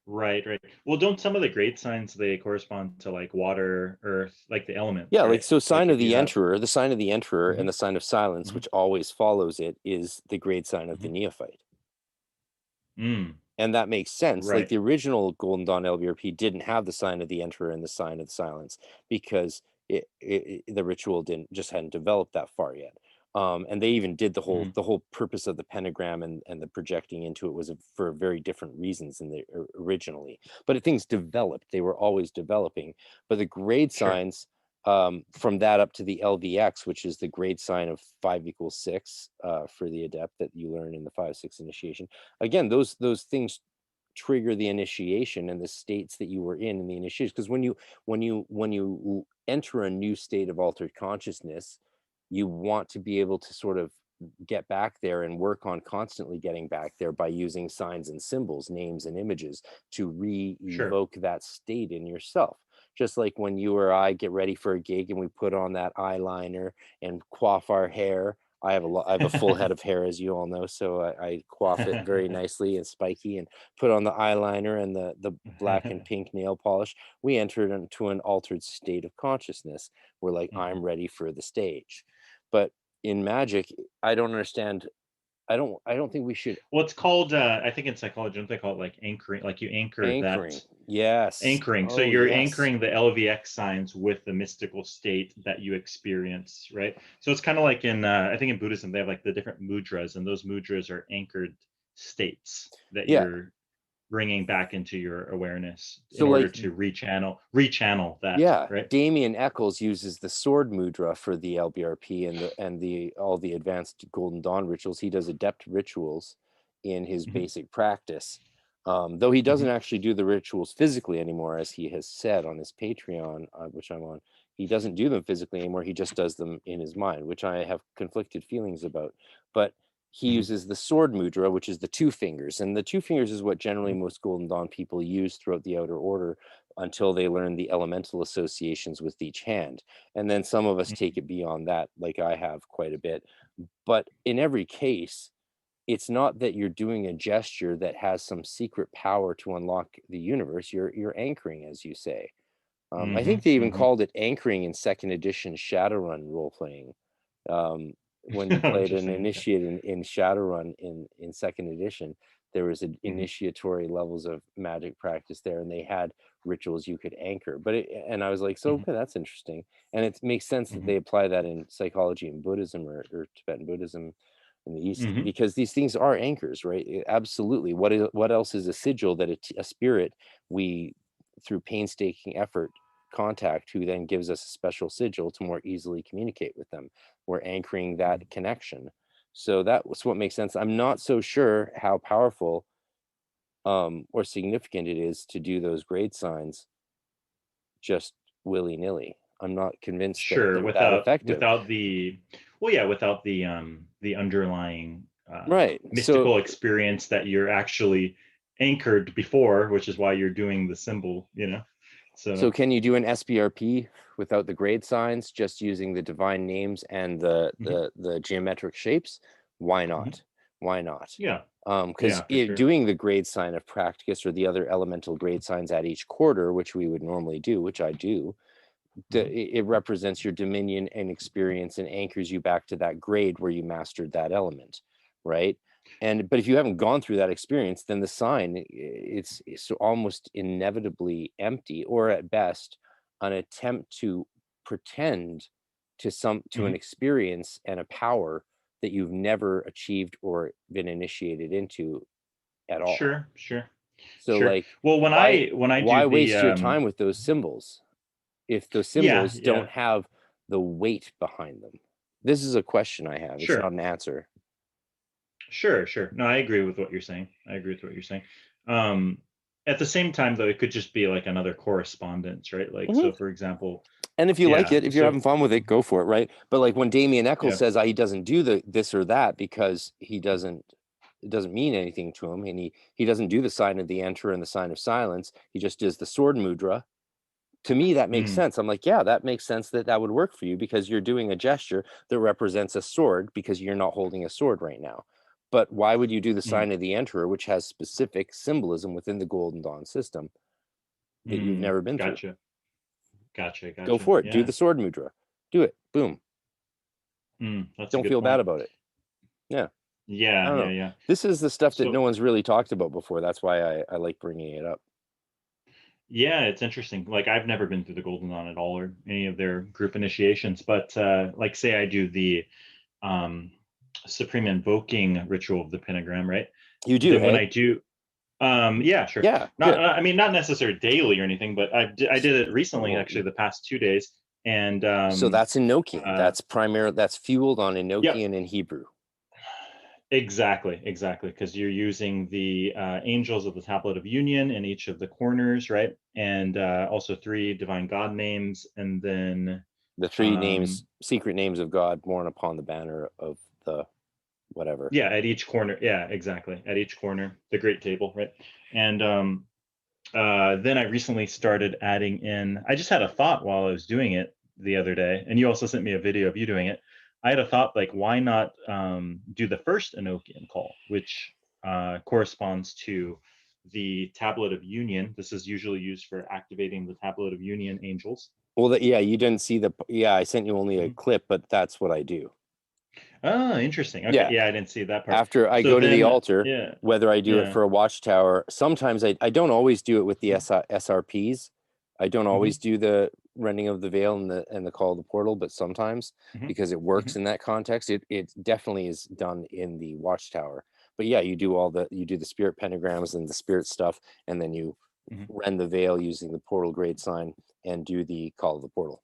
Right. Well, don't some of the great signs, they correspond to like water, earth, like the elements, Yeah, right? like, so sign Like of if you the have. emperor, the sign of the emperor and Mhm, the sign of silence, mhm, which always follows it, is the grade sign of the mhm. neophyte. Mm, And that makes sense. Like, right. the original Golden Dawn LBRP didn't have the sign of the emperor and the sign of the silence, because the ritual hadn't developed that far yet. And they even did the Mhm, whole purpose of the pentagram and the projecting into it was for very different reasons than they originally. But things developed; they were always developing. But the grade sure. signs, from that up to the LVX, which is the grade sign of 5 = 6 for the adept that you learn in the 5-6 initiation. Again, those things trigger the initiation and the states that you were in the initiation, because when you enter a new state of altered consciousness, you want to be able to sort of get back there and work on constantly getting back there by using signs and symbols, names and images, to Sure. re-evoke that state in yourself. Just like when you or I get ready for a gig and we put on that eyeliner and coif our hair. I have a full head of hair, as you all know, so I coif it very nicely and spiky, and put on the eyeliner and the black and pink nail polish. We entered into an altered state of consciousness. We're like, Mhm. I'm ready for the stage. But in magic, I don't understand. I don't think we should Well, it's called, I think in psychology, don't they call it like anchoring? Like you anchor that anchoring. Yes. anchoring. So Oh, you're yes. anchoring the LVX signs with the mystical state that you experience, right? So it's kind of like in, I think in Buddhism, they have like the different mudras, and those mudras are anchored states that Yeah. you're bringing back into your awareness in So, order like, to rechannel that, yeah, right? Damien Eccles uses the sword mudra for the LBRP and the all the advanced Golden Dawn rituals. He does adept rituals in his Hmm. basic practice. Though he doesn't Hmm. actually do the rituals physically anymore, as he has said on his Patreon, which I'm on. He doesn't do them physically anymore. He just does them in his mind, which I have conflicted feelings about. But he Hmm. uses the sword mudra, which is the 2 fingers. And the 2 fingers is what generally most Golden Dawn people use throughout the Outer Order, until they learn the elemental associations with each hand. And then some of us take it beyond that, like I have quite a bit. But in every case, it's not that you're doing a gesture that has some secret power to unlock the universe. You're anchoring, as you say. I Hmm. think they even Hmm. called it anchoring in second edition Shadowrun role playing. Um, when you played an Interesting. Okay. initiate in Shadowrun in second edition, there was Hmm. initiatory levels of magic practice there, and they had rituals you could anchor. And I was like, so Hmm. okay, that's interesting, and it makes sense that Hmm. they apply that in psychology and Buddhism, or Tibetan Buddhism in the East, Hmm. because these things are anchors, right? Absolutely. What else is a sigil that a spirit, we, through painstaking effort, contact, who then gives us a special sigil to more easily communicate with them. We're anchoring that connection. So that was what makes sense. I'm not so sure how powerful or significant it is to do those grade signs just willy-nilly. I'm not convinced that Sure, they're that effective. without the, well, yeah, without the underlying Right. So mystical experience that you're actually anchored before, which is why you're doing the symbol, you know. so So. can you do an SBRP without the grade signs, just using the divine names and the Mhm, the the geometric shapes? Why mhm. not? Why not? Yeah, Because yeah, for sure. doing the grade sign of practice, or the other elemental grade signs at each quarter, which we would normally do, which I do, Mhm, it represents your dominion and experience, and anchors you back to that grade where you mastered that element, right? But if you haven't gone through that experience, then the sign, it's almost inevitably empty, or at best an attempt to pretend to an mhm. experience and a power that you've never achieved or been initiated into at all. Sure, sure, So, sure. like, Well, why when I do why the waste your time with those symbols if those yeah, symbols yeah, don't have the weight behind them? This is a question I have. It's not sure. an answer. Sure, sure. No, I agree with what you're saying. I agree with what you're saying. At the same time, though, it could just be like another correspondence, right? Like, so for example, And if you like yeah, it, if you're so having fun with it, go for it, right? But like when Damien Eccles yeah, says he doesn't do this or that because it doesn't mean anything to him, and he doesn't do the sign of the enter and the sign of silence. He just does the sword mudra. To me, that makes mm, sense. I'm like, yeah, that makes sense that would work for you because you're doing a gesture that represents a sword because you're not holding a sword right now. But why would you do the mm, sign of the Emperor, which has specific symbolism within the Golden Dawn system that you've never been through? gotcha, gotcha, Go gotcha. for it. Do Yeah, the sword mudra. Do it. Boom. that's a Don't good feel bad point. about it. Yeah. I Yeah, don't yeah, know. yeah. This is the stuff that no So one's really talked about before. That's why I like bringing it up. yeah, it's interesting. Like I've never been through the Golden Dawn at all or any of their group initiations, but like say I do the um Supreme Invoking ritual of the pentagram, right? You do, Then when hey? I do yeah, sure. Yeah, Not good. I mean not necessarily daily or anything, but I did it recently Well, actually the past 2 days and so that's Enochian. uh That's fueled on yep, Enochian and Hebrew. exactly, exactly, because you're using the angels of the Tablet of Union in each of the corners, right? And also 3 divine God names, and then The three um, names, secret names of God born upon the banner of the whatever. yeah, at each corner, yeah, exactly, at each corner, the Great Table, right? And then I recently started adding in. I just had a thought while I was doing it the other day, and you also sent me a video of you doing it. I had a thought like, why not do the first Enochian call, which corresponds to the Tablet of Union. This is usually used for activating the Tablet of Union angels. Well, yeah, you didn't see I sent you only a Mhm. clip, but that's what I do. Oh, interesting. Okay, Yeah. yeah, I didn't see that part. After I So go to the then, altar, yeah, whether I do it yeah, for a watchtower, sometimes I don't always do it with the SRPs. I don't hmm always do the rending of the veil and the call of the portal, but sometimes hmm because it hmm works in that context, it definitely is done in the watchtower. But yeah, you do the spirit pentagrams and the spirit stuff, and then you hmm rend the veil using the portal grade sign and do the call of the portal.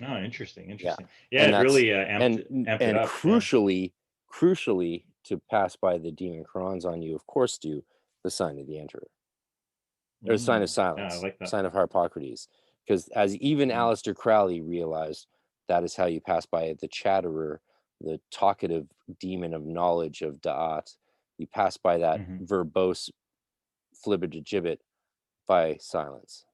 Oh, interesting, Yeah. interesting. Yeah, And it that's really amped it and up. Yeah. crucially to pass by the demon Qurans on you, of course, do the sign of the Emperor or the sign of Yeah, I silence, like that. sign of Harpocrates, because as even Mm, Aleister Crowley realized, that is how you pass by the chatterer, the talkative demon of knowledge of Da'at. You pass by that mhm. verbose flibbertigibbet by silence.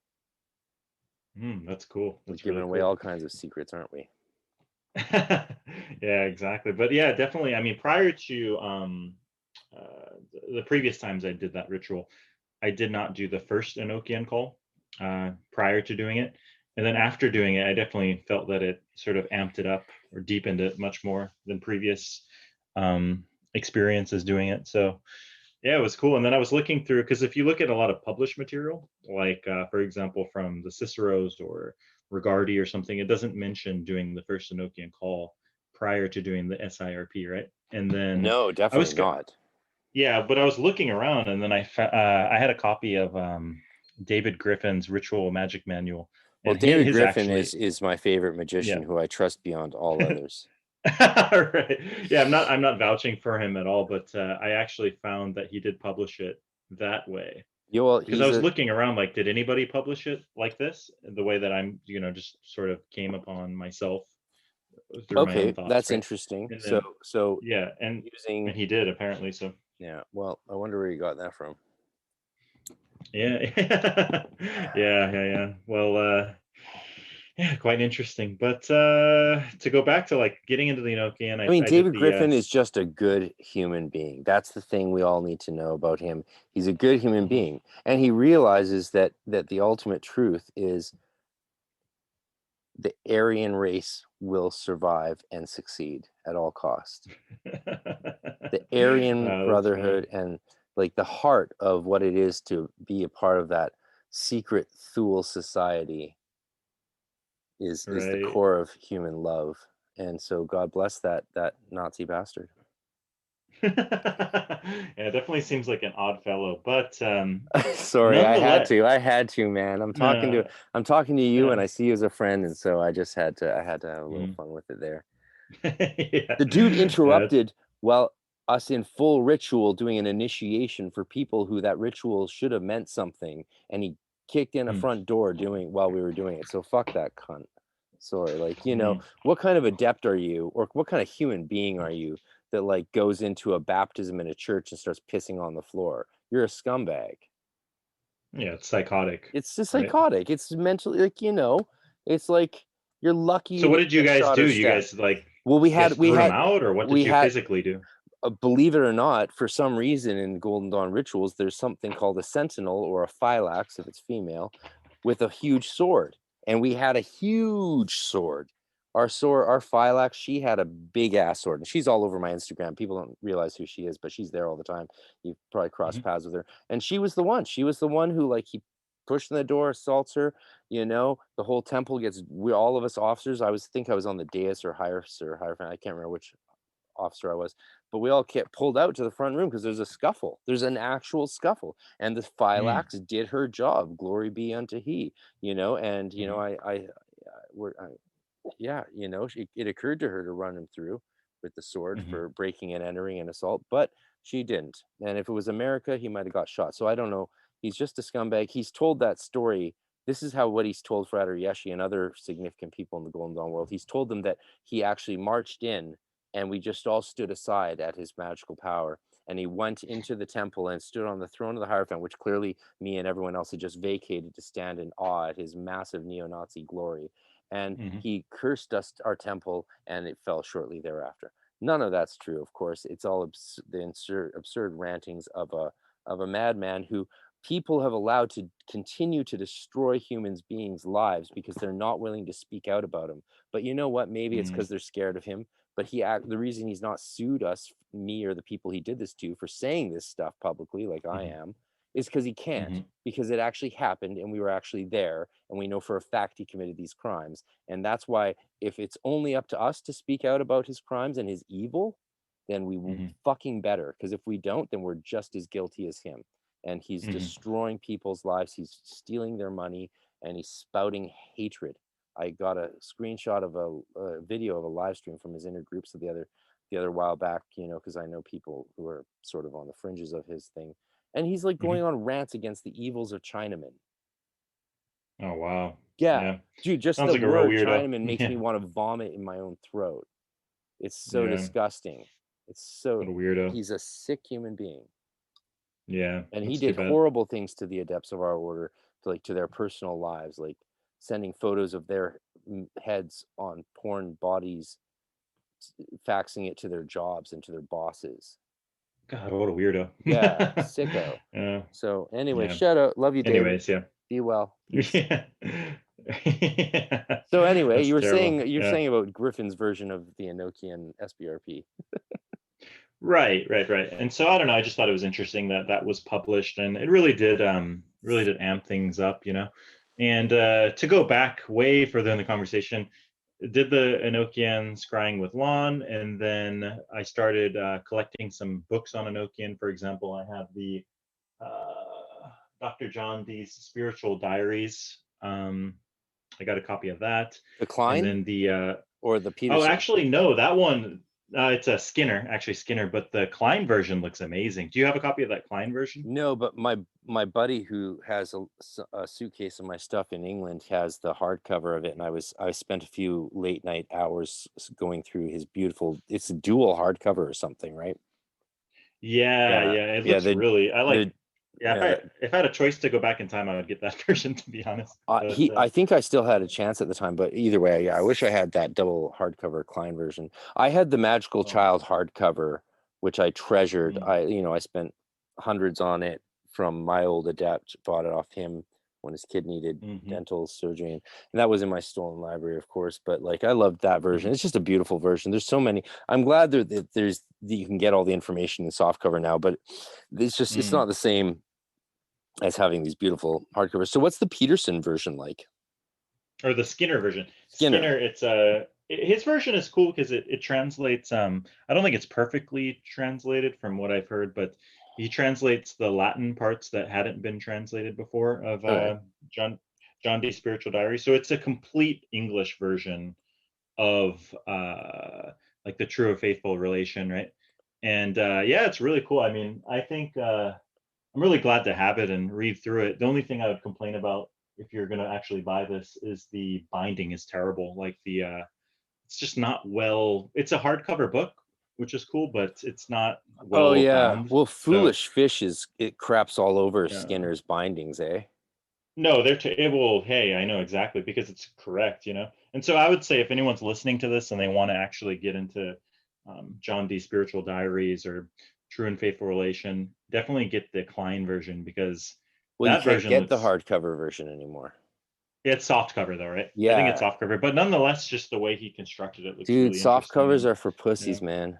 That's cool. We're That's giving really away cool. all kinds of secrets, aren't we? Yeah, exactly. But yeah, definitely. I mean, prior to the previous times I did that ritual, I did not do the first Enochian call prior to doing it. And then after doing it, I definitely felt that it sort of amped it up or deepened it much more than previous experiences doing it. So yeah, it was cool. And then I was looking through because if you look at a lot of published material, like for example from the Ciceros or Rigardi or something, it doesn't mention doing the first Enochian call prior to doing the SIRP, right? And then No, I definitely was not. yeah, but I was looking around and then I had a copy of David Griffin's Ritual Magic Manual, Well, and David his Griffin actually is my favorite magician yeah. who I trust beyond all others. Right. Yeah, I'm not vouching for him at all, but I actually found that he did publish it that way Yeah, well, because I he's was a looking around like, did anybody publish it like this? The way that I'm, just sort of came upon myself through my own okay. thoughts, That's right? interesting. And So then so yeah, and using he did apparently. So yeah. Well, I wonder where you got that from. yeah, yeah. Well, yeah, quite interesting. But to go back to like getting into the Enochian, I mean, I did David the Griffin is just a good human being. That's the thing we all need to know about him. He's a good human mhm. being, and he realizes that the ultimate truth is the Aryan race will survive and succeed at all cost. The Aryan Oh, that's funny. Brotherhood and like the heart of what it is to be a part of that secret Thule society is the Right. core of human love. And so God bless that Nazi bastard. Yeah, it definitely seems like an odd fellow, but Sorry, nonetheless, I had to, man. no, I'm talking to you and yeah, I see you as a friend, and so I had to have a little mm. fun with it there. Yeah, The dude yeah, it's, interrupted while us in full ritual doing an initiation for people who that ritual should have meant something, and he kicked in a front door while we were doing it. So fuck that cunt. Sorry, like, you know, what kind of adept are you, or what kind of human being are you that like goes into a baptism in a church and starts pissing on the floor? You're a scumbag. Yeah, it's psychotic. It's just right? psychotic. It's mentally, like, you know, it's like you're lucky. So what did you guys shot do? or You stabbed. guys like Well, you guys threw them out, or what did you physically do? Believe it or not, for some reason in Golden Dawn rituals, there's something called a sentinel or a phylax if it's female, with a huge sword. And we had a huge sword. Our phylax, she had a big ass sword, and she's all over my Instagram. People don't realize who she is, but she's there all the time. You've probably crossed paths with her. And she was the one. She was the one who, like, he pushed in the door, assaults her. You know, the whole temple gets. All of us officers. I think I was on the dais or hierophant. I can't remember which officer I was, but we all get pulled out to the front room because there's a scuffle. There's an actual scuffle, and the phylax did her job. Glory be unto he. You know, and you know, yeah, you know, it occurred to her to run him through with the sword for breaking and entering and assault, but she didn't. And if it was America, he might have got shot. So I don't know. He's just a scumbag. He's told that story. This is what he's told Frater Yeshi and other significant people in the Golden Dawn world. He's told them that he actually marched in, and we just all stood aside at his magical power. And he went into the temple and stood on the throne of the Hierophant, which clearly me and everyone else had just vacated to stand in awe at his massive neo-Nazi glory. And he cursed our temple, and it fell shortly thereafter. None of that's true, of course. It's all the absurd rantings of a madman who people have allowed to continue to destroy humans beings' lives because they're not willing to speak out about him. But you know what? Maybe it's because they're scared of him. But the reason he's not sued us, me or the people he did this to, for saying this stuff publicly, like I am, is because he can't, because it actually happened and we were actually there, and we know for a fact he committed these crimes. And that's why if it's only up to us to speak out about his crimes and his evil, then we will fucking better. Because if we don't, then we're just as guilty as him. And he's destroying people's lives. He's stealing their money, and he's spouting hatred. I got a screenshot of a video of a live stream from his inner groups the other while back, you know, because I know people who are sort of on the fringes of his thing. And he's like going on rants against the evils of Chinamen. Oh, wow. Yeah. Dude, just sounds the like a real word weirdo. Chinaman makes me want to vomit in my own throat. It's so disgusting. It's so what a weirdo. He's a sick human being. Yeah. And he did horrible things to the adepts of our order, to their personal lives, like sending photos of their heads on porn bodies, faxing it to their jobs and to their bosses. God, what a weirdo. Yeah, sicko. Yeah. So anyway, shout out. Love you, David. Anyways, yeah. Be well. Yeah. So anyway, That's you were terrible. saying about Griffin's version of the Enochian SBRP. Right. And so I don't know, I just thought it was interesting that was published, and it really did amp things up, you know. And to go back way further in the conversation, did the Enochian scrying with Lon, and then I started collecting some books on Enochian. For example, I have the Dr. John Dee's Spiritual Diaries. I got a copy of that. The Klein? And then the or the Peterson? Oh, actually, no, that one. It's a Skinner, but the Klein version looks amazing. Do you have a copy of that Klein version? No, but my buddy who has a suitcase of my stuff in England has the hardcover of it, and I spent a few late night hours going through his beautiful. It's a dual hardcover or something, right? Yeah, it looks really. I like. If I had a choice to go back in time, I would get that version, to be honest. I think I still had a chance at the time, but either way, I wish I had that double hardcover Klein version. I had the Magical Child hardcover, which I treasured. I spent hundreds on it from my old adept, bought it off him when his kid needed dental surgery, and that was in my stolen library, of course. But like, I loved that version. It's just a beautiful version. There's so many. I'm glad that you can get all the information in softcover now, but it's just it's not the same as having these beautiful hardcovers. So what's the Peterson version like? Or the Skinner version? Skinner, it's his version is cool because it translates. I don't think it's perfectly translated from what I've heard, but he translates the Latin parts that hadn't been translated before of John Dee's Spiritual Diary. So it's a complete English version of like the true or faithful relation, right? And yeah, it's really cool. I mean, I think I'm really glad to have it and read through it. The only thing I would complain about if you're going to actually buy this is the binding is terrible. Like it's just not well. It's a hardcover book, which is cool, but it's not Oh well yeah. bound. Well, So Foolish Fish it craps all over yeah. Skinner's bindings, eh? No, it will. Hey, I know exactly because it's correct, And so I would say if anyone's listening to this and they want to actually get into John Dee Spiritual Diaries or True and Faithful Relation, definitely get the Klein version because Well, you that can't version get the looks. hardcover version anymore. It's soft cover though, right? I think it's Yeah. soft cover, but nonetheless, just the way he constructed it looks Dude, really soft interesting. covers And are for yeah. pussies, man.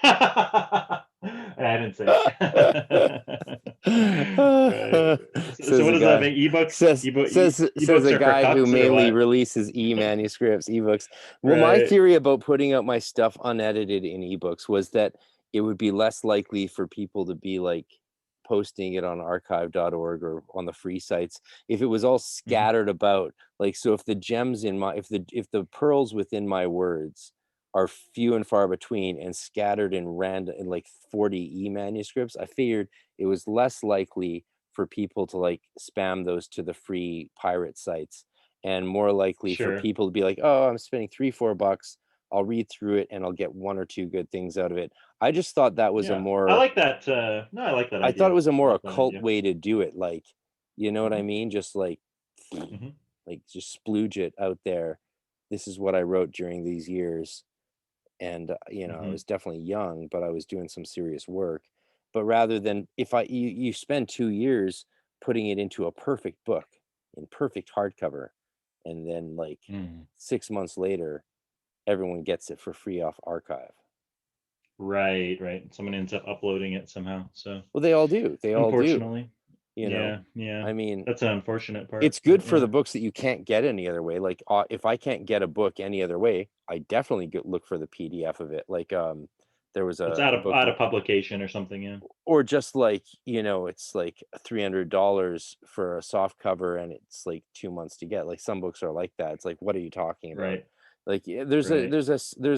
I didn't say it. Right. So Says what a is that? guy. Make ebooks? Says Ebooks a are for guy who cucks or mainly what? releases e-manuscripts, ebooks. Well, my Right. theory about putting out my stuff unedited in ebooks was that it would be less likely for people to be like posting it on archive.org or on the free sites if it was all Mhm. scattered about. Like, so if the gems in my if the pearls within my words are few and far between and scattered in random in like 40 e-manuscripts, I figured it was less likely for people to like spam those to the free pirate sites and more likely for Sure. people to be like, oh, I'm spending $3-4, I'll read through it and I'll get one or two good things out of it. I just thought that was a Yeah. I more like that. No, I like that I thought it idea. was a I more like that occult idea. way to do it, like, you know what I Hmm. mean, just Hmm. like just splooge it out there. This is what I wrote during these years. And I Hmm. was definitely young, but I was doing some serious work. But rather than if you spend 2 years putting it into a perfect book in perfect hardcover, and then like Mm. 6 months later everyone gets it for free off archive. Right. Right. Someone ends up uploading it somehow. So Well, they all do. unfortunately, you know yeah, yeah, I mean, that's an unfortunate it's part. good But for the yeah. books that you can't get any other way. Like, if I can't get a book any other way, I definitely look for the PDF of it. Like, there was It's a out of book, out of publication or something, yeah. or just like, it's like $300 for a soft cover and it's like 2 months to get. Like, some books are like that. It's like, what are you talking about? Right, Like, yeah, there's a right. there's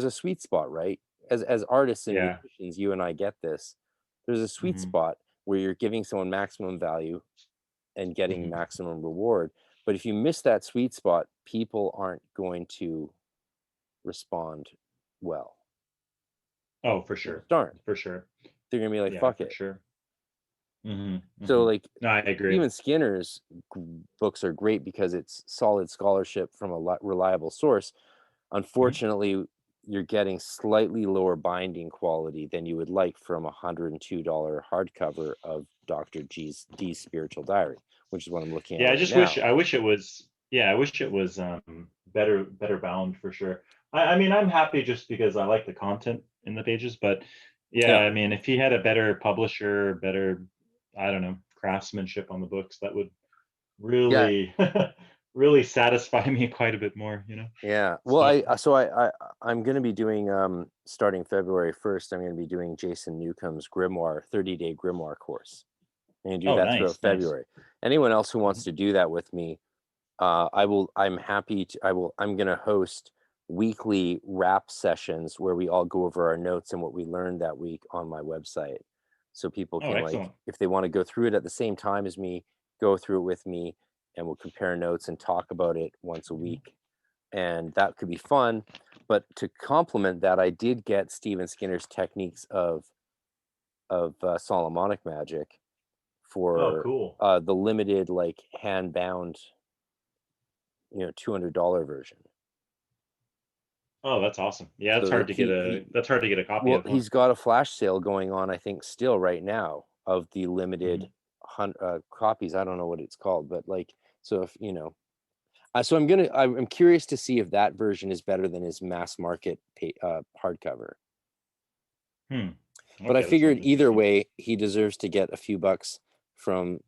a sweet spot, right? As artists and Yeah. musicians, you and I get this. There's a sweet Mhm, spot where you're giving someone maximum value and getting mhm. maximum reward. But if you miss that sweet spot, people aren't going to respond well. Oh, for They sure, just aren't. for sure. They're gonna be like, Yeah, fuck for it. sure. Mhm, So mhm. like, No, I agree. even Skinner's books are great because it's solid scholarship from a reliable source. Mhm. Unfortunately, you're getting slightly lower binding quality than you would like from a $102 hardcover of Dr. D's Spiritual Diary, which is what I'm looking at Yeah, right now. I wish it was yeah, I wish it was, better bound for sure. I mean, I'm happy just because I like the content in the pages, but yeah, Yeah. I mean, if he had a better publisher, better, I don't know, craftsmanship on the books, that would Yeah. really really satisfy me quite a bit more. Yeah. Well, So I'm going to be doing starting February 1st, I'm going to be doing Jason Newcomb's Grimoire 30-day Grimoire course. I'm going to do oh, that throughout nice, nice. February. Anyone else who wants Mhm. to do that with me, I'm happy to I'm going to host weekly rap sessions where we all go over our notes and what we learned that week on my website. So people Oh, can, like, excellent. if they want to go through it at the same time as me, go through it with me, and we'll compare notes and talk about it once a Mhm. week, and that could be fun. But to complement that, I did get Stephen Skinner's techniques of Solomonic magic Oh, for cool. the limited, like, hand bound, $200 version. Oh, that's awesome. Yeah, So like that's hard to get a copy well, of, huh? he's got a flash sale going on, I think, still right now of the limited Mhm. copies. I don't know what it's called, but like, so if so I'm curious to see if that version is better than his mass market hardcover. Hmm. But I Okay, that sounds figured either interesting. way, he deserves to get a few bucks from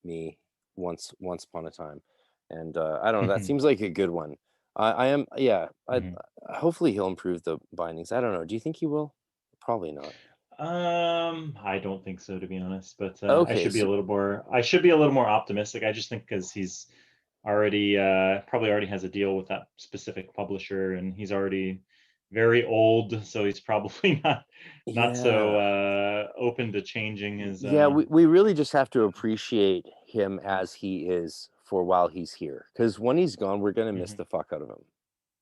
me once upon a time, and I don't know. That seems like a good one. I am, yeah. Mhm. Hopefully he'll improve the bindings. I don't know. Do you think he will? Probably not. I don't think so, to be honest. But Okay, so I should be a little more optimistic. I just think because he's already probably already has a deal with that specific publisher, and he's already very old, so he's probably not so Yeah. open to changing his. Yeah, we really just have to appreciate him as he is for while he's here. Because when he's gone, we're gonna miss Mhm. the fuck out of him.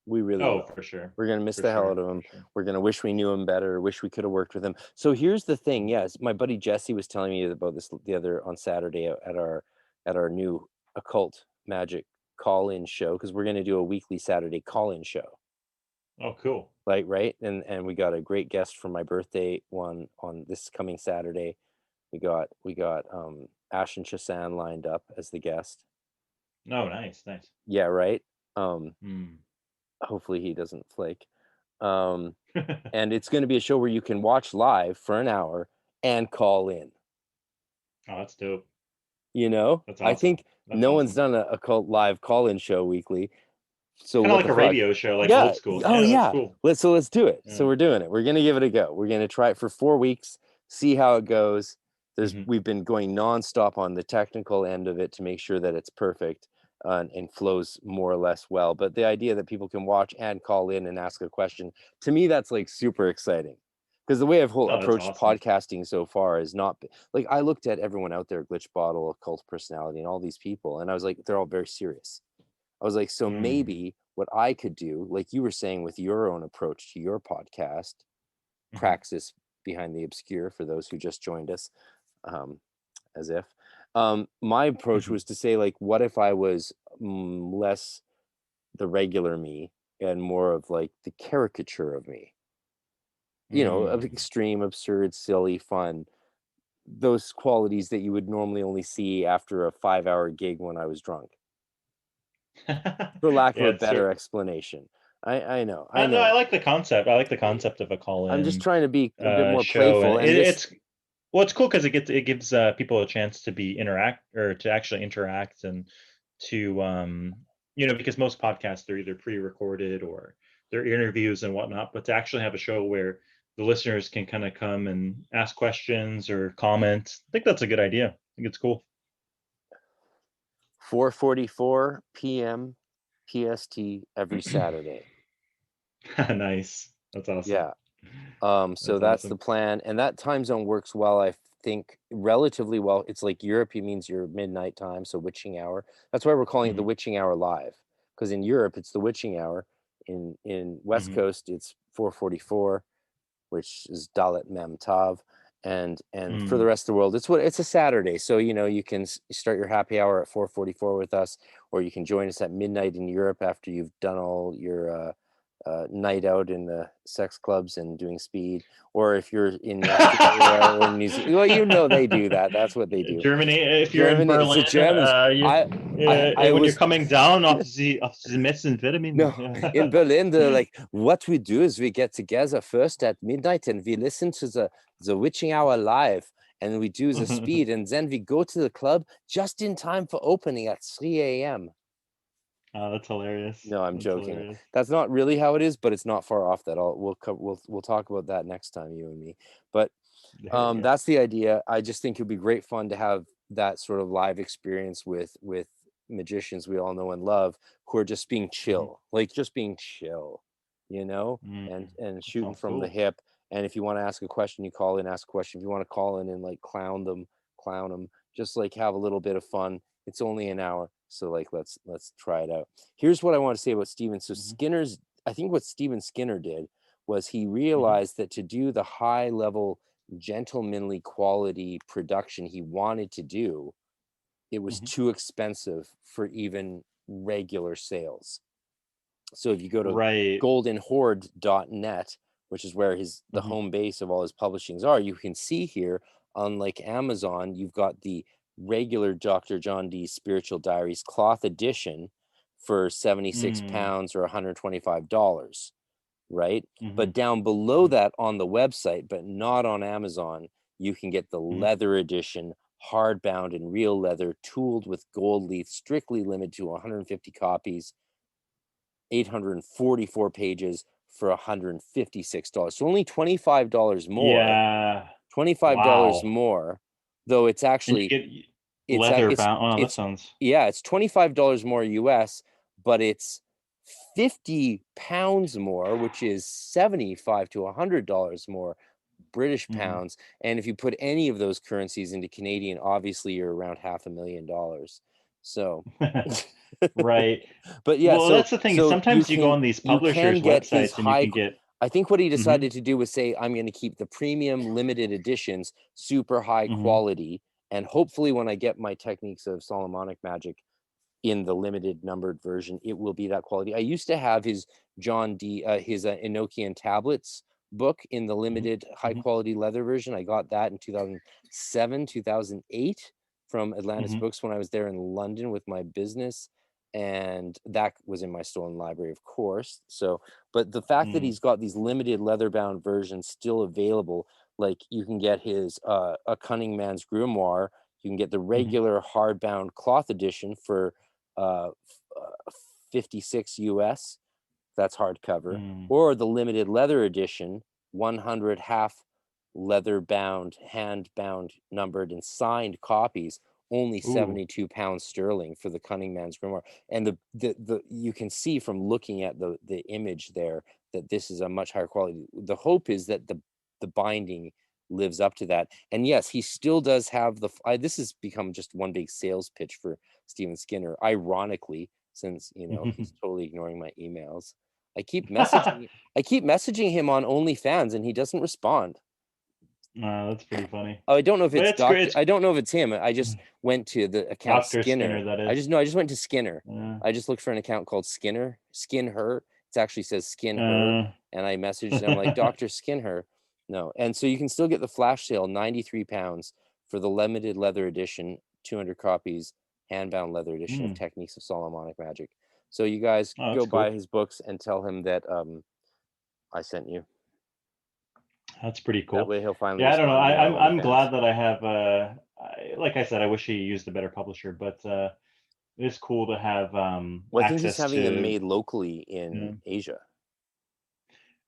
We really Oh, will. for sure, We're gonna miss for the hell out sure, of for him. sure. We're gonna wish we knew him better. Wish we could have worked with him. So here's the thing. Yes, my buddy Jesse was telling me about this the other on Saturday at our new occult magic call-in show because we're gonna do a weekly Saturday call-in show. Oh, cool. Like right, and we got a great guest for my birthday one on this coming Saturday. We got Ash and Chasan lined up as the guest. No, nice, nice. Yeah, right. Um, Mm. hopefully he doesn't flake. And it's going to be a show where you can watch live for an hour and call in. Oh, that's dope. You know, That's I awesome. think That's no one's awesome. done a cult live call-in show weekly. So Kind of what like the a fuck? radio show, like Yeah. old school. Oh Yeah, that's yeah. cool. Let's do it. Yeah. So we're doing it. We're gonna give it a go. We're gonna try it for 4 weeks, see how it goes. Mhm. We've been going nonstop on the technical end of it to make sure that it's perfect and flows more or less well. But the idea that people can watch and call in and ask a question, to me, that's like super exciting. Because the way I've Oh, that's approached awesome. podcasting so far is not like I looked at everyone out there, Glitch Bottle, Occult Personality, and all these people, and I was like, they're all very serious. I was like, so Mm. maybe what I could do, like you were saying with your own approach to your podcast, Mhm. Praxis Behind the Obscure, for those who just joined us, as if. My approach Mhm. was to say, like, what if I was less the regular me and more of like the caricature of me? You know, of Mm. extreme, absurd, silly, fun. Those qualities that you would normally only see after a 5-hour gig when I was drunk, for lack of Yeah, a it's true. better explanation. I know. No, I like the concept. I like the concept of a I'm just call-in trying to be a bit more show, playful, and and this it's well, it's cool because it gives people a chance to be interact or to actually interact and to because most podcasts are either pre-recorded or they're interviews and whatnot, but to actually have a show where the listeners can kind of come and ask questions or comment, I think that's a good idea. I think it's cool. 4:44 p.m. PST every Saturday. Nice. That's awesome. Yeah. So That's that's the awesome. plan, and that time zone works well, I think, relatively well. It's like Europe means your midnight time, so witching hour. That's why we're calling it the Mhm. witching hour live, because in Europe it's the witching hour. In West Mhm. Coast it's 4:44, which is Dalet Mem Tav, and for the Mm. rest of the world it's a Saturday, so you can start your happy hour at 4:44 with us, or you can join us at midnight in Europe after you've done all your night out in the sex clubs and doing speed, or if you're in Australia or in New Zealand, well, they do that. That's what they do. Germany, if you're in Germany, it's the Berlin, Germans. I when you're was coming down off the methamphetamine. No, Yeah. in Berlin, they're like, what we do is we get together first at midnight and we listen to the witching hour live, and we do the speed, and then we go to the club just in time for opening at 3 a.m. Oh, that's hilarious. No, I'm That's joking. hilarious. That's not really how it is, but it's not far off that. We'll talk about that next time, you and me. But There you go. that's the idea. I just think it'd be great fun to have that sort of live experience with magicians we all know and love, who are just being chill, like just being chill, Mm, and that shooting sounds from the cool. hip. And if you want to ask a question, you call in, ask a question. If you want to call in and like clown them, just like have a little bit of fun. It's only an hour, so like let's try it out. Here's what I want to say about Steven. So Mhm. I think what Steven Skinner did was he Mhm. realized that to do the high level gentlemanly quality production he wanted to do, it was Mhm. too expensive for even regular sales. So if you go to Right. goldenhorde.net, which is where the Mhm. home base of all his publishings are, you can see here, unlike Amazon, you've got the regular Dr. John Dee's Spiritual Diaries cloth edition for 76 Mm. pounds or $125, right? But Mhm. down below Mhm. that on the website, but not on Amazon, you can get the Mhm. leather edition, hardbound in real leather, tooled with gold leaf, strictly limited to 150 copies, 844 pages for $156. So only $25 more. Yeah. $25 Wow. more, though it's And you actually get it's leather it's bound. Oh, that it's sounds. yeah, it's $25 more US, but it's 50 pounds more, which is $75 to $100 more British Mhm. pounds. And if you put any of those currencies into Canadian, obviously you're around $500,000. So, Right. but yeah, Well, that's the thing. Is so sometimes you go on these you can publishers' get his websites and you high. can get. I think what he Mhm, decided to do was say, I'm going to keep the premium limited editions super high mhm, quality, and hopefully when I get my Techniques of Solomonic Magic in the limited numbered version, it will be that quality. I used to have his his Enochian tablets book in the mhm, limited high mhm, quality leather version. I got that in 2007, 2008 from Atlantis mhm, Books when I was there in London with my business. And that was in my stolen library, of course. So, but the fact that mhm, he's got these limited leather bound versions still available, like you can get his A Cunning Man's Grimoire, you can get the mhm, regular hardbound cloth edition for 56 US, that's hardcover, mhm. or the limited leather edition, 100 half leather bound, hand bound, numbered, and signed copies, only Ooh. 72 pounds sterling for the Cunning Man's Grimoire. And the you can see from looking at the image there that this is a much higher quality. The hope is that the binding lives up to that. And yes, he still does have this has become just one big sales pitch for Stephen Skinner, ironically, since he's totally ignoring my emails. I keep messaging him on OnlyFans and he doesn't respond. That's pretty funny. Oh, I don't know if But it's it's great. Doctor. I don't know if it's him. I just went to the account Dr. Skinner. Skinner, that I is. just no. I just went to Skinner. Uh, I just looked for an account called Skinner. Skin her. It actually says Skin her, uh, and I messaged them like Doctor Skin her. No, and so you can still get the flash sale, 93 pounds for the limited leather edition, 200 copies, handbound leather edition of hmm. Techniques of Solomonic Magic. So you guys Oh, that's go buy cool. his books and tell him that I sent you. That's pretty That cool. way he'll finally Yeah, I don't know. respond to me on I'm OnlyFans. glad that I have. Like I said, I wish he used a better publisher, but it is cool to have Well, I think he's access having them to. made locally You in know, Asia.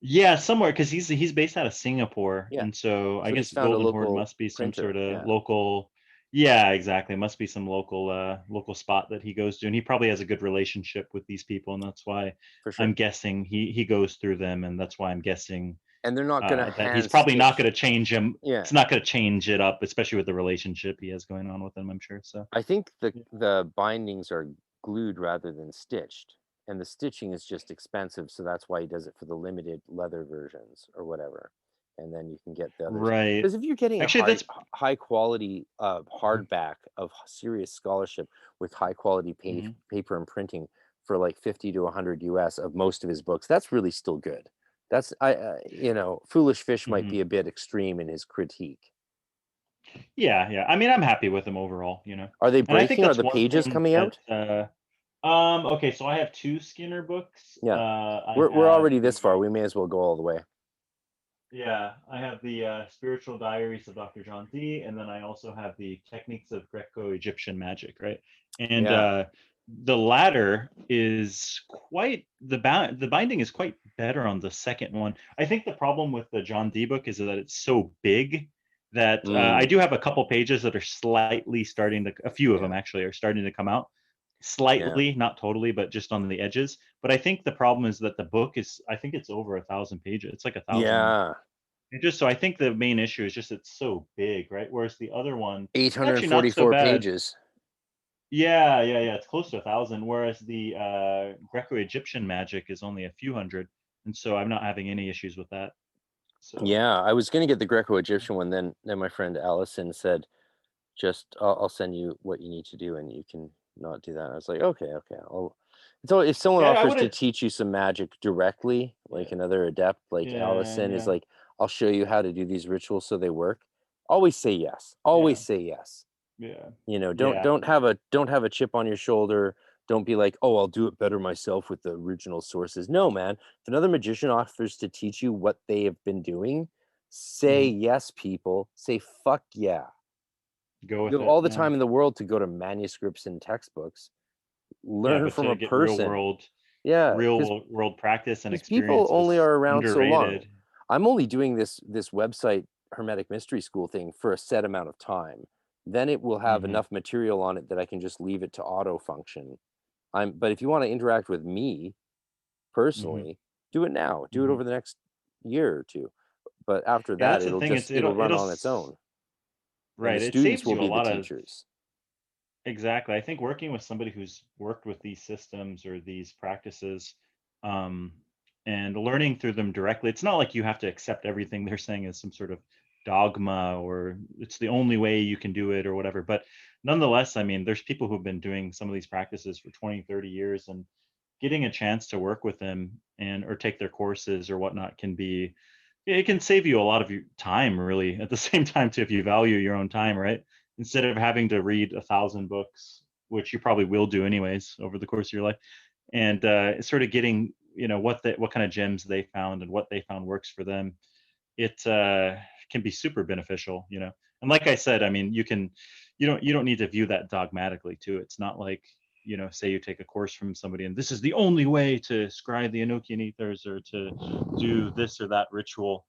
yeah, somewhere because he's based out of Singapore, Yeah. and so I So he's guess found a Golden Horde local must be some printer. sort of Yeah, local. Yeah, exactly. Must be some local spot that he goes to, and he probably has a good relationship with these people, and that's why for sure. I'm guessing he goes through them, and that's why I'm guessing And they're not going to that he's hand probably not stitch. going to change him. Yeah. It's not going to change it up, especially with the relationship he has going on with them, I'm sure. So I think yeah. the bindings are glued rather than stitched. And the stitching is just expensive. So that's why he does it for the limited leather versions or whatever. And then you can get the others. Right. Because if you're getting a Actually, that's high quality hardback of serious scholarship with high quality mhm. paper and printing for like 50 to 100 US of most of his books, that's really still good. That's Foolish Fish might Mhm. be a bit extreme in his critique. Yeah. I mean, I'm happy with him overall, Are they and I think breaking? Are that's the one pages thing coming that. out? Okay, so I have two Skinner books. Yeah, I we're have already the this far. We may as well go all the way. Yeah, I have the Spiritual Diaries of Dr. John Dee, and then I also have the Techniques of Greco-Egyptian Magic, right? And Yeah. the latter is the binding is quite better on the second one. I think the problem with the John Dee book is that it's so big that I do have a couple pages that are slightly a few of them Yeah. actually are starting to come out Yeah. slightly, not totally, but just on the edges. But I think the problem is that the book I think it's over 1,000 pages. It's like 1,000. Yeah. So I think the main issue is just it's so big, right? Whereas the other one, it's actually not so 844 bad. pages. Yeah. It's close to 1,000. Whereas the Greco-Egyptian magic is only a few hundred, and so I'm not having any issues with that. So Yeah, I was gonna get the Greco-Egyptian one. Then my friend Allison said, "Just I'll send you what you need to do, and you can not do that." I was like, "Okay." So if someone yeah, I offers to wouldn't. teach you some magic directly, like Yeah, another adept, like Allison is yeah, like, "I'll show you how to do these rituals so they work." Always say yes. Always yeah, say yes. yeah, Don't yeah. have a chip on your shoulder. Don't be like, oh, I'll do it better myself with the original sources. No, man. If another magician offers to teach you what they have been doing, say Mhm. yes, people. Say fuck yeah. Go You with have it. all the Yeah, time in the world to go to manuscripts and textbooks. yeah. Learn But from to a get real person. world, Yeah, real because world practice and people experience only is are around so long. underrated. I'm only doing this website Hermetic Mystery School thing for a set amount of time. Then it will have Hmm. enough material on it that I can just leave it to auto function. But if you want to interact with me, personally, do it now. Do it hmm over the next year or two. But after Yeah, that, that's the thing. it'll run on its own, and the Right. It students saves will you a be the lot of. teachers. Exactly. I think working with somebody who's worked with these systems or these practices, um, and learning through them directly, it's not like you have to accept everything they're saying as some sort of dogma or it's the only way you can do it or whatever. But nonetheless, I mean, there's people who've been doing some of these practices for 20, 30 years, and getting a chance to work with them and or take their courses or whatnot can be, it can save you a lot of your time really at the same time too, if you value your own time, right? Instead of having to read 1,000 books, which you probably will do anyways over the course of your life, and sort of getting what kind of gems they found and what they found works for them. It can be super beneficial, and like I said, I mean, you don't need to view that dogmatically too. It's not like, say you take a course from somebody and this is the only way to scry the Enochian ethers or to do this or that ritual.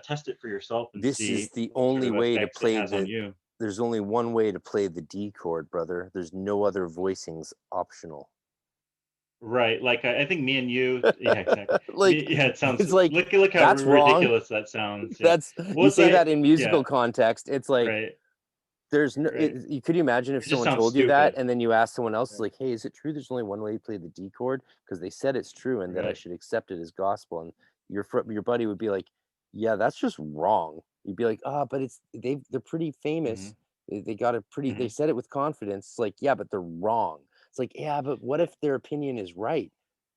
Test it for yourself and This is see the what sort only of way to effects it play has on you. there's only one way to play the D chord, brother. There's no other voicings optional. Right. Like I think me and you, yeah, exactly. Like, Yeah, it sounds it's like, look how that's wrong. ridiculous that sounds. Yeah. That's, Well, you it's say like, that in yeah, musical context, it's like, right, there's no, right. you could you imagine if It just someone sounds told you that stupid. and then you ask someone else, Right. like, hey, is it true there's only one way to play the D chord? Because they said it's true and that I Right. should accept it as gospel. And your buddy would be like, yeah, that's just wrong. You'd be like, but they're pretty hmm famous. They got a pretty, they hmm said it with confidence. It's like, yeah, but they're wrong. It's like, yeah, but what if their opinion is right?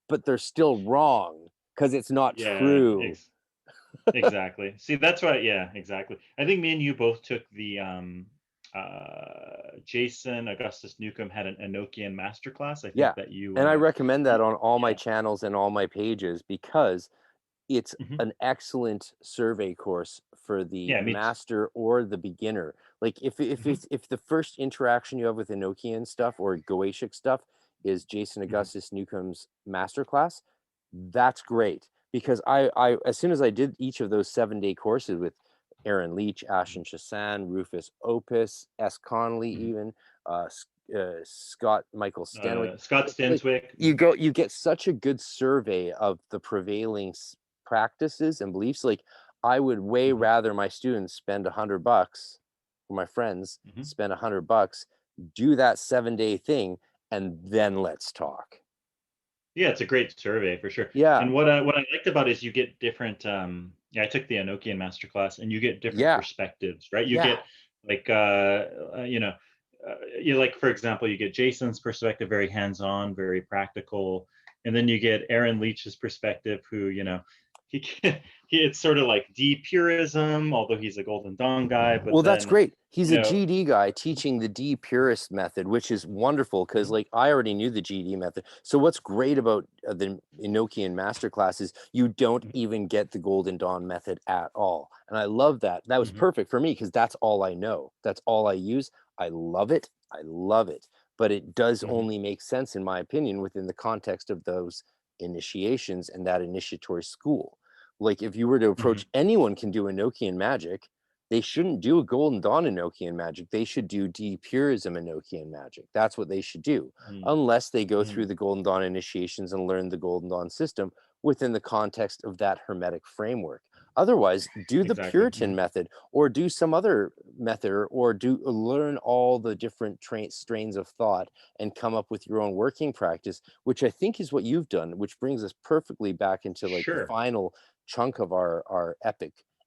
But they're still wrong because it's not Yeah. true. Exactly. See, that's why. Yeah, exactly. I think me and you both took the Jason Augustus Newcomb had an Enochian masterclass. I think Yeah. that you And I recommend that on all my yeah. channels and all my pages because it's hmm an excellent survey course for the Yeah, me too. master or the beginner. Like hmm if the first interaction you have with Enochian stuff or Goetic stuff is Jason hmm Augustus Newcomb's masterclass, that's great because I as soon as I did each of those 7-day courses with Aaron Leach, Ashton Chassan, Rufus Opus, S. Connolly, hmm even Scott Michael Stenwick, Scott like Stenswick. you get such a good survey of the prevailing practices and beliefs. Like I would way hmm rather my students spend $100 or my friends hmm spend $100, do that 7-day thing, and then let's talk. Yeah, it's a great survey for sure. Yeah, And what I liked about it is you get different. Yeah, I took the Enochian masterclass, and you get different yeah, perspectives, right? You yeah. get like you like for example, you get Jason's perspective, very hands-on, very practical, and then you get Aaron Leach's perspective, who he it's sort of like depurism, although he's a Golden Dawn guy, but Well, that's then great. He's you a know. GD guy teaching the D purist method, which is wonderful because, Mhm, like, I already knew the GD method. So, what's great about the Enochian masterclass is you don't mhm, even get the Golden Dawn method at all. And I love that. That was mhm, perfect for me because that's all I know. That's all I use. I love it. I love it. But it does mhm, only make sense, in my opinion, within the context of those initiations and that initiatory school. Like, if you were to mhm, approach anyone can do Enochian magic, they shouldn't do a Golden Dawn Enochian magic. They should do Depurism Enochian magic. That's what they should do, mhm, unless they go through mhm. the Golden Dawn initiations and learn the Golden Dawn system within the context of that Hermetic framework. Otherwise, do the Exactly. Puritan method or do some other method or do learn all the different strains of thought and come up with your own working practice, which I think is what you've done, which brings us perfectly back into like the Sure. final chunk of our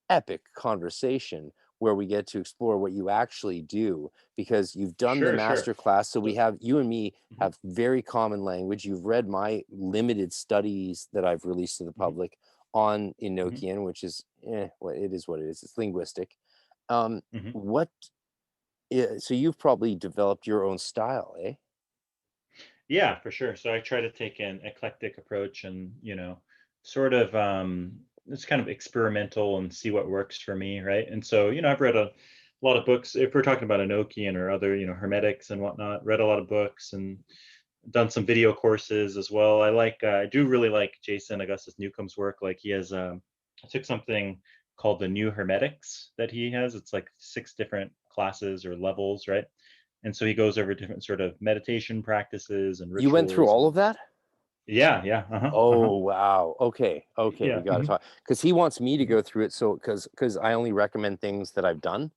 epic conversation where we get to explore what you actually do because you've done the Sure. Sure. master class. So we So, have, you and me mhm, have very common language. You've read my limited studies that I've released to the mhm, public on mhm, Enochian, which is what it is, what it is. It's linguistic. um mhm. what so you've probably developed your own style, eh? Yeah, for sure. So I try to take an eclectic approach and, sort of it's kind of experimental and see what works for me, right? And so, I've read a lot of books. If we're talking about Enochian or other, Hermetics and whatnot, read a lot of books and done some video courses as well. I do really like Jason Augustus Newcomb's work. Like he has, I took something called the New Hermetics that he has. It's like 6 different classes or levels, right? And so he goes over different sort of meditation practices and You went through rituals all and of that? Yeah. Oh wow. Okay. Okay. We Yeah. got to talk because he wants me to go through it. So because I only recommend things that I've done,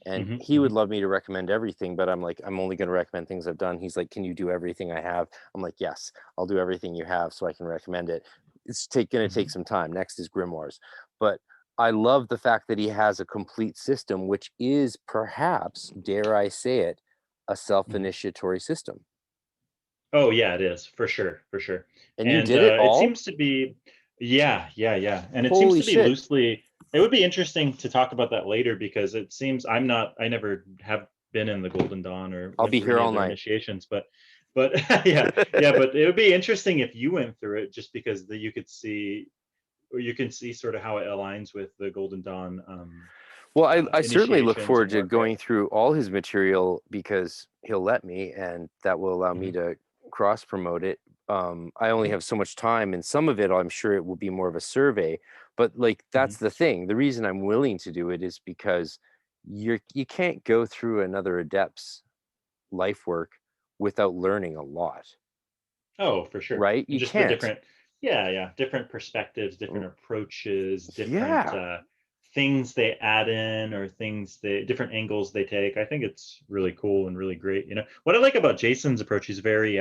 and he would love me to recommend everything, but I'm like, I'm only going to recommend things I've done. He's like, can you do everything I have? I'm like, yes, I'll do everything you have so I can recommend it. It's going to take some time. Next is grimoires, but I love the fact that he has a complete system, which is perhaps, dare I say it, a self-initiatory system. Oh yeah, it is for sure, for sure. And you And did it it all? seems to be, yeah, and it seems Holy to be shit. loosely. It would be interesting to talk about that later because it seems I never have been in the Golden Dawn or I'll went be through here any all of their night. initiations, but yeah, but it would be interesting if you went through it just because you could see, or you can see sort of how it aligns with the Golden Dawn Well, I certainly look initiations forward and to work, right? going through all his material because he'll let me, and that will allow me Mhm, to cross promote it. I only mhm, have so much time, and some of it I'm sure it will be more of a survey. But like mhm. that's the thing. The reason I'm willing to do it is because you can't go through another adept's life work without learning a lot, Oh, for sure. right? And You just the can't. different, yeah, different perspectives, different approaches, different Yeah. things they add in or different angles they take. I think it's really cool and really great. You know, what I like about Jason's approach is very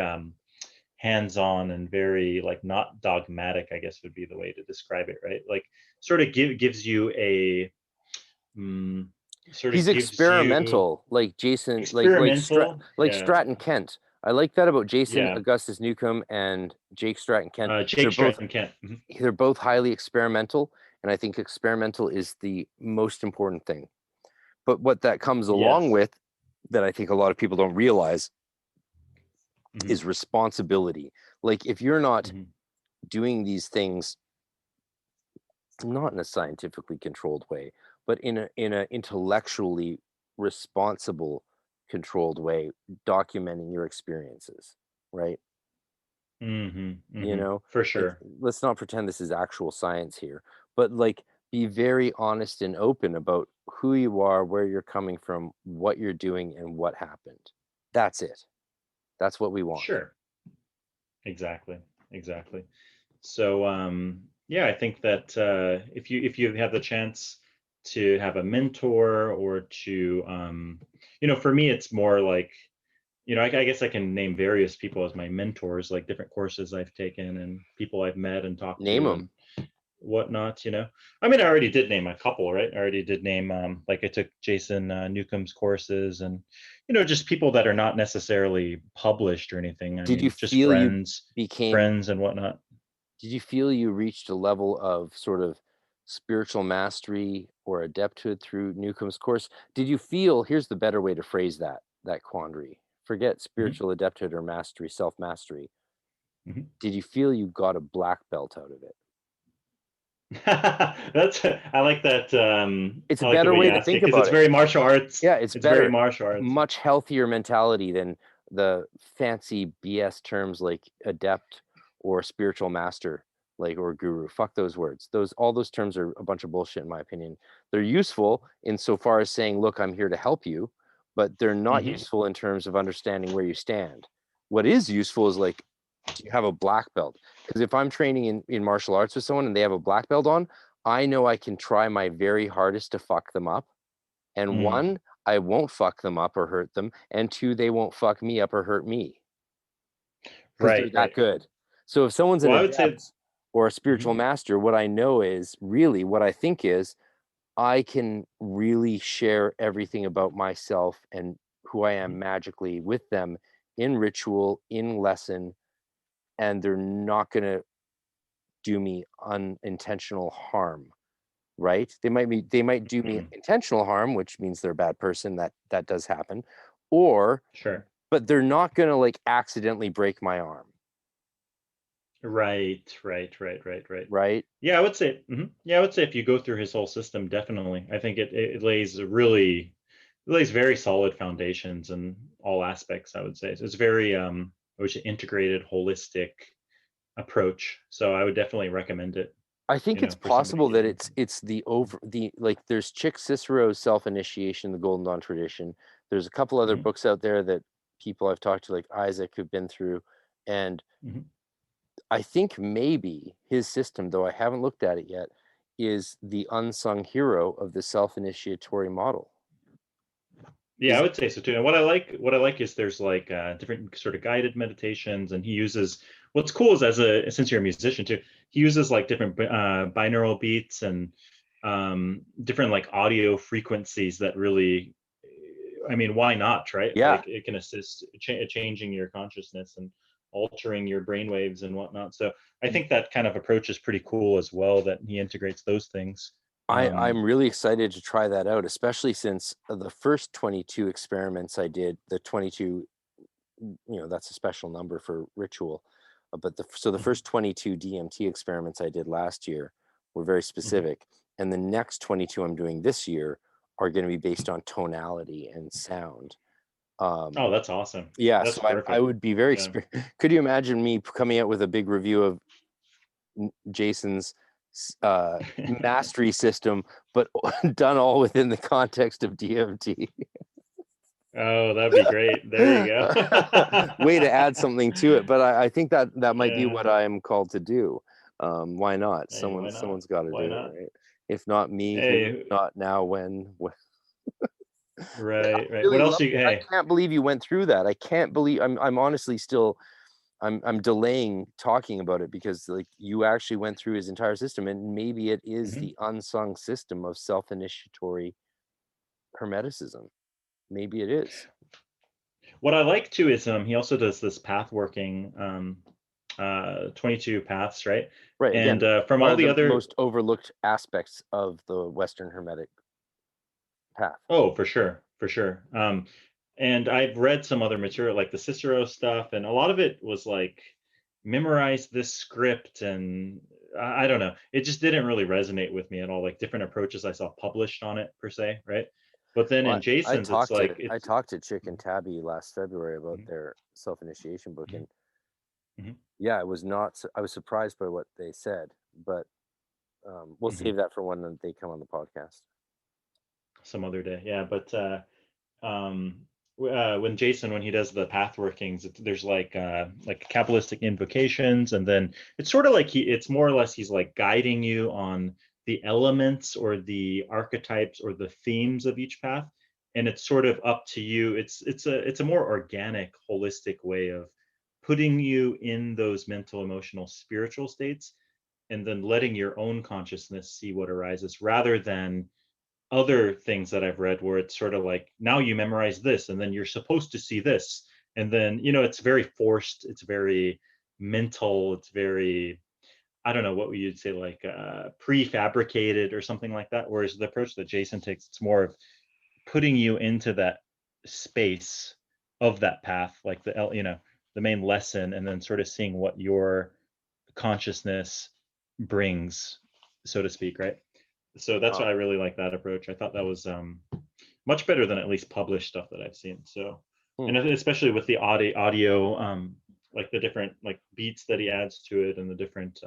hands-on and very like not dogmatic, I guess would be the way to describe it, right? Like sort of gives you a mm, sort He's of gives you experimental, like Jason, experimental. like Yeah. Stratton Kent. I like that about Jason Yeah. Augustus Newcomb and Jake Stratton Kent. Jake Stratton Kent. They're both highly experimental, and I think experimental is the most important thing. But what that comes along Yes. with, that I think a lot of people don't realize, Hmm. is responsibility. Like if you're not Hmm. doing these things not in a scientifically controlled way, but in a intellectually responsible, controlled way, documenting your experiences, right? You know, For like sure. let's not pretend this is actual science here, but like be very honest and open about who you are, where you're coming from, what you're doing, and what happened. That's it. That's what we want. Sure. Exactly. Exactly. So yeah, I think that if you have the chance to have a mentor or to for me it's more like I guess I can name various people as my mentors, like different courses I've taken and people I've met and talked Name to them. and whatnot. I mean, I already did name a couple, right? I already did name like I took Jason Newcomb's courses and just people that are not necessarily published or anything. I Did you mean, just feel you became friends and whatnot. Did you feel you reached a level of sort of spiritual mastery or adepthood through Newcomb's course? Did you feel, here's the better way to phrase that quandary. Forget Mhm, spiritual adepthood or mastery, self-mastery. mhm. Did you feel you got a black belt out of it? That's I like that. It's a I like the better way you way to ask it think because about it's it. very martial arts. Yeah, it's It's very better. martial arts. Much healthier mentality than the fancy BS terms like adept or spiritual master, like or guru. Fuck those words. All those terms are a bunch of bullshit in my opinion. They're useful insofar as saying, look, I'm here to help you, but they're not Hmm. useful in terms of understanding where you stand. What is useful is like, do you have a black belt? Because if I'm training in martial arts with someone and they have a black belt on, I know I can try my very hardest to fuck them up. And Mm. one, I won't fuck them up or hurt them. And two, they won't fuck me up or hurt me because they're Right, that right. good. So if someone's an Well, I would say. adept or a Mhm, spiritual master, what I know is really what I think is I can really share everything about myself and who I mhm, am magically with them in ritual, in lesson, and they're not going to do me unintentional harm, right? They might do me mm. intentional harm, which means they're a bad person. That does happen. Or Sure. but they're not going to like accidentally break my arm, Right. right? Yeah, I would say. Yeah, I would say if you go through his whole system, definitely. I think it lays it lays very solid foundations in all aspects. I would say so it's very I would say integrated, holistic approach. So I would definitely recommend it. I think it's For somebody possible that getting into. it's the like there's Chick Cicero's self-initiation, the Golden Dawn tradition. There's a couple other books out there that people I've talked to like Isaac who've been through, and Hmm. I think maybe his system, though I haven't looked at it yet, is the unsung hero of the self-initiatory model. Yeah, I would say so too. And what I like is there's like different sort of guided meditations, and he uses, what's cool is, since you're a musician too, he uses like different binaural beats and different like audio frequencies that really, I mean, why not, right? Yeah, Like it can assist changing your consciousness and altering your brain waves and whatnot. So I think that kind of approach is pretty cool as well, that he integrates those things. I'm really excited to try that out, especially since the first 22 experiments I did, the 22, that's a special number for ritual. But the Mhm, first 22 DMT experiments I did last year were very mhm. specific. And the next 22 I'm doing this year are going to be based on tonality and sound. Oh, that's awesome. Yeah, That's so I perfect. would be very Yeah. could you imagine me coming out with a big review of Jason's mastery system, but done all within the context of DMT? Oh, that'd be great. There you go. Way to add something to it, but I think that might be Yeah. what I'm called to do. Why not? Hey, why not? Someone's got to Why do it, not? right? If not me, who? Hey, Not now, when? But I right, right. What really else love you? it. I Hey. can't believe you went through that. I can't believe I'm honestly still I'm delaying talking about it because like you actually went through his entire system, and maybe it is Mhm. the unsung system of self-initiatory hermeticism. Maybe it is. What I like too is he also does this path working, 22 paths, right? Right. And Again, from one all of the the other, most overlooked aspects of the Western Hermetic path. oh, for sure, for sure. And I've read some other material like the Cicero stuff, and a lot of it was like memorize this script, and I don't know, it just didn't really resonate with me at all. Like different approaches I saw published on it per se, right? But then in Well, Jason's, it's like I it's. talked to Chick and Tabby last February about Mhm, their self-initiation book, mhm, and mhm, yeah, I was surprised by what they said, but we'll mhm. save that for when they come on the podcast. Some other day, yeah. But um when Jason, when he does the path workings, there's like Kabbalistic invocations, and then it's sort of like it's more or less he's like guiding you on the elements or the archetypes or the themes of each path, and it's sort of up to you. It's a more organic, holistic way of putting you in those mental, emotional, spiritual states, and then letting your own consciousness see what arises, rather than other things that I've read where it's sort of like, now you memorize this and then you're supposed to see this. And then, it's very forced, it's very mental, it's very, I don't know what you'd say, like prefabricated or something like that. Whereas the approach that Jason takes, it's more of putting you into that space of that path, like the main lesson, and then sort of seeing what your consciousness brings, so to speak, right? So that's why I really like that approach. I thought that was much better than at least published stuff that I've seen. So, Hmm. and especially with the audio, like the different like beats that he adds to it, and the different,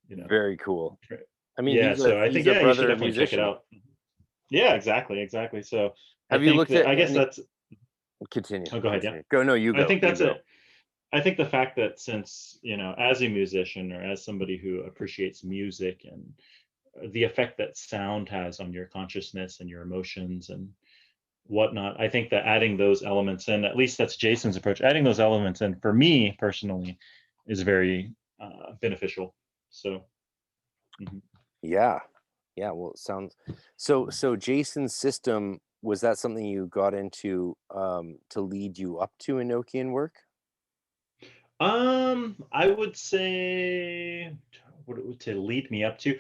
you know, Very cool. different- I mean, yeah. So I he's think, a yeah, you should brother definitely check it musician. out. Yeah, exactly, exactly. So I Have you think looked that, at I guess any? that's. Continue, Oh, go ahead. Yeah, continue. Go. No, you I go. think You that's go. it. I think the fact that, since as a musician or as somebody who appreciates music and the effect that sound has on your consciousness and your emotions and whatnot, I think that adding those elements in, at least that's Jason's approach, adding those elements in for me personally is very beneficial. So, mhm. Yeah, yeah. Well, it sounds so. So Jason's system, was that something you got into to lead you up to Enochian work? I would say, what it would, to lead me up to.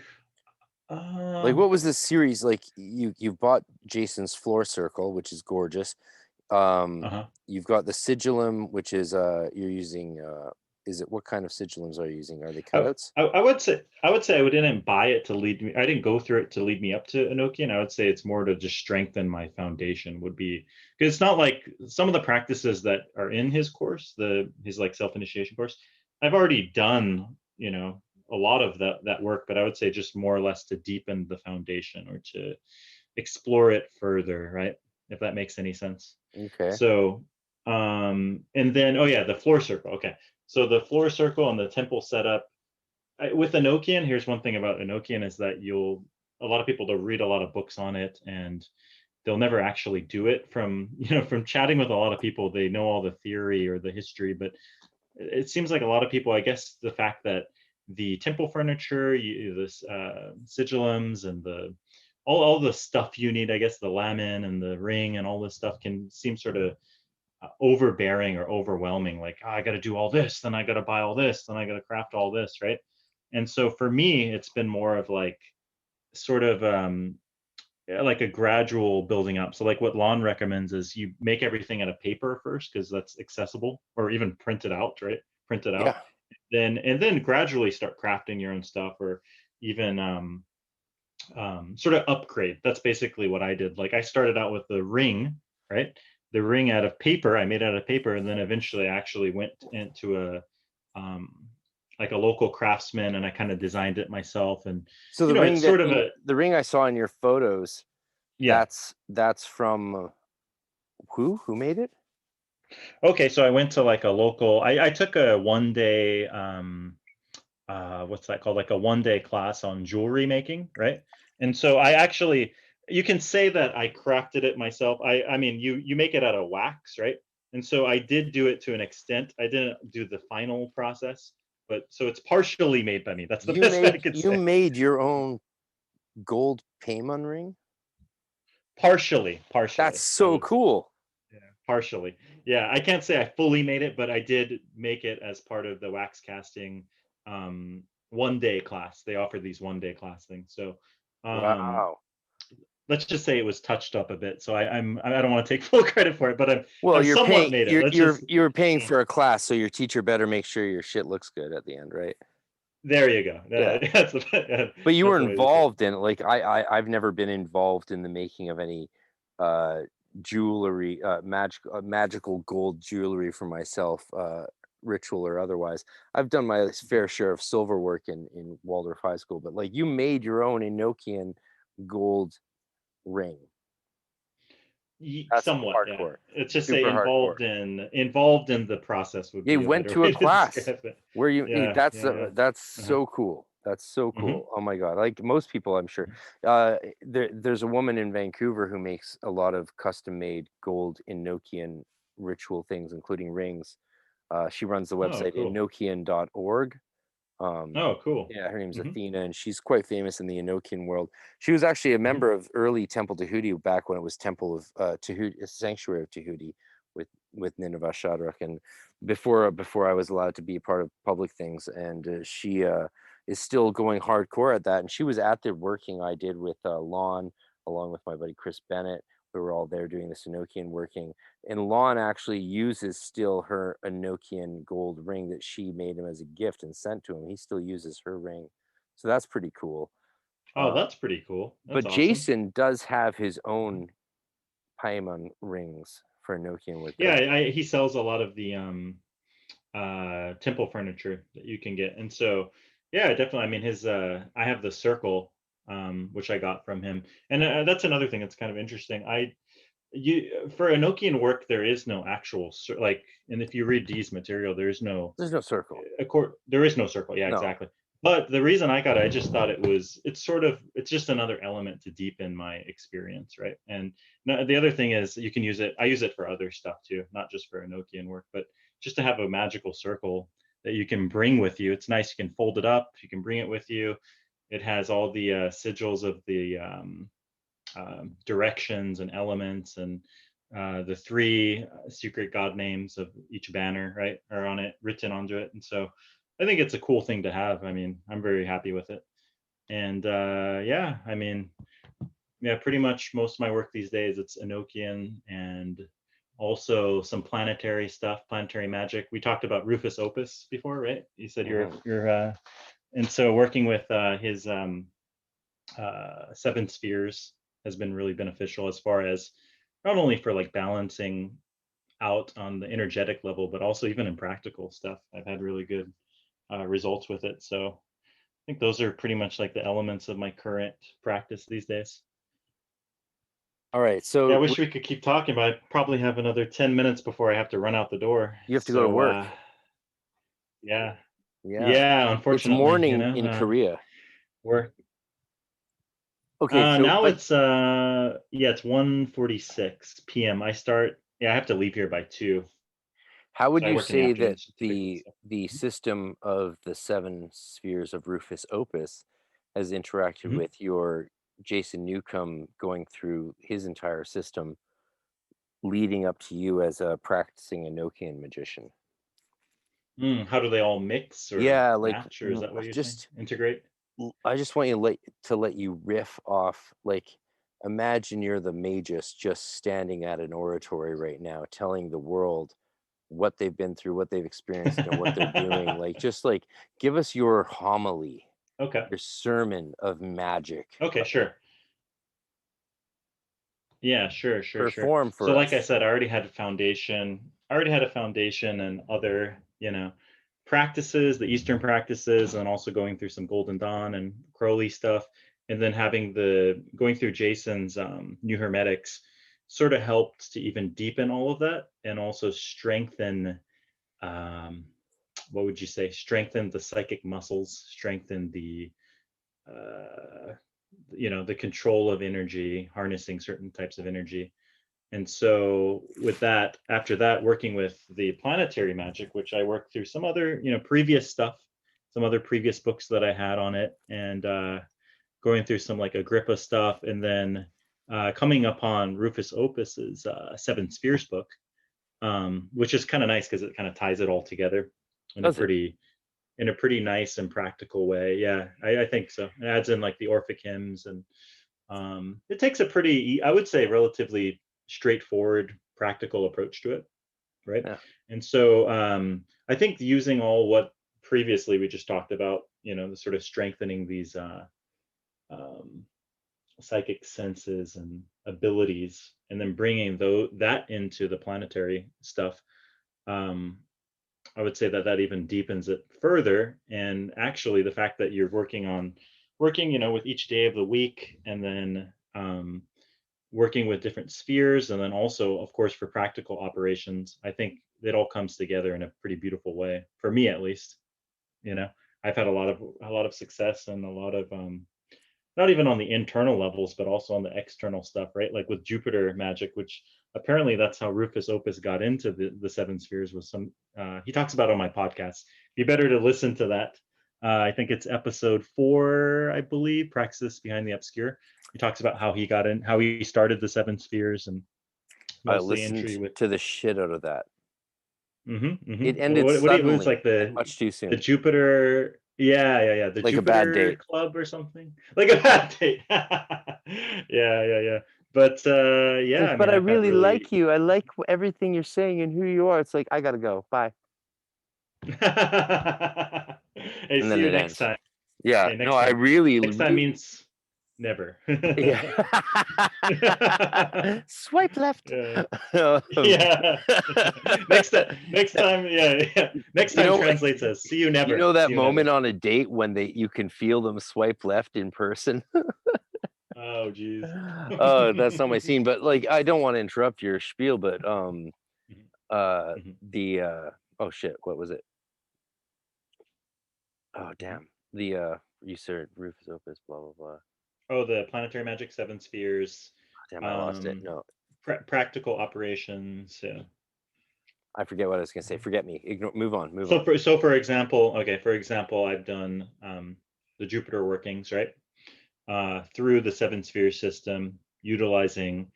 Like, Um, what was this series like? You bought Jason's Floor Circle, which is gorgeous. uh-huh. You've got the sigillum, which is you're using is it, what kind of sigillums are you using? Are they I, cutouts? I would say I didn't buy it to lead me. I didn't go through it to lead me up to Enochian. I would say it's more to just strengthen my foundation. Would be, because it's not like some of the practices that are in his course, his like self initiation course. I've already done, a lot of that work, but I would say just more or less to deepen the foundation or to explore it further, right? If that makes any sense. Okay. So, and then, oh yeah, the floor circle. Okay. So the floor circle and the temple setup with Enochian, here's one thing about Enochian is that a lot of people, they'll read a lot of books on it and they'll never actually do it. From from chatting with a lot of people, they know all the theory or the history, but it seems like a lot of people, I guess the fact that the temple furniture, this sigillums and all the stuff you need, I guess the lamen and the ring and all this stuff can seem sort of overbearing or overwhelming. Like, oh, I got to do all this, then I got to buy all this, then I got to craft all this, right? And so for me, it's been more of like sort of like a gradual building up. So like what Lon recommends is you make everything out of paper first because that's accessible, or even print it out, right? Print it out. Yeah. Then gradually start crafting your own stuff, or even sort of upgrade. That's basically what I did. Like I started out with the ring, right? The ring out of paper, I made out of paper, and then eventually I actually went into a like a local craftsman and I kind of designed it myself. And So the ring it's sort of the ring I saw in your photos, yeah. that's from who made it? Okay, so I went to like a local, I took a 1-day what's that called? Like a 1-day class on jewelry making, right? And so I actually, you can say that I crafted it myself. I mean, you make it out of wax, right? And so I did do it to an extent. I didn't do the final process, but so it's partially made by me. That's the best I could say. You made your own gold Paimon ring? Partially. That's so cool. Yeah, partially. Yeah, I can't say I fully made it, but I did make it as part of the wax casting 1-day class. They offered these 1-day class things. So Wow. let's just say it was touched up a bit. So I don't want to take full credit for it, but I've you're somewhat paying, made it. you're paying for a class, so your teacher better make sure your shit looks good at the end, right? There you go. Yeah. But you were involved in it. Like I've never been involved in the making of any jewelry, magical gold jewelry for myself, ritual or otherwise. I've done my fair share of silver work in Waldorf High School, but like you made your own Enochian gold ring. That's somewhat hardcore. Yeah. It's just Super say involved in the process would be. You went to a class where you that's Uh-huh. so cool. That's so cool. Oh my god. Like most people, I'm sure. There's a woman in Vancouver who makes a lot of custom made gold Enochian ritual things, including rings. She runs the website cool. enochian.org. Cool. Yeah, her name's Athena, and she's quite famous in the Enochian world. She was actually a member of early Temple Tahuti back when it was Temple of Tahuti, Sanctuary of Tahuti, with Nineveh Shadrach, and before I was allowed to be a part of public things. And she is still going hardcore at that. And she was at the working I did with Lon, along with my buddy Chris Bennett. We were all there doing this Enochian working. And Lon actually uses still her Enochian gold ring that she made him as a gift and sent to him. He still uses her ring. So that's pretty cool. Oh, that's pretty cool. That's but awesome. Jason does have his own Paimon rings for Enochian work. Yeah, he sells a lot of the temple furniture that you can get. And so, yeah, definitely. I mean, his I have the circle, which I got from him. And that's another thing that's kind of interesting. For Enochian work, there is no actual like, and if you read Dee's material, there's no circle. There is no circle. Yeah, No. exactly. But the reason I got it, I just thought it's just another element to deepen my experience, right? And the other thing is you can use it. I use it for other stuff too, not just for Enochian work, but just to have a magical circle that you can bring with you. It's nice. You can fold it up. You can bring it with you. It has all the sigils of the directions and elements, and the 3 secret god names of each banner, right, are on it, written onto it. And so I think it's a cool thing to have. I mean, I'm very happy with it. And yeah, I mean, yeah, pretty much most of my work these days, it's Enochian and also some planetary stuff, planetary magic. We talked about Rufus Opus before, right? You said you're and so working with his 7 spheres has been really beneficial as far as not only for like balancing out on the energetic level, but also even in practical stuff. I've had really good results with it. So I think those are pretty much like the elements of my current practice these days. All right. So yeah, I wish we could keep talking, but I probably have another 10 minutes before I have to run out the door. You have to go to work. Yeah. Yeah. Yeah, It's unfortunately, morning in Korea. we're Okay, so now but it's it's 1:46 p.m. I have to leave here by 2. how would So I you work in the say that afternoons typically. So. the system of the 7 spheres of Rufus Opus has interacted Mhm. with your Jason Newcomb going through his entire system leading up to you as a practicing Enochian magician? How do they all mix or Yeah, like match, or is that what you're saying? just Integrate? I just want you to let you riff off, like, imagine you're the magus just standing at an oratory right now telling the world what they've been through, what they've experienced, and what they're doing. Like, just like give us your homily, Okay. your sermon of magic. Okay, sure. Yeah, sure. Perform So for like I us. said, I already had a foundation. And other, practices, the Eastern practices, and also going through some Golden Dawn and Crowley stuff. And then having going through Jason's new Hermetics sort of helped to even deepen all of that and also strengthen, um, what would you say, strengthen the psychic muscles, strengthen uh, the control of energy, harnessing certain types of energy. And so with that, after that, working with the planetary magic, which I worked through some other, previous stuff, some other previous books that I had on it, and going through some like Agrippa stuff, and then coming upon Rufus Opus's 7 Spheres book, which is kind of nice because it kind of ties it all together in a Does it? pretty nice and practical way. Yeah, I think so. It adds in like the Orphic hymns, and it takes a pretty, I would say, relatively straightforward, practical approach to it, right? Yeah. And so I think using all what previously we just talked about, the sort of strengthening these um, psychic senses and abilities, and then bringing that into the planetary stuff. Um, I would say that even deepens it further. And actually, the fact that you're working, with each day of the week, and then working with different spheres, and then also, of course, for practical operations, I think it all comes together in a pretty beautiful way, for me at least. You know, I've had a lot of success, and a lot of not even on the internal levels, but also on the external stuff, right? Like with Jupiter magic, which apparently that's how Rufus Opus got into the 7 spheres. Was some he talks about on my podcast. Be better to listen to that. I think it's episode 4, I believe, Praxis Behind the Obscure. He talks about how he got in, how he started the 7 spheres, and I mostly entry listened with. to the shit out of that. It Mm-hmm. ended What was suddenly like and much too the soon, Jupiter? Yeah. The like a bad Jupiter date. Club or something, like a bad date. Yeah. But It's yeah, like, I but mean, I I've had really really. like you. I like everything you're saying and who you are. It's like, I gotta go. Bye. Hey, And see then you it next ends. time. Yeah. Hey, No, next I time. really, Next time really. means never. Yeah. Swipe left. Yeah. Um, Yeah. Next time, yeah. Next you time know, translates as see you you never. know that See you moment never. on a date when you can feel them swipe left in person. Oh, geez. Oh, that's not my scene. But like, I don't want to interrupt your spiel, but Mhm, uh, mhm. the oh shit, what was it? Oh damn, the you said Rufus Opus, blah blah blah. Oh, the planetary magic 7 spheres, Damn, I lost it. um, No, practical operations. Yeah. I forget what I was gonna say. Forget me. Ignore. Move on. Move So on. for example, okay, I've done the Jupiter workings, right? Through the 7 sphere system, utilizing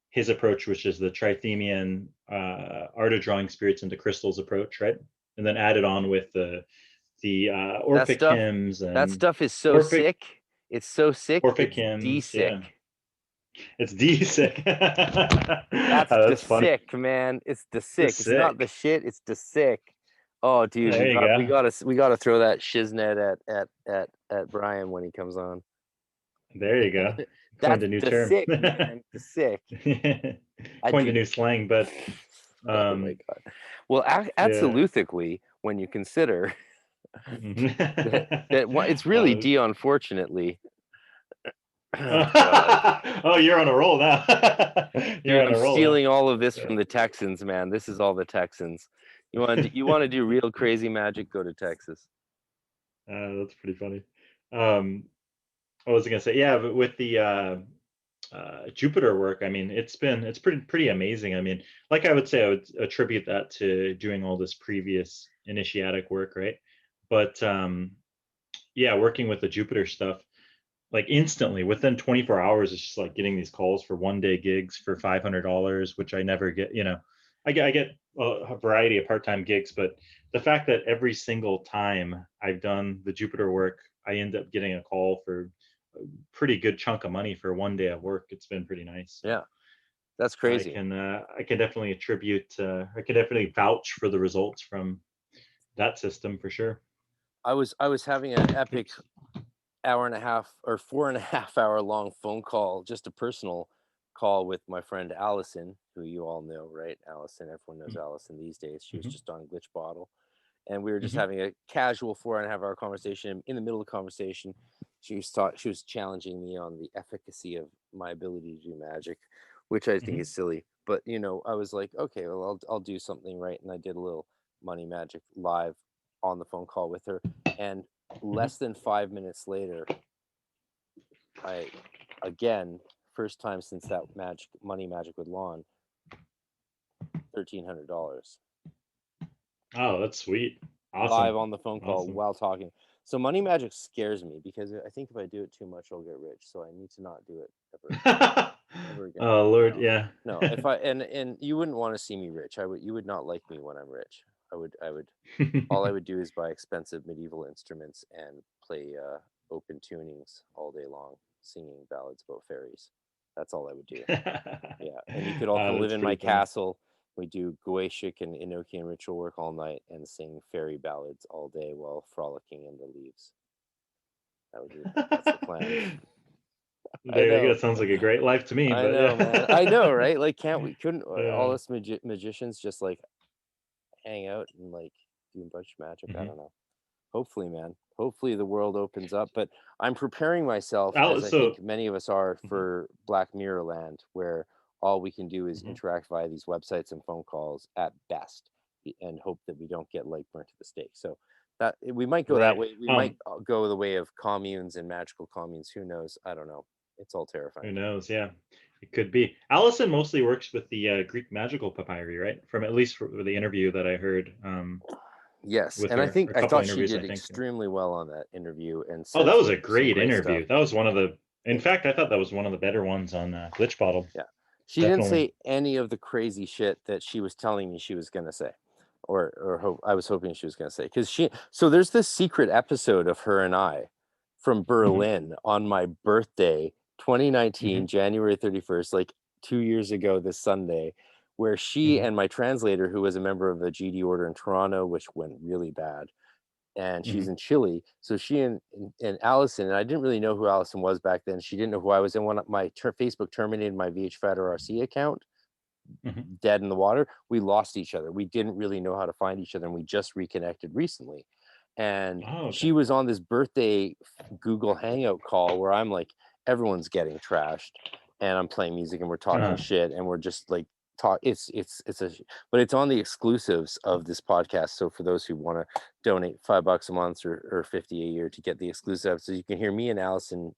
his approach, which is the Trithemian art of drawing spirits into crystals approach, right? And then added on with the That Orphic stuff. hymns That and stuff is so Orphic sick. It's so sick. Orphic It's hymns. D-sick. Yeah, it's D sick. That's the That's funny. sick, man. It's the The sick. It's not the sick. shit. It's the sick. Oh, dude, There you go. we gotta throw that shiznet at Brian when he comes on. There you go. Coined That's a new the term. sick, man. The sick. I Coined a do. new slang, but Oh my god. Well, yeah. absolutely. When you consider Mhm. it's really Uh, D, unfortunately. Oh god, oh, you're on a roll now. You're dude, on I'm a roll now. stealing all of this Yeah. from the Texans, man. This is all the Texans. You want to do real crazy magic? Go to Texas. That's pretty funny. What was I gonna say? Yeah, but with the Jupiter work, I mean, it's pretty amazing. I mean, like I would say, I would attribute that to doing all this previous initiatic work, right? But yeah, working with the Jupiter stuff, like instantly within 24 hours, it's just like getting these calls for 1-day gigs for $500, which I never get. I get a variety of part-time gigs, but the fact that every single time I've done the Jupiter work, I end up getting a call for a pretty good chunk of money for 1 day of work. It's been pretty nice. So Yeah, that's crazy. I can definitely I can definitely vouch for the results from that system for sure. I was having an epic hour and a half or 4.5 hour long phone call, just a personal call with my friend Allison, who you all know, right? Allison, everyone knows Allison these days. She was just on Glitch Bottle, and we were just having a casual 4.5 hour conversation. In the middle of the conversation, she was challenging me on the efficacy of my ability to do magic, which I think is silly. But I was like, okay, well, I'll do something right, and I did a little money magic live on the phone call with her, and less than 5 minutes later, I again, first time since that money magic with Lon, $1,300 Oh, that's sweet. Awesome. live on the phone call Awesome. while talking. So money magic scares me because I think if I do it too much, I'll get rich. So I need to not do it ever again. Oh Lord, yeah. No, if I and you wouldn't want to see me rich. You would not like me when I'm rich. I would all I would do is buy expensive medieval instruments and play open tunings all day long, singing ballads about fairies. That's all I would do. Yeah, and you could all come live That's in my pretty funny. castle. We do Goetic and Enochian ritual work all night and sing fairy ballads all day while frolicking in the leaves. That's the plan. There you go. Sounds like a great life to me. I But know, yeah. man. I know, right? Like, couldn't all Yeah. us magicians just like hang out and like do a bunch of magic? I don't know. Hopefully, man. Hopefully the world opens up. But I'm preparing myself, as I think many of us are, for Black Mirror land, where all we can do is interact via these websites and phone calls at best, and hope that we don't get like burnt to the stake. So that we might go that way. We might go the way of communes and magical communes. Who knows? I don't know. It's all terrifying. Who knows? Yeah, it could be. Allison mostly works with the Greek magical papyri, right? From at least for the interview that I heard. Yes, With and her, I thought she interviews, did extremely well on that interview, and Oh, said that was a some great interview. stuff. That was one of the. In fact, I thought that was one of the better ones on Glitch Bottle. Yeah, she didn't say any of the crazy shit that she was telling me she was going to say, or I was hoping she was going to say, because so there's this secret episode of her and I from Berlin on my birthday, 2019, January 31st, like 2 years ago this Sunday, where she and my translator, who was a member of the GD order in Toronto, which went really bad, and she's in Chile. So she and Allison, and I didn't really know who Allison was back then. She didn't know who I was. And when my Facebook terminated my VH Frater RC account, dead in the water, we lost each other. We didn't really know how to find each other, and we just reconnected recently. And she was on this birthday Google Hangout call where I'm like, everyone's getting trashed, and I'm playing music, and we're talking shit, and we're just like but it's on the exclusives of this podcast. So for those who want to donate $5 a month or 50 a year to get the exclusive, so you can hear me and Allison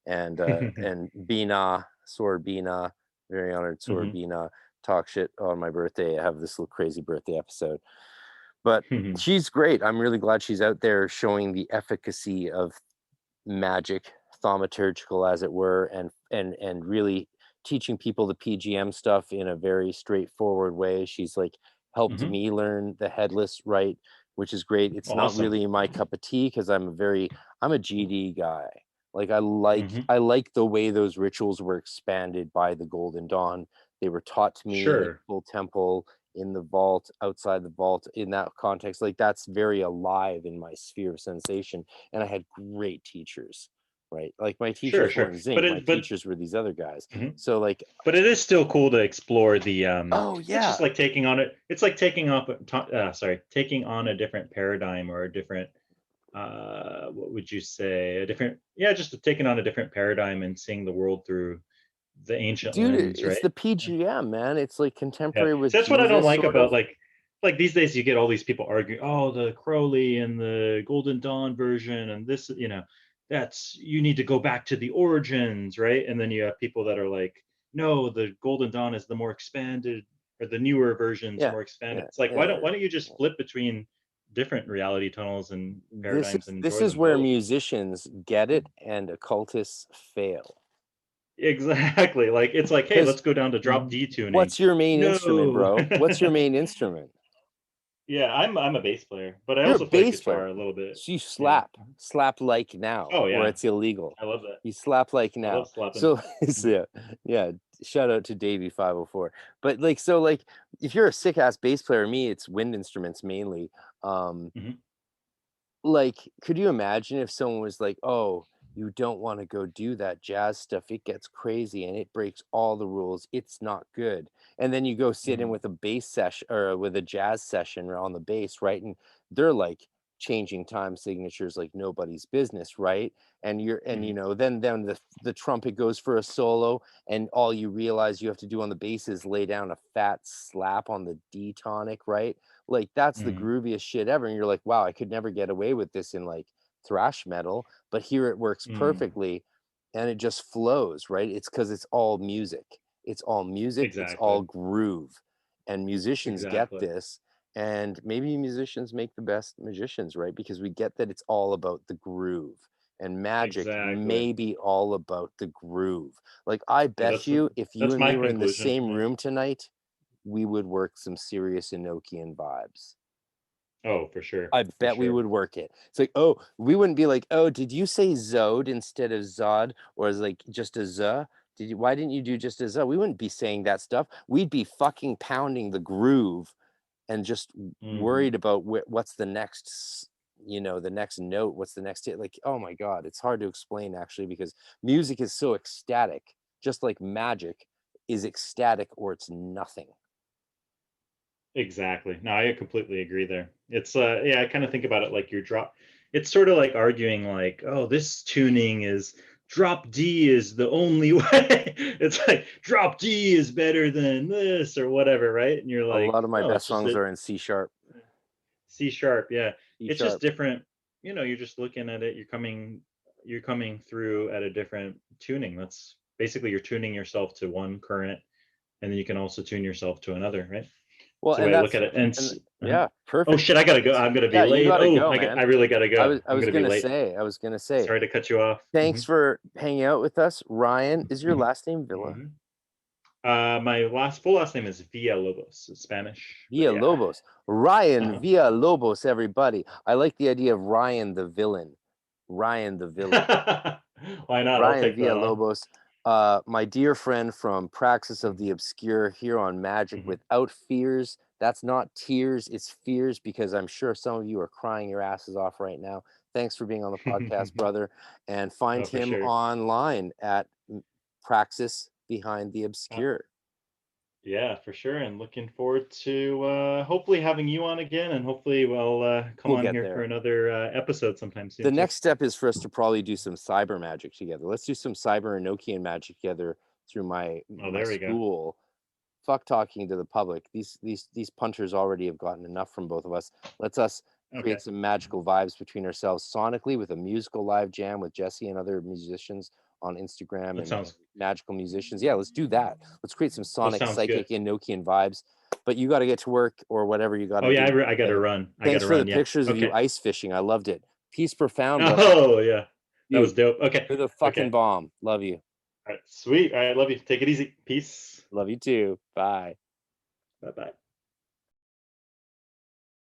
and and Bina, Sword Bina, very honored Sword Bina, talk shit on my birthday. I have this little crazy birthday episode, but she's great. I'm really glad she's out there showing the efficacy of magic, thaumaturgical as it were, and really teaching people the PGM stuff in a very straightforward way. She's like helped me learn the headless right, which is great. It's not really my cup of tea because I'm a GD guy. Like I like the way those rituals were expanded by the Golden Dawn. They were taught to me in full temple, in the vault, outside the vault, in that context. Like that's very alive in my sphere of sensation. And I had great teachers, right? Like my teachers weren't Zinc, my teachers were these other guys. So like, but it is still cool to explore the it's just like taking on it. It's like taking on a different paradigm or a different what would you say, just taking on a different paradigm and seeing the world through the ancient lens, it's right? the PGM, man. It's like contemporary with So that's what I don't Jesus, like sort about of. like like these days you get all these people arguing, oh, the Crowley and the Golden Dawn version and this, that's, you need to go back to the origins, right? And then you have people that are like, no, the Golden Dawn is the more expanded, or the newer version's Yeah, more expanded. yeah, It's like, yeah. why don't you just flip between different reality tunnels and paradigms and This enjoy is them where both? musicians get it and occultists fail. Exactly. Like, it's like, hey, Because let's go down to drop D tuning. what's your main instrument, No. bro? What's your main instrument? Yeah, I'm a bass player, but I You're a also play bass player. guitar a little bit. So you Yeah. slap like now, Oh or yeah, it's illegal. I love that. You slap like I now. love slapping. So yeah. Shout out to Davey 504. But like if you're a sick ass bass player, me, it's wind instruments mainly. Mhm. Like, could you imagine if someone was like, oh, you don't want to go do that jazz stuff, it gets crazy and it breaks all the rules, it's not good. And then you go sit in Mhm. with a bass session or with a jazz session on the bass, right? And they're like changing time signatures like nobody's business, right? And Mhm. then the trumpet goes for a solo, and all you realize you have to do on the bass is lay down a fat slap on the D tonic, right? Like, that's the Mhm. grooviest shit ever. And you're like, wow, I could never get away with this in like thrash metal, but here it works Mm. perfectly, and it just flows, right? It's because it's all music. It's all music, it's all Exactly. groove. And musicians get Exactly. this. And maybe musicians make the best magicians, right? Because we get that it's all about the groove. And magic Exactly. may be all about the groove. Like, I Yeah, bet you if you that's and my me were in the conclusion. same Yeah. room tonight, we would work some serious Enochian vibes. Oh, for sure. I For bet we sure. would work it. It's like, oh, we wouldn't be like, oh, did you say Zod instead of Zod? Or is like just a Z? Why didn't you do just a Z? We wouldn't be saying that stuff. We'd be fucking pounding the groove and just Mhm. worried about what's the next, the next note, what's the next hit. Like, oh my God, it's hard to explain actually, because music is so ecstatic, just like magic is ecstatic or it's nothing. Exactly. No, I completely agree there. It's yeah, I kind of think about it like it's sort of like arguing like, oh, this tuning is drop D is the only way. It's like drop D is better than this or whatever, right? And you're A like, lot of my no, best it's just songs a are in C sharp. C sharp, yeah. C It's just sharp. different. You're just looking at it, you're coming through at a different tuning. That's basically, you're tuning yourself to one current, and then you can also tune yourself to another, right? Well, That's the way and I look that's at it. and Uh-huh. yeah, Oh perfect. shit, I gotta go. I'm gonna be Yeah, you late. gotta Oh, go, man. I really gotta go. I I'm was gonna be gonna late. say, Sorry to cut you off. thanks for hanging out with us. Ryan, is your last name Villa? Mhm. My full last name is Villalobos. It's Spanish, but yeah. Villalobos. Ryan Uh-huh. Villalobos, everybody. I like the idea of Ryan the villain. Ryan the villain. Why not? I'll Ryan take that on. Villalobos, my dear friend from Praxis of the Obscure here on MAGICk Mhm. without fears. That's not tears, it's fears, because I'm sure some of you are crying your asses off right now. Thanks for being on the podcast, brother. And find Oh, for him sure. online at Praxis Behind the Uh, Obscure. yeah, for sure. And looking forward to hopefully having you on again, and hopefully we'll come We'll on get here for there. another episode sometime The soon too. next step is for us to probably do some cyber magic together. Let's do some cyber Enochian magic together through Oh, my there we go. school. Fuck talking to the public. These punters already have gotten enough from both of us. Let's us Okay. create some magical vibes between ourselves sonically with a musical live jam with Jesse and other musicians on Instagram That and sounds magical musicians. Yeah, let's do that. Let's create some that sonic, sounds good. psychic, Enochian vibes. But you got to get to work or whatever you got Oh to yeah, do. I gotta And run. I thanks gotta for the run. Yeah. pictures of you Okay. ice fishing. I loved it. Peace profound, brother. Oh yeah, that was Dude, dope. Okay. you're the Okay. fucking bomb. Love you. All right. Sweet. All right. Love you. Take it easy. Peace. Love you too. Bye. Bye bye.